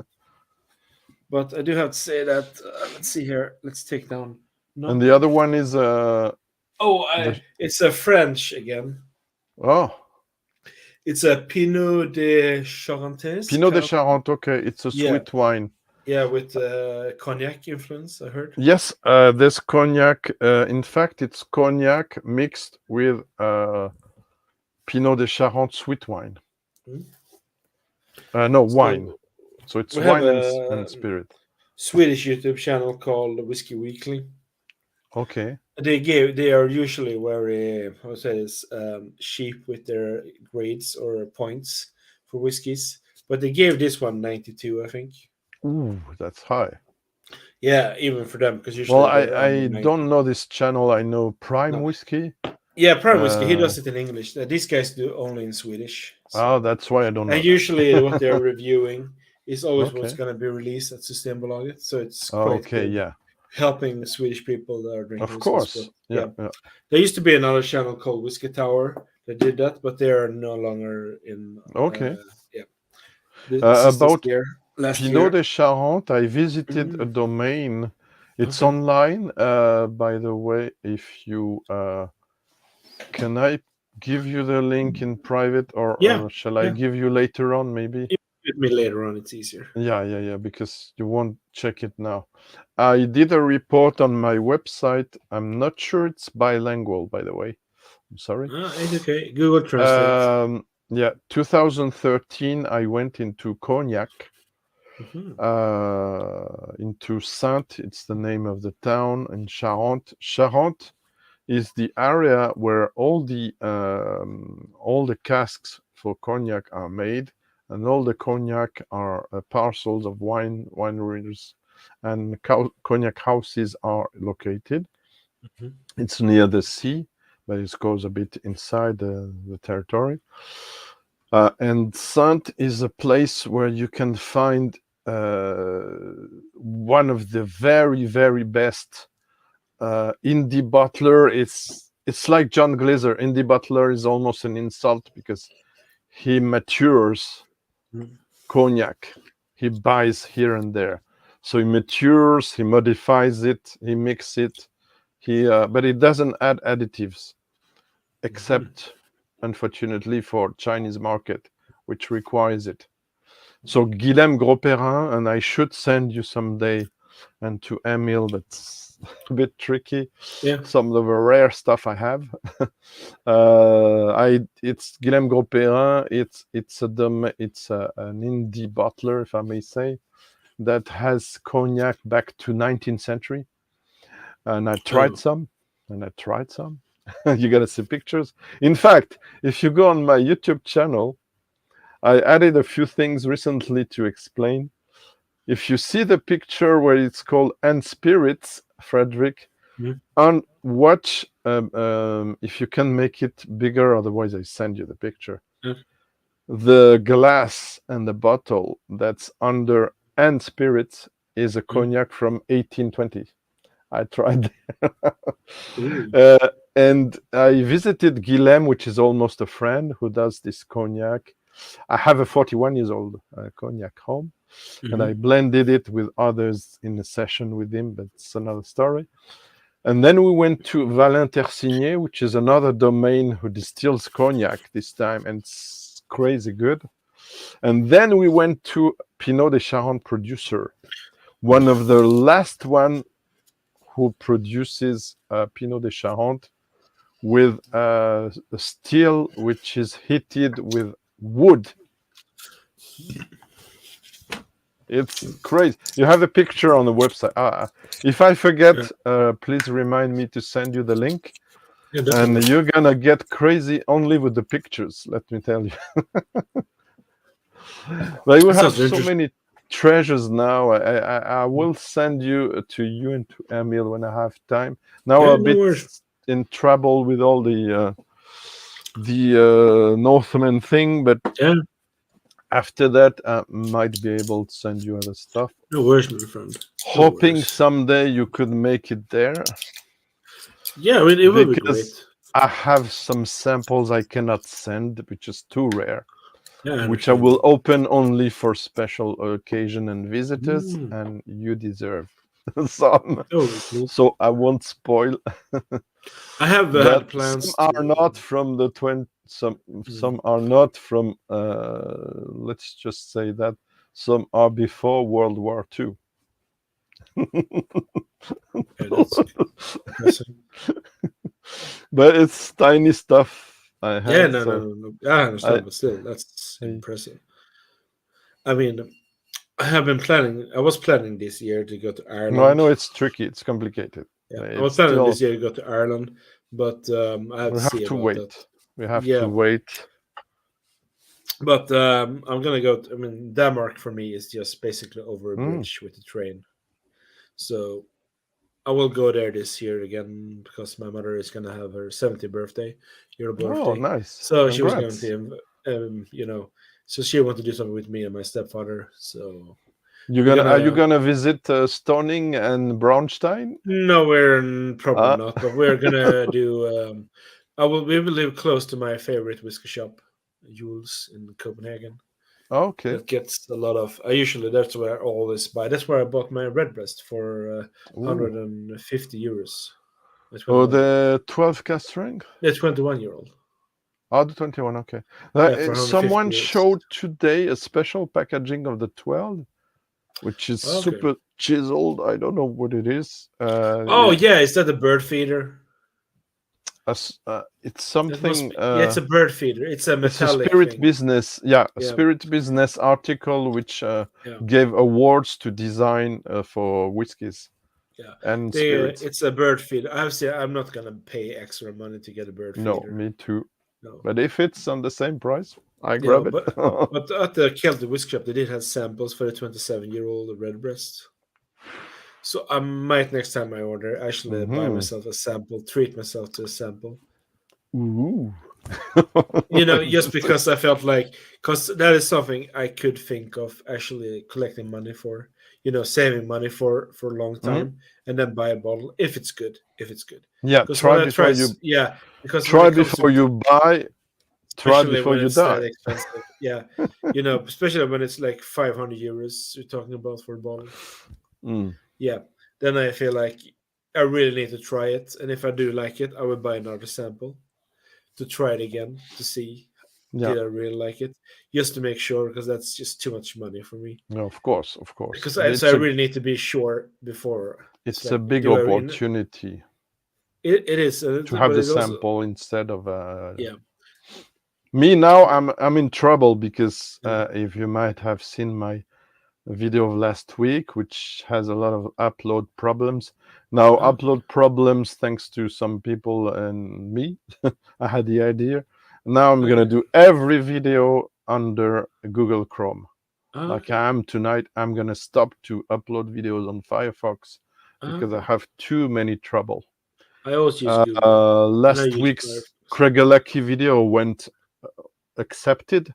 But I do have to say that, let's see here. Let's take down. And the other one is it's a French again. Oh. It's a Pinot de Charentes. Pinot de Charente, okay. It's a sweet wine. Yeah, with cognac influence, I heard. Yes, there's cognac. In fact, it's cognac mixed with Pinot de Charente sweet wine. Wine. So it's wine and spirit. Swedish YouTube channel called Whiskey Weekly. Okay. They are usually very, cheap with their grades or points for whiskeys. but they gave this one 92, I think. Ooh, that's high. Yeah, even for them, because usually Well, they're I under 90. don't know this channel. I know Prime No. Whiskey. Yeah, Prime Whiskey. He does it in English. These guys do only in Swedish. Oh, that's why I don't know. And usually, what they're reviewing is always what's Okay. going to be released at Systembolaget. So it's quite Okay, good, yeah. helping the Swedish people that are drinking Of whiskeys. course. But, Yeah. There used to be another channel called Whiskey Tower that did that, but they are no longer in. Okay. About last Pinot de Charente, I visited a domain. It's online, by the way. If you can I give you the link in private, or shall I give you later on? Maybe give me later on. It's easier. Yeah. Because you won't check it now. I did a report on my website. I'm not sure it's bilingual, by the way. I'm sorry. It's okay. Google Translate. 2013, I went into Cognac, into Saintes. It's the name of the town in Charente. Charente is the area where all the casks for cognac are made, and all the cognac are parcels of wineries and cognac houses are located. It's near the sea, but it goes a bit inside the territory. And Saintes is a place where you can find one of the very, very best indie bottler. It's like John Glazer. Indie bottler is almost an insult because he matures cognac. He buys here and there. So he matures, he modifies it, he mixes it. But it doesn't add additives, except, unfortunately, for Chinese market, which requires it. So Guilhem Gros-Perrin, and I should send you someday, and to Emil, that's a bit tricky. Yeah. Some of the rare stuff I have. It's Guilhem Gros-Perrin. It's an indie bottler, if I may say, that has cognac back to 19th century. And I tried some. You gotta see pictures. In fact, if you go on my YouTube channel, I added a few things recently to explain. If you see the picture where it's called "And Spirits," Frederick, and watch if you can make it bigger. Otherwise, I send you the picture. The glass and the bottle that's under "And Spirits" is a cognac from 1820. I tried. And I visited Guilhem, which is almost a friend who does this cognac. I have a 41-year-old cognac home, and I blended it with others in a session with him, but it's another story. And then we went to Valin Tersigné, which is another domain who distills cognac this time, and it's crazy good. And then we went to Pinot de Charente producer, one of the last one who produces Pinot de Charente with a still which is heated with wood. It's crazy. You have a picture on the website. If I forget, please remind me to send you the link. And you're gonna get crazy only with the pictures, let me tell you. But we have so many treasures now. I will send you and to Emil when I have time. Now a bit in trouble with all the Northman thing, but after that I might be able to send you other stuff. No worries, my friend. Hoping someday you could make it there. Yeah, I mean, it would be great. I have some samples I cannot send, which is too rare. Which I will open only for special occasion and visitors, and you deserve some. So I won't spoil. I have had plans. Some are not from the some are not from. Let's just say that some are before World War II. But it's tiny stuff. I understand, but still, that's impressive. I mean, I was planning this year to go to Ireland. No, I know it's tricky. It's complicated. I was planning this year to go to Ireland, but I have to see about that. We have to wait. But I'm gonna go. I mean, Denmark for me is just basically over a bridge with the train. So I will go there this year again because my mother is gonna have her 70th birthday, year Oh, birthday. nice. So she was going Congrats. to, so she wanted to do something with me and my stepfather. So Are you gonna visit Stoning and Braunstein? No, we're probably not, but we're gonna do. We will live close to my favorite whiskey shop, Jules in Copenhagen. Okay. That gets a lot of. I usually that's where I always buy. That's where I bought my Redbreast for 150 euros. Oh, the 12 cask strength? The 21-year-old. Oh, the 21. Okay. For Someone 150 euros. showed today a special packaging of the 12, which is super chiseled. I don't know what it is. Yeah, is that a bird feeder? It's something. It's a bird feeder. It's a metallic. It's a Spirit thing. Business. Yeah, a Spirit Business article which gave awards to design for whiskies. Yeah, and spirits. It's a bird feeder. Obviously, I'm not gonna pay extra money to get a bird feeder. No, me too. No. But if it's on the same price, I grab it. But at the Celtic Whiskey Shop, they did have samples for the 27-year-old Redbreast. So I might next time I order actually buy myself a sample, treat myself to a sample. Ooh. Just because I felt like, because that is something I could think of actually collecting money for. Saving money for a long time and then buy a bottle if it's good. Yeah, try before you. Yeah, because try before you buy. Try before you die. That expensive. Yeah, especially when it's like 500 euros you're talking about for a bottle. Yeah, then I feel like I really need to try it, and if I do like it, I will buy another sample to try it again to see did I really like it, just to make sure, because that's just too much money for me. No, of course. Because I really need to be sure before. It's a big opportunity. It is to have the sample also, instead of yeah. Me now, I'm in trouble because if you might have seen my video of last week, which has a lot of upload problems. Now, upload problems thanks to some people and me. I had the idea. Now I'm gonna do every video under Google Chrome. Like I am tonight, I'm gonna stop to upload videos on Firefox because I have too many trouble. I always use Google. Last week's Craigellachie video went accepted,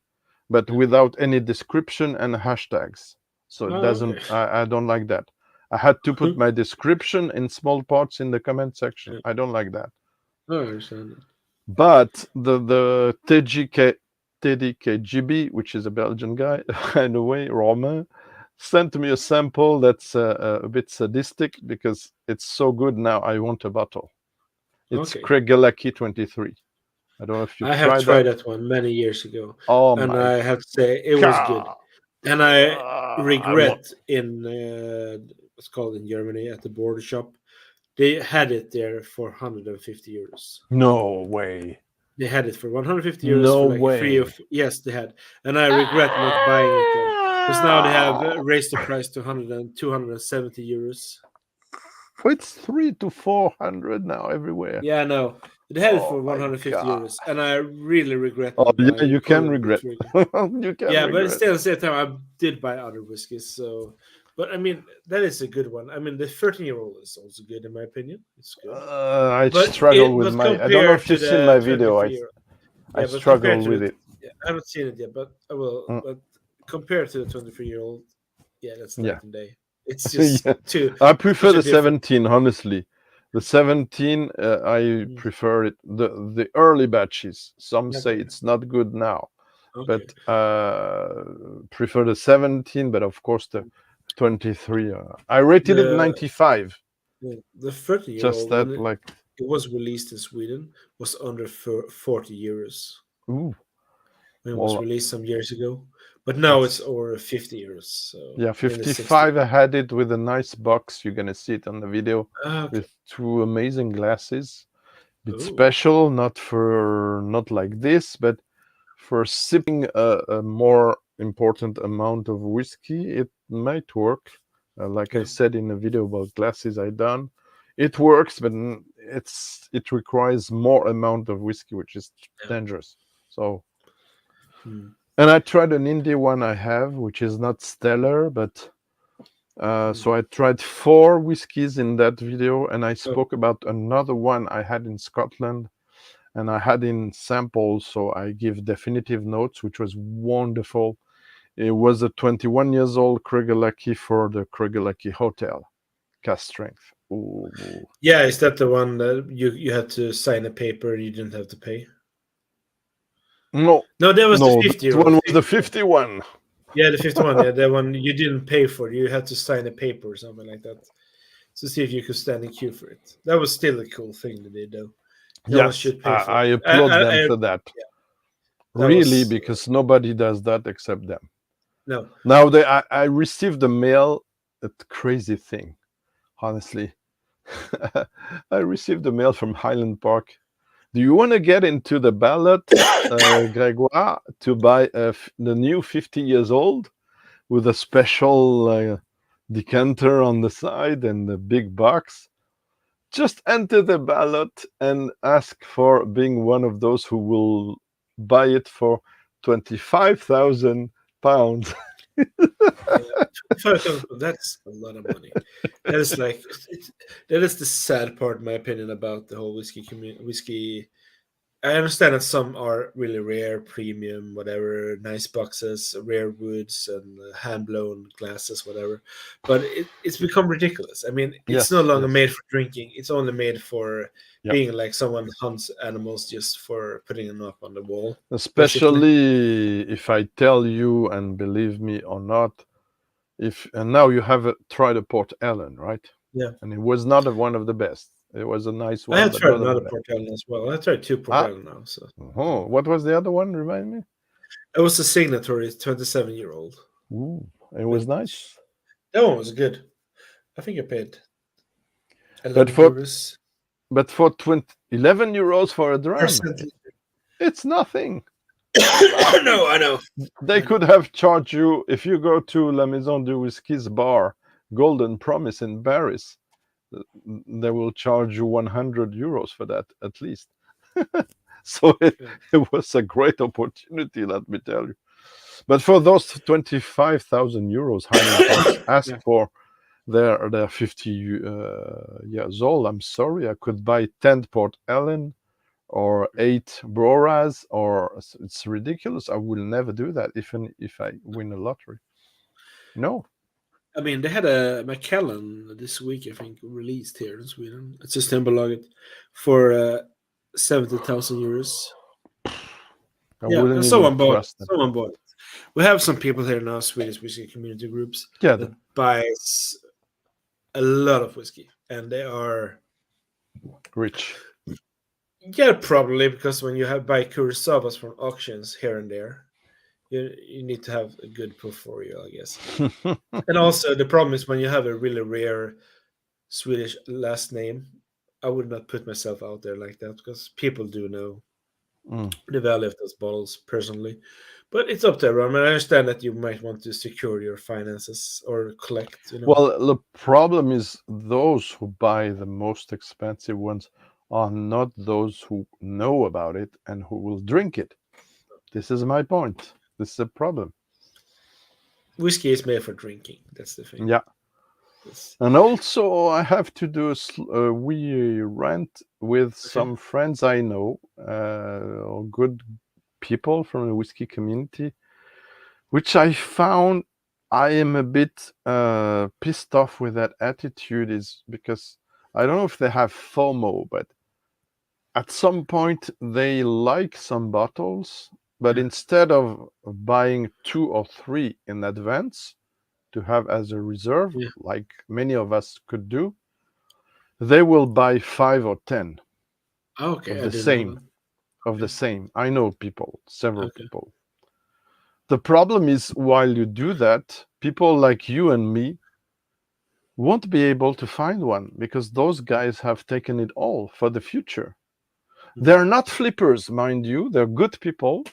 but without any description and hashtags. So it doesn't. I don't like that. I had to put my description in small parts in the comment section. I don't like that. I understand that. But the TDKGB, which is a Belgian guy, in a way, Romain, sent me a sample that's a bit sadistic because it's so good now. I want a bottle. It's Craigellachie 23. I don't know if you tried that. I have tried that one many years ago. Oh, and I have to say it was good. And I regret in what's called in Germany at the border shop, they had it there for 150 euros. No way. They had it for 150 euros. No for like way. Yes, they had. And I regret not buying it then. Because now they have raised the price to 270 euros. It's 300 to 400 now everywhere. Yeah, no. They had it for 150 euros. And I really regret not buying it. You can regret. You can regret. But still at the same time, I did buy other whiskeys. So, but I mean, that is a good one. I mean, the 13-year-old is also good in my opinion. It's good. I struggle with my. I don't know if you've seen my video. I struggle with it. I haven't seen it yet, but I will. But compared to the 23-year-old, that's night and day. It's just too. I prefer the 17, honestly. The 17, I prefer it. The early batches. Some say it's not good now, but prefer the 17. But of course, the 23. I rated it 95. The 30-year-old. Just that, like it was released in Sweden, was under 40 euros. Ooh. It was released some years ago, but now it's over 50 euros. So yeah, 55. I had it with a nice box. You're gonna see it on the video with 2 amazing glasses. Bit special, not like this, but for sipping a more important amount of whiskey, it might work. Like I said in the video about glasses I done, it works, but it requires more amount of whiskey, which is dangerous. So And I tried an indie one I have, which is not stellar, but so I tried 4 whiskeys in that video, and I spoke about another one I had in Scotland, and I had in samples, so I give definitive notes, which was wonderful. It was a 21 years old Kriegerlucky for the Kriegerlucky Hotel, cast strength. Ooh. Yeah, is that the one that you had to sign a paper you didn't have to pay? No, that was the 50 this one was the 51. Yeah, the 51. Yeah, the one you didn't pay for. You had to sign a paper or something like that to see if you could stand in queue for it. That was still a cool thing that they do. No one should pay for I it. applaud them for that. Yeah, really, because nobody does that except them. No. Now I received a mail, a crazy thing, honestly. I received a mail from Highland Park. Do you want to get into the ballot, Grégoire, to buy the new 50 years old with a special decanter on the side and the big box? Just enter the ballot and ask for being one of those who will buy it for £25,000. That's a lot of money. That is like that is the sad part, in my opinion, about the whole whiskey community. Whiskey, I understand that some are really rare, premium, whatever, nice boxes, rare woods, and hand blown glasses, whatever. But it's become ridiculous. I mean, it's no longer made for drinking. It's only made for being like someone hunts animals just for putting them up on the wall. Especially if I tell you, and believe me or not, and now you have tried a Port Ellen, right? Yeah. And it was not one of the best. It was a nice one. I had tried another Port Ellen as well. I tried 2 Port Ellen now. So. Oh, what was the other one? Remind me. It was a signatory, 27-year-old. Ooh, it was nice. That one was good. I think I paid 11 euros. But for 11 euros for a dram, it's nothing. No, I know. They could have charged you, if you go to La Maison du Whisky's bar, Golden Promise in Paris, they will charge you 100 euros for that at least. So it was a great opportunity, let me tell you. But for those 25,000 euros Highland asked for, they're 50 years old. I'm sorry, I could buy 10 Port Ellen or 8 Broras, or it's ridiculous. I will never do that, even if I win a lottery. No. I mean, they had a Macallan this week, I think, released here in Sweden. It's Systembolaget for 70,000 euros. Someone bought it. We have some people here now, Swedish whiskey community groups, that buys a lot of whiskey, and they are rich. Yeah, probably, because when you buy Kurosawas from auctions here and there, you need to have a good portfolio, I guess. And also, the problem is when you have a really rare Swedish last name, I would not put myself out there like that, because people do know the value of those bottles personally. But it's up to everyone. I mean, I understand that you might want to secure your finances or collect. Well, the problem is those who buy the most expensive ones are not those who know about it and who will drink it. This is my point. This is a problem. Whiskey is made for drinking. That's the thing. Yeah. And also, I have to do a wee rant with some friends I know, good people from the whiskey community, which I found I am a bit pissed off with that attitude, is because I don't know if they have FOMO, but at some point they like some bottles, but instead of buying 2 or 3 in advance to have as a reserve, like many of us could do, they will buy 5 or 10 of the same. I know people, several people. The problem is, while you do that, people like you and me won't be able to find one, because those guys have taken it all for the future. They're not flippers, mind you. They're good people,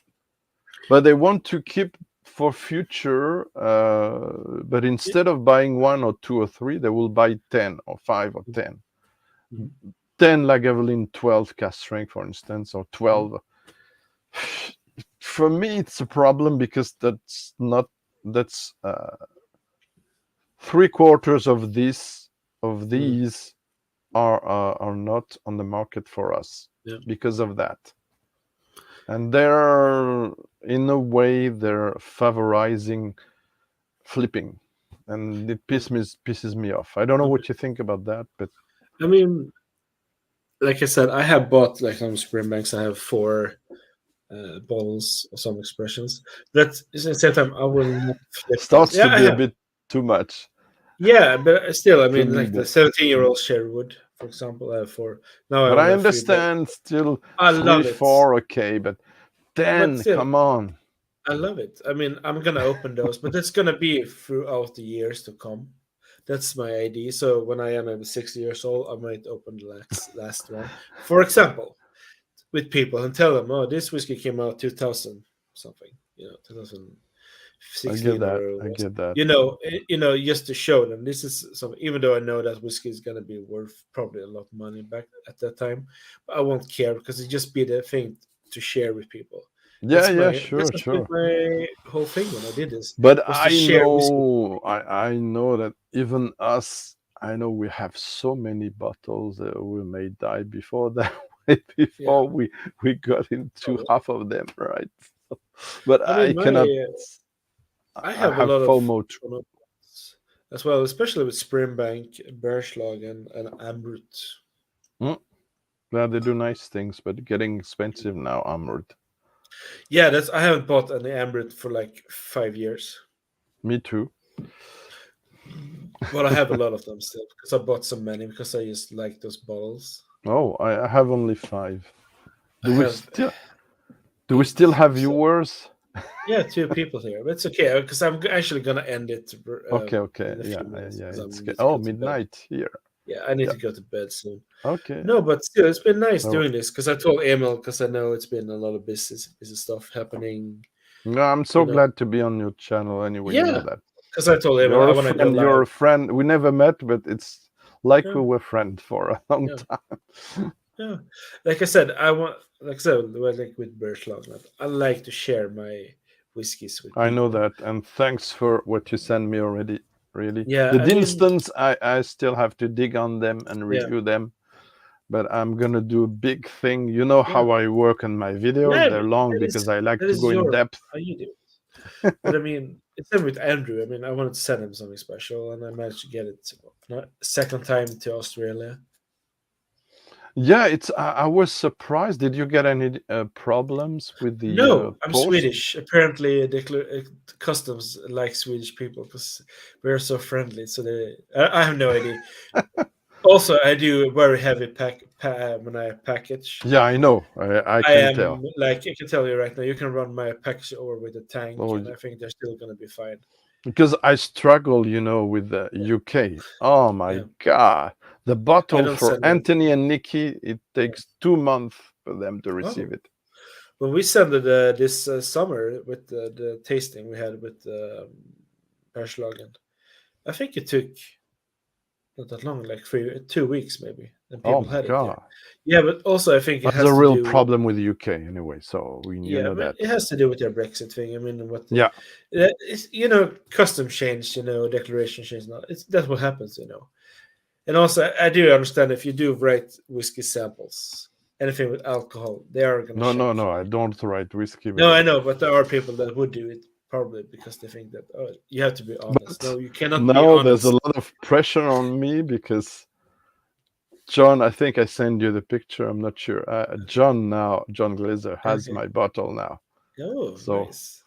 but they want to keep for future. But instead of buying 1 or 2 or 3, they will buy 10 or 5 or 10. 10 Lagavulin 12 cast strength, for instance, or 12. for me, it's a problem because that's 3/4 of these are not on the market for us because of that. And they're, in a way, they're favorizing flipping, and it pisses me off. I don't know what you think about that, but I mean, like I said, I have bought like some spring banks. I have 4 bottles of some expressions. But at the same time, I will not flip them. starts to be a bit too much. Yeah, but still, I mean, like but- the 17-year-old Sherwood, for example, I have 4. Now But only I have 3, understand still I 3, love it. 4, okay, but 10, still, come on. I love it. I mean, I'm gonna open those, but it's gonna be throughout the years to come. That's my idea. So when I am 60 years old, I might open the last one. For example, with people and tell them, "Oh, this whiskey came out 2000 something, 2016 I get that. Just to show them this is some. Even though I know that whiskey is gonna be worth probably a lot of money back at that time, but I won't care because it just be the thing to share with people. Yeah, Sure. My whole thing when I did this. But was I to share know, I know that even us, I know we have so many bottles that we may die before that, before we got into half of them, right? But I cannot. I have a lot FOMO of as well, especially with Springbank, Bergslagen, and Amrut. Yeah, they do nice things, but getting expensive now, Amrut. Yeah, I haven't bought any Amrut for like 5 years. Me too. But I have a lot of them still because I bought so many because I just like those bottles. Oh, I have only 5. Do we still have viewers? Yeah, 2 people here, but it's okay because I'm actually gonna end it. Okay, yeah. It's midnight here. Yeah, I need to go to bed soon. Okay. No, but still, it's been nice doing this because I told Emil because I know it's been a lot of busy stuff happening. No, I'm so glad to be on your channel anyway. Yeah, you know that. Because I told Emil I want to go live. You're a friend. We never met, but it's like we were friends for a long time. Yeah, like I said, with Bergslagen, I like to share my whiskeys with people. I know that, and thanks for what you sent me already. Really, yeah. The Dinstons, I still have to dig on them and review them, but I'm gonna do a big thing. You know how I work on my videos; they're long because I like to go in depth. How you do it. But I mean, it's same with Andrew. I mean, I wanted to send him something special, and I managed to get it second time to Australia. Yeah, I was surprised. Did you get any problems with the? No, I'm post? Swedish. Apparently, the customs like Swedish people because we're so friendly. So I have no idea. Also, I do very heavy when I package. Yeah, I know. I can tell. Like I can tell you right now, you can run my package over with a tank, and I think they're still gonna be fine. Because I struggle, with the UK. Oh my God. The bottle for Anthony and Nikki, it takes 2 months for them to receive it. When we sent it this summer with the tasting we had with Bergslagen, I think it took not that long, like 2 weeks maybe. And people had it there. Yeah, but also I think it has a real problem with the UK anyway. So we know that it has to do with their Brexit thing. I mean, it's custom change, declaration change. That's what happens, And also, I do understand if you do write whiskey samples, anything with alcohol, they are going to. No. I don't write whiskey. No, I know, but there are people that would do it probably because they think that you have to be honest. No, you cannot. Now there's a lot of pressure on me because John, I think I sent you the picture. I'm not sure. John Glazer has my bottle now. Oh, so nice.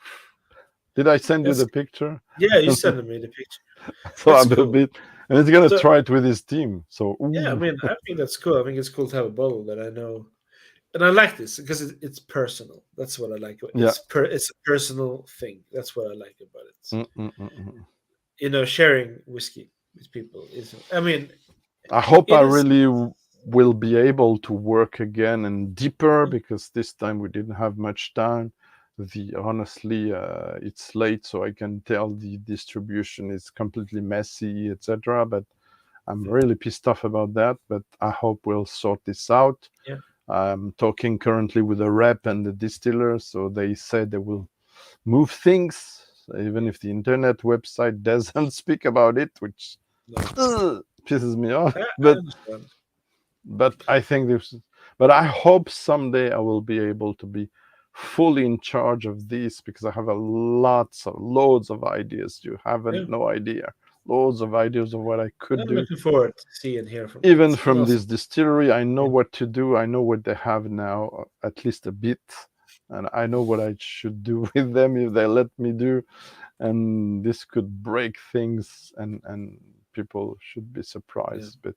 Did I send you the picture? Yeah, you sent me the picture. So I'm a bit, and he's gonna try it with his team. So yeah, I mean, I think that's cool. I think it's cool to have a bottle that I know, and I like this because it's personal. That's what I like. It's a personal thing. That's what I like about it. Sharing whiskey with people is. I mean, I hope I really will be able to work again and deeper because this time we didn't have much time. Honestly, it's late, so I can tell the distribution is completely messy, etc. But I'm really pissed off about that. But I hope we'll sort this out. Yeah. I'm talking currently with the rep and the distiller, so they said they will move things, even if the internet website doesn't speak about it, which pisses me off. But I think but I hope someday I will be able to be fully in charge of this, because I have loads of ideas. You haven't no idea. Loads of ideas of what I could do. Looking forward to see and hear from even from this distillery. I know what to do. I know what they have now, at least a bit, and I know what I should do with them if they let me do. And this could break things, and people should be surprised. But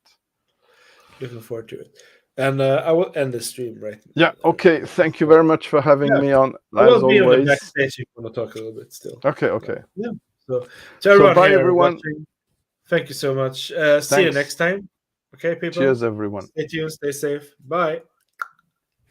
looking forward to it. And I will end the stream right now. Yeah. Okay. Thank you very much for having me on. I will be always. on the backstage if you want to talk a little bit still. Okay. Okay. Yeah. So to everyone bye, here everyone. watching, thank you so much. See you next time. Okay, people. Cheers, everyone. Stay tuned. Stay safe. Bye.